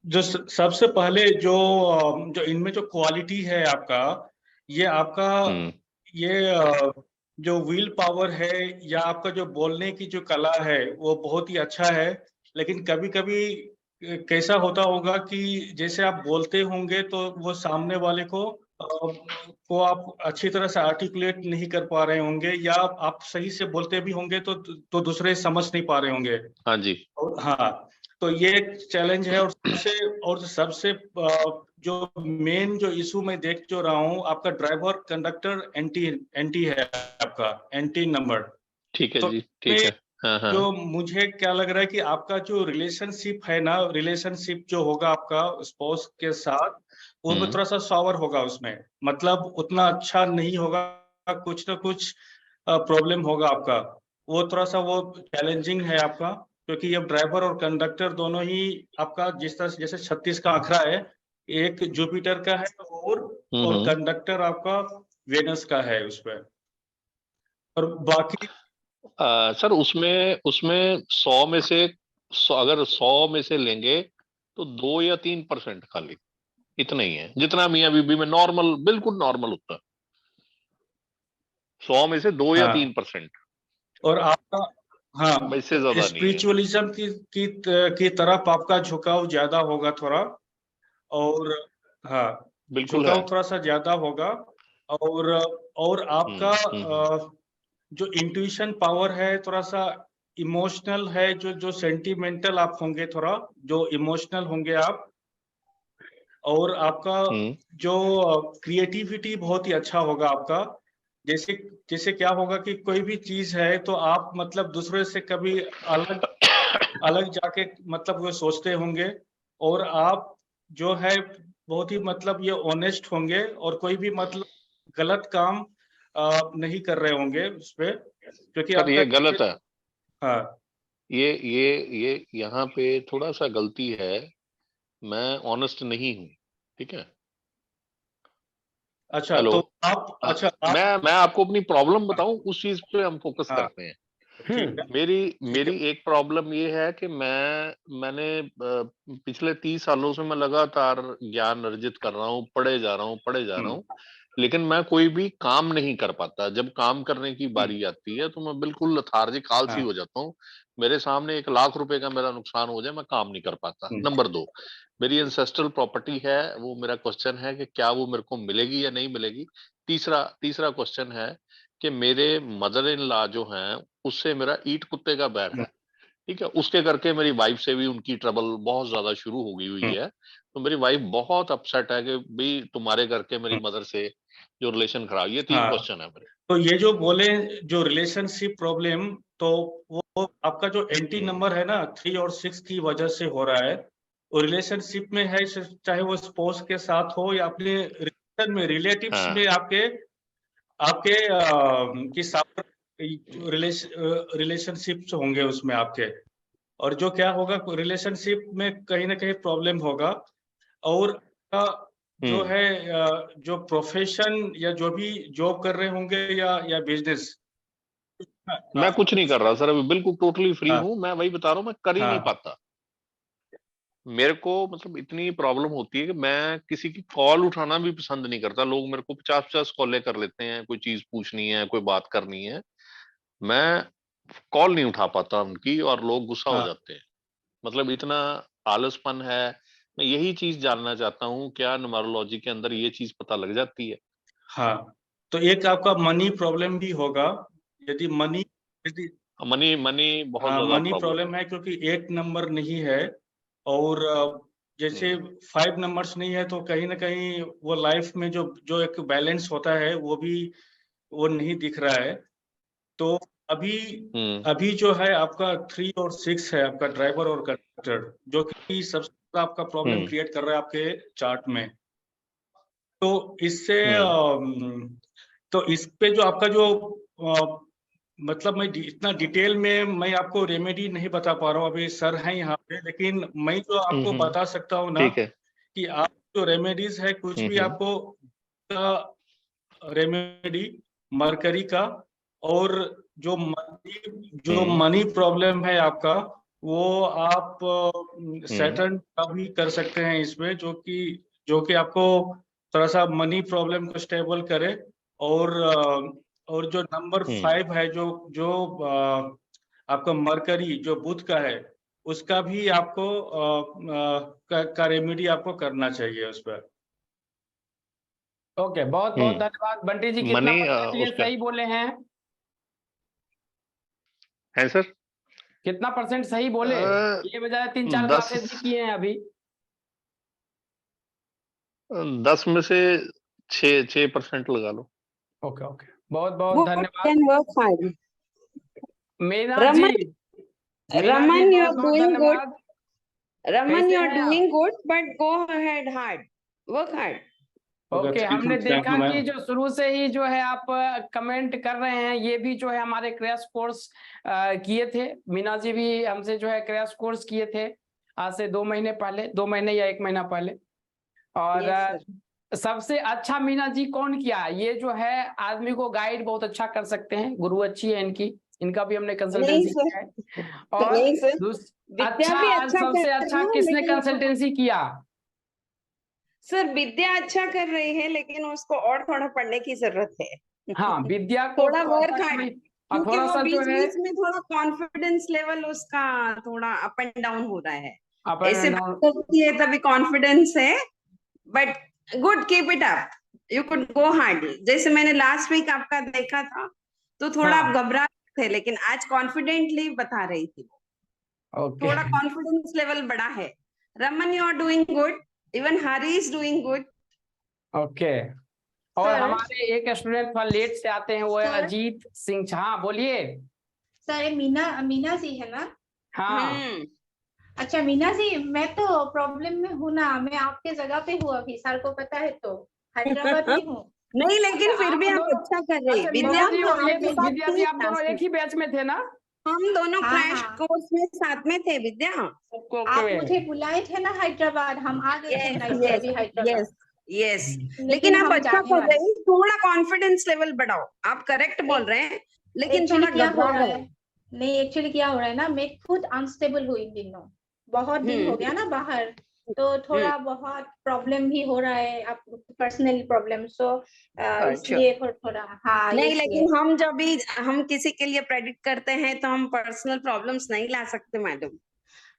जो सबसे पहले जो इनमें जो क्वालिटी है आपका, ये आपका ये जो व्हील पावर है या आपका जो बोलने की जो कला है वो बहुत ही अच्छा है। लेकिन कभी कभी कैसा होता होगा कि जैसे आप बोलते होंगे तो वो सामने वाले को आप अच्छी तरह से आर्टिकुलेट नहीं कर पा रहे होंगे, या आप सही से बोलते भी होंगे तो दूसरे समझ नहीं पा रहे होंगे। हाँ जी। हाँ तो ये एक चैलेंज है। और सबसे जो मेन जो इशू मैं देख जो रहा हूँ, आपका ड्राइवर कंडक्टर एंटी है, आपका एंटी नंबर। ठीक है तो जी, ठीक है। हाँ हाँ। जो मुझे क्या लग रहा है कि आपका जो रिलेशनशिप है ना, रिलेशनशिप जो होगा आपका स्पाउस के साथ, वो भी थोड़ा सा सॉवर होगा उसमें, मतलब उतना अच्छा नहीं होगा, कुछ ना कुछ प्रॉब्लम होगा आपका। वो थोड़ा सा वो चैलेंजिंग है आपका, क्योंकि अब ड्राइवर और कंडक्टर दोनों ही आपका जिस तरह जैसे 36 का आंकड़ा है, एक जुपिटर का है और कंडक्टर आपका वेनस का है उसमें। और बाकी सर उसमें 100 में से अगर 100 में से लेंगे तो 2 या 3% खाली, इतना ही है जितना मियां बीबी में नॉर्मल, बिल्कुल नॉर्मल होता है। 100 में से 2 या 3%। और आपका हाँ इससे ज्यादा नहीं है। स्पिरिचुअलिज्म की तरफ आपका झुकाव ज्यादा होगा थोड़ा, और हाँ बिल्कुल झुकाव है। थोड़ा सा ज्यादा होगा। और आपका जो इंट्यूशन पावर है थोड़ा सा इमोशनल है, जो सेंटिमेंटल आप होंगे, थोड़ा जो इमोशनल होंगे आप। और आपका जो क्रिएटिविटी बहुत ही अच्छा होगा आपका। जैसे जैसे क्या होगा कि कोई भी चीज है तो आप मतलब दूसरे से कभी अलग जाके मतलब वो सोचते होंगे, और आप जो है बहुत ही मतलब ये ऑनेस्ट होंगे, और कोई भी मतलब गलत काम नहीं कर रहे होंगे उस पे, क्योंकि सर आपका ये गलत है। हाँ ये यहाँ पे थोड़ा सा गलती है, मैं ऑनेस्ट नहीं हूँ, ठीक है। अच्छा हेलो। तो आप अच्छा मैं आपको अपनी प्रॉब्लम बताऊं, उस चीज पे हम फोकस करते हैं। ठीक है। मेरी एक प्रॉब्लम ये है कि मैंने पिछले 30 सालों से मैं लगातार ज्ञान अर्जित कर रहा हूँ, पढ़े जा रहा हूँ, लेकिन मैं कोई भी काम नहीं कर पाता। जब काम करने की बारी आती है तो मैं बिल्कुल लथार्जिक आलसी हो जाता हूँ। मेरे सामने 1 लाख रुपए का मेरा नुकसान हो जाए, मैं काम नहीं कर पाता। नंबर 2, मेरी एंसेस्ट्रल प्रॉपर्टी है, वो मेरा क्वेश्चन है कि क्या वो मेरे को मिलेगी या नहीं मिलेगी। तीसरा क्वेश्चन है कि मेरे मदर इन लॉ जो हैं, उससे मेरा ईट कुत्ते का बैर है, ठीक है। उसके करके मेरी वाइफ से भी उनकी ट्रबल बहुत ज्यादा शुरू हो गई हुई है। तो मेरी वाइफ बहुत अपसेट है कि भाई तुम्हारे करके मेरी मदर से जो रिलेशन खराब। ये 3 क्वेश्चन है मेरे। तो ये जो बोले जो रिलेशनशिप प्रॉब्लम, तो वो आपका जो एंटी नंबर है ना 3 और 6 की वजह से हो रहा है। वो रिलेशनशिप में है, चाहे वो स्पोर्ट्स के साथ हो या अपने रिलेशन में, रिलेटिव्स में आपके की साथ रिलेशनशिप्स होंगे उसमें आपके। और जो क्या होगा, रिलेशनशिप में कहीं ना कहीं प्रॉब्लम होगा। और जो है जो प्रोफेशन या जो भी जॉब कर रहे होंगे या बिजनेस। मैं कुछ नहीं कर रहा सर, अभी बिल्कुल टोटली फ्री हूँ। मैं वही बता रहा हूँ, मैं कर ही नहीं पाता। मेरे को मतलब इतनी प्रॉब्लम होती है कि मैं किसी की कॉल उठाना भी पसंद नहीं करता। लोग मेरे को 50-50 कॉलें कर लेते हैं, कोई चीज पूछनी है, कोई बात करनी है, मैं कॉल नहीं उठा पाता उनकी, और लोग गुस्सा हो जाते हैं। मतलब इतना आलसपन है। मैं यही चीज जानना चाहता हूँ, क्या न्यूमरोलॉजी के अंदर ये चीज पता लग जाती है? हाँ तो एक आपका मनी प्रॉब्लम भी होगा। यदि मनी बहुत ज्यादा मनी प्रॉब्लम है, क्योंकि 8 नंबर नहीं है। और जैसे 5 नंबर्स नहीं है तो कहीं ना कहीं वो लाइफ में जो जो एक बैलेंस होता है वो नहीं दिख रहा है। तो अभी जो है आपका 3 और 6 है आपका ड्राइवर और कंडक्टर, जो कि सबसे ज्यादा आपका प्रॉब्लम क्रिएट कर रहा है आपके चार्ट में। तो इससे तो इस पे जो आपका जो मतलब मैं इतना डिटेल में मैं आपको रेमेडी नहीं बता पा रहा हूँ, अभी सर हैं यहाँ पे, लेकिन मैं जो आपको बता सकता हूँ ना कि आप जो रेमेडीज है कुछ भी आपको रेमेडी मरकरी का, और जो मनी प्रॉब्लम है आपका वो आप सैटर्न का भी कर सकते हैं इसमें, जो कि आपको थोड़ा सा मनी प्रॉब्लम को स्टेबल करे। और जो नंबर 5 है जो आपका मरकरी जो बुध का है, उसका भी आपको का रेमेडी आपको करना चाहिए उस पर। ओके, बहुत बहुत धन्यवाद बंटी जी। कितना परसेंट सही बोले हैं? है सर, कितना परसेंट सही बोले? ये बजाय 3-4 क्लासेस भी किए हैं अभी। 10 में से 6% लगा लो। ओके ओके, बहुत बहुत धन्यवाद Meena ji. Raman, you are doing good. Raman, you are doing good, but go ahead hard. Work hard. Okay, हमने देखा कि जो शुरू से ही जो है आप कमेंट कर रहे हैं, ये भी जो है हमारे क्रैश कोर्स किए थे। मीना जी भी हमसे जो है क्रैश कोर्स किए थे आज से 2 महीने पहले, 2 महीने या 1 महीना पहले। और सबसे अच्छा मीना जी कौन किया? ये जो है आदमी को गाइड बहुत अच्छा कर सकते हैं, गुरु अच्छी है इनकी, इनका भी हमने कंसल्टेंसी किया है। और अच्छा, सबसे अच्छा किसने कंसल्टेंसी किया? सर विद्या अच्छा कर रही है, लेकिन उसको और थोड़ा पढ़ने की जरूरत है। हाँ, विद्या को थोड़ा वर्क हार्ड, क्योंकि वो बीच में थोड़ा कॉन्फिडेंस लेवल उसका थोड़ा अप एंड डाउन हो रहा है। ऐसे करती है तभी कॉन्फिडेंस है, but good, keep it up, you could go hard. जैसे मैंने लास्ट वीक आपका देखा था तो थोड़ा आप घबरा थे, लेकिन आज कॉन्फिडेंटली बता रही थी। थोड़ा कॉन्फिडेंस लेवल बढ़ा है। Raman, you are doing good, even Hari is doing good. Okay, और हमारे एक स्टूडेंट लेट से आते हैं, वो है अजीत सिंह। हाँ बोलिए सर। मीना जी है ना? हाँ। अच्छा मीना जी, मैं तो प्रॉब्लम में हूँ ना, मैं आपके जगह पे हूँ अभी, सर को पता है, तो हैदराबाद में हूँ। नहीं, लेकिन फिर भी आप अच्छा कर रही है। विद्या जी आप दोनों एक ही बैच में थे ना? हम दोनों क्रैश कोर्स में साथ में थे विद्या। आप मुझे बुलाए थे ना हैदराबाद, हम आ गए थे। यस, लेकिन आप अच्छा कर रहे हैं। थोड़ा कॉन्फिडेंस लेवल बढ़ाओ। आप करेक्ट बोल रहे हैं, लेकिन थोड़ा घबरा रहे हैं। नहीं, एक्चुअली क्या हो रहा है ना, मैं खुद अनस्टेबल हुई इन दिनों, बहुत दिन हो गया ना बाहर, तो थोड़ा बहुत प्रॉब्लम भी हो रहा है, आप पर्सनल प्रॉब्लम, सो इसलिए थोड़ा। हाँ नहीं, लेकिन हम जब भी हम किसी के लिए प्रेडिक्ट करते हैं तो हम पर्सनल प्रॉब्लम्स नहीं ला सकते मैडम।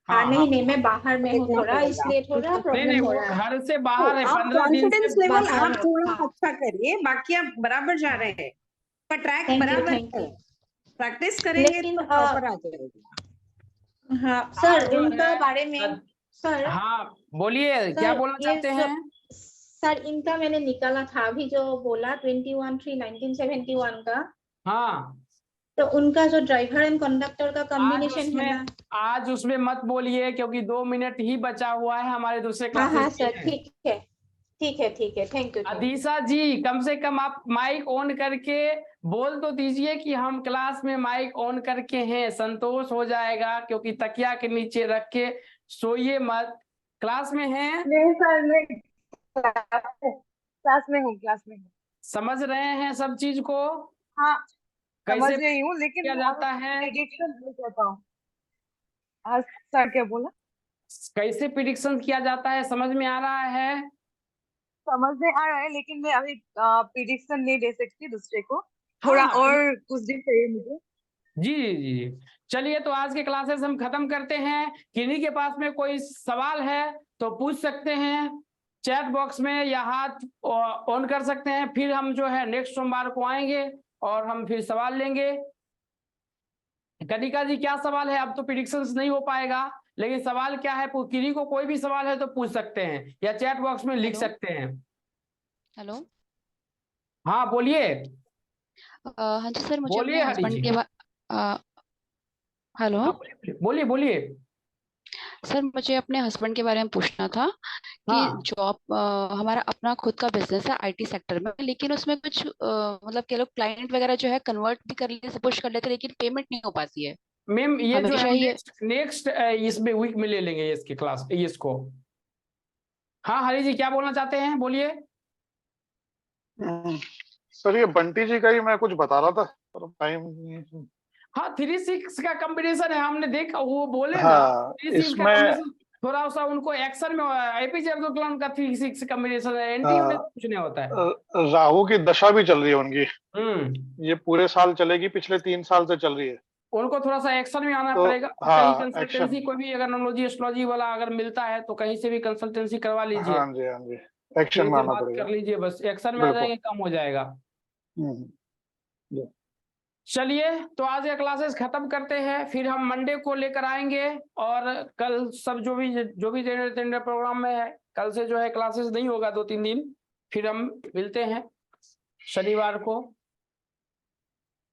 हाँ, नहीं, मैं बाहर में हूँ थोड़ा, इसलिए थोड़ा प्रॉब्लम हो रहा है। घर से बाहर है, 15 दिन कॉन्फिडेंस लेवल आप थोड़ा अच्छा करिए, बाकी आप बराबर जा रहे हैं, ट्रैक बराबर है, प्रैक्टिस करेंगे तो प्रॉपर आ जाएगा। हाँ सर, इनका बारे में सर। हाँ बोलिए, क्या बोलना चाहते हैं? सर इनका मैंने निकाला था अभी जो बोला 21/3/1971 का। हाँ, तो उनका जो ड्राइवर एंड कंडक्टर का कॉम्बिनेशन है ना, आज उसमें मत बोलिए, क्योंकि 2 मिनट ही बचा हुआ है हमारे दूसरे क्लास। हाँ सर, ठीक है, थैंक यू। अदीसा जी, कम से कम आप माइक ऑन करके बोल तो दीजिए कि हम क्लास में माइक ऑन करके हैं, संतोष हो जाएगा, क्योंकि तकिया के नीचे रख के सोइए मत। क्लास में हैं? नहीं सर, मैं क्लास में हूँ। समझ रहे हैं सब चीज को? हाँ, समझ कैसे रही हूँ, लेकिन क्या जाता है? प्रेडिक्शन नहीं करता हूँ। आज सर क्या बोला? कैसे प्रेडिक्शन किया जाता है, समझ में आ रहा है? समझ में आ रहा है, लेकिन मैं अभी प्रेडिक्शन नहीं दे सकती दूसरे को, थोड़ा और कुछ दिन चाहिए मुझे। जी, चलिए, तो आज के क्लासेस हम खत्म करते हैं। किन्हीं के पास में कोई सवाल है तो पूछ सकते हैं चैट बॉक्स में, या हाथ ऑन कर सकते हैं। फिर हम जो है नेक्स्ट सोमवार को आएंगे और हम फिर सवाल लेंगे। कनिका जी, क्या सवाल है? अब तो प्रेडिक्शंस नहीं हो पाएगा, लेकिन सवाल क्या है, किसी को कोई भी सवाल है तो पूछ सकते हैं या चैट बॉक्स में लिख सकते हैं। हेलो, हाँ बोलिए। हाँ जी सर, मुझे अपने बोलिए हरी हस्बैंड जी। के हेलो बोलिए बोलिए। सर, मुझे अपने हस्बैंड के बारे में पूछना था कि हाँ जॉब हमारा अपना खुद का बिजनेस है आईटी सेक्टर में, लेकिन उसमें कुछ मतलब के लोग क्लाइंट वगैरह जो है कन्वर्ट भी कर लेते, पुश कर लेते, लेकिन पेमेंट नहीं हो पाती है मैम, ये जो है हमेशा ही। नेक्स्ट इसमें वीक में ले लेंगे इसकी क्लास इसको। हाँ हरी जी क्या बोलना चाहते हैं, बोलिए। सर ये बंटी जी का ही मैं कुछ बता रहा था पर टाइम। हाँ 3-6 का कॉम्बिनेशन है, हमने देखा वो बोले ना हाँ 3-6 का इसमें कॉम्बिनेशन थोड़ा सा उनको एक्शन में एपीजे अब्दुल कलाम का 3-6 कॉम्बिनेशन है, एनटीयू में कुछ नहीं होता है। राहु की दशा भी चल रही है उनकी, हम्म, ये पूरे साल चलेगी, पिछले 3 साल से चल रही है। उनको थोड़ा सा एक्शन में आना तो पड़ेगा। कहीं हाँ कंसल्टेंसी एक्शन, कोई भी अगर नॉमोलॉजी एस्ट्रोलॉजी वाला अगर मिलता है तो कहीं से भी कंसल्टेंसी करवा लीजिए, हाँ जी हाँ जी, एक्शन किसी में से आना बात पड़ेगा कर लीजिए, बस एक्शन में आ बिल्कुल। जाएंगे कम हो जाएगा। जी। चलिए तो आज ये क्लासेस खत्म करते हैं, फिर हम मंडे को लेकर आएंगे और कल सब जो भी जेनरल प्रोग्राम में है, कल से जो है क्लासेस नहीं होगा 2-3 दिन, फिर हम मिलते हैं शनिवार को।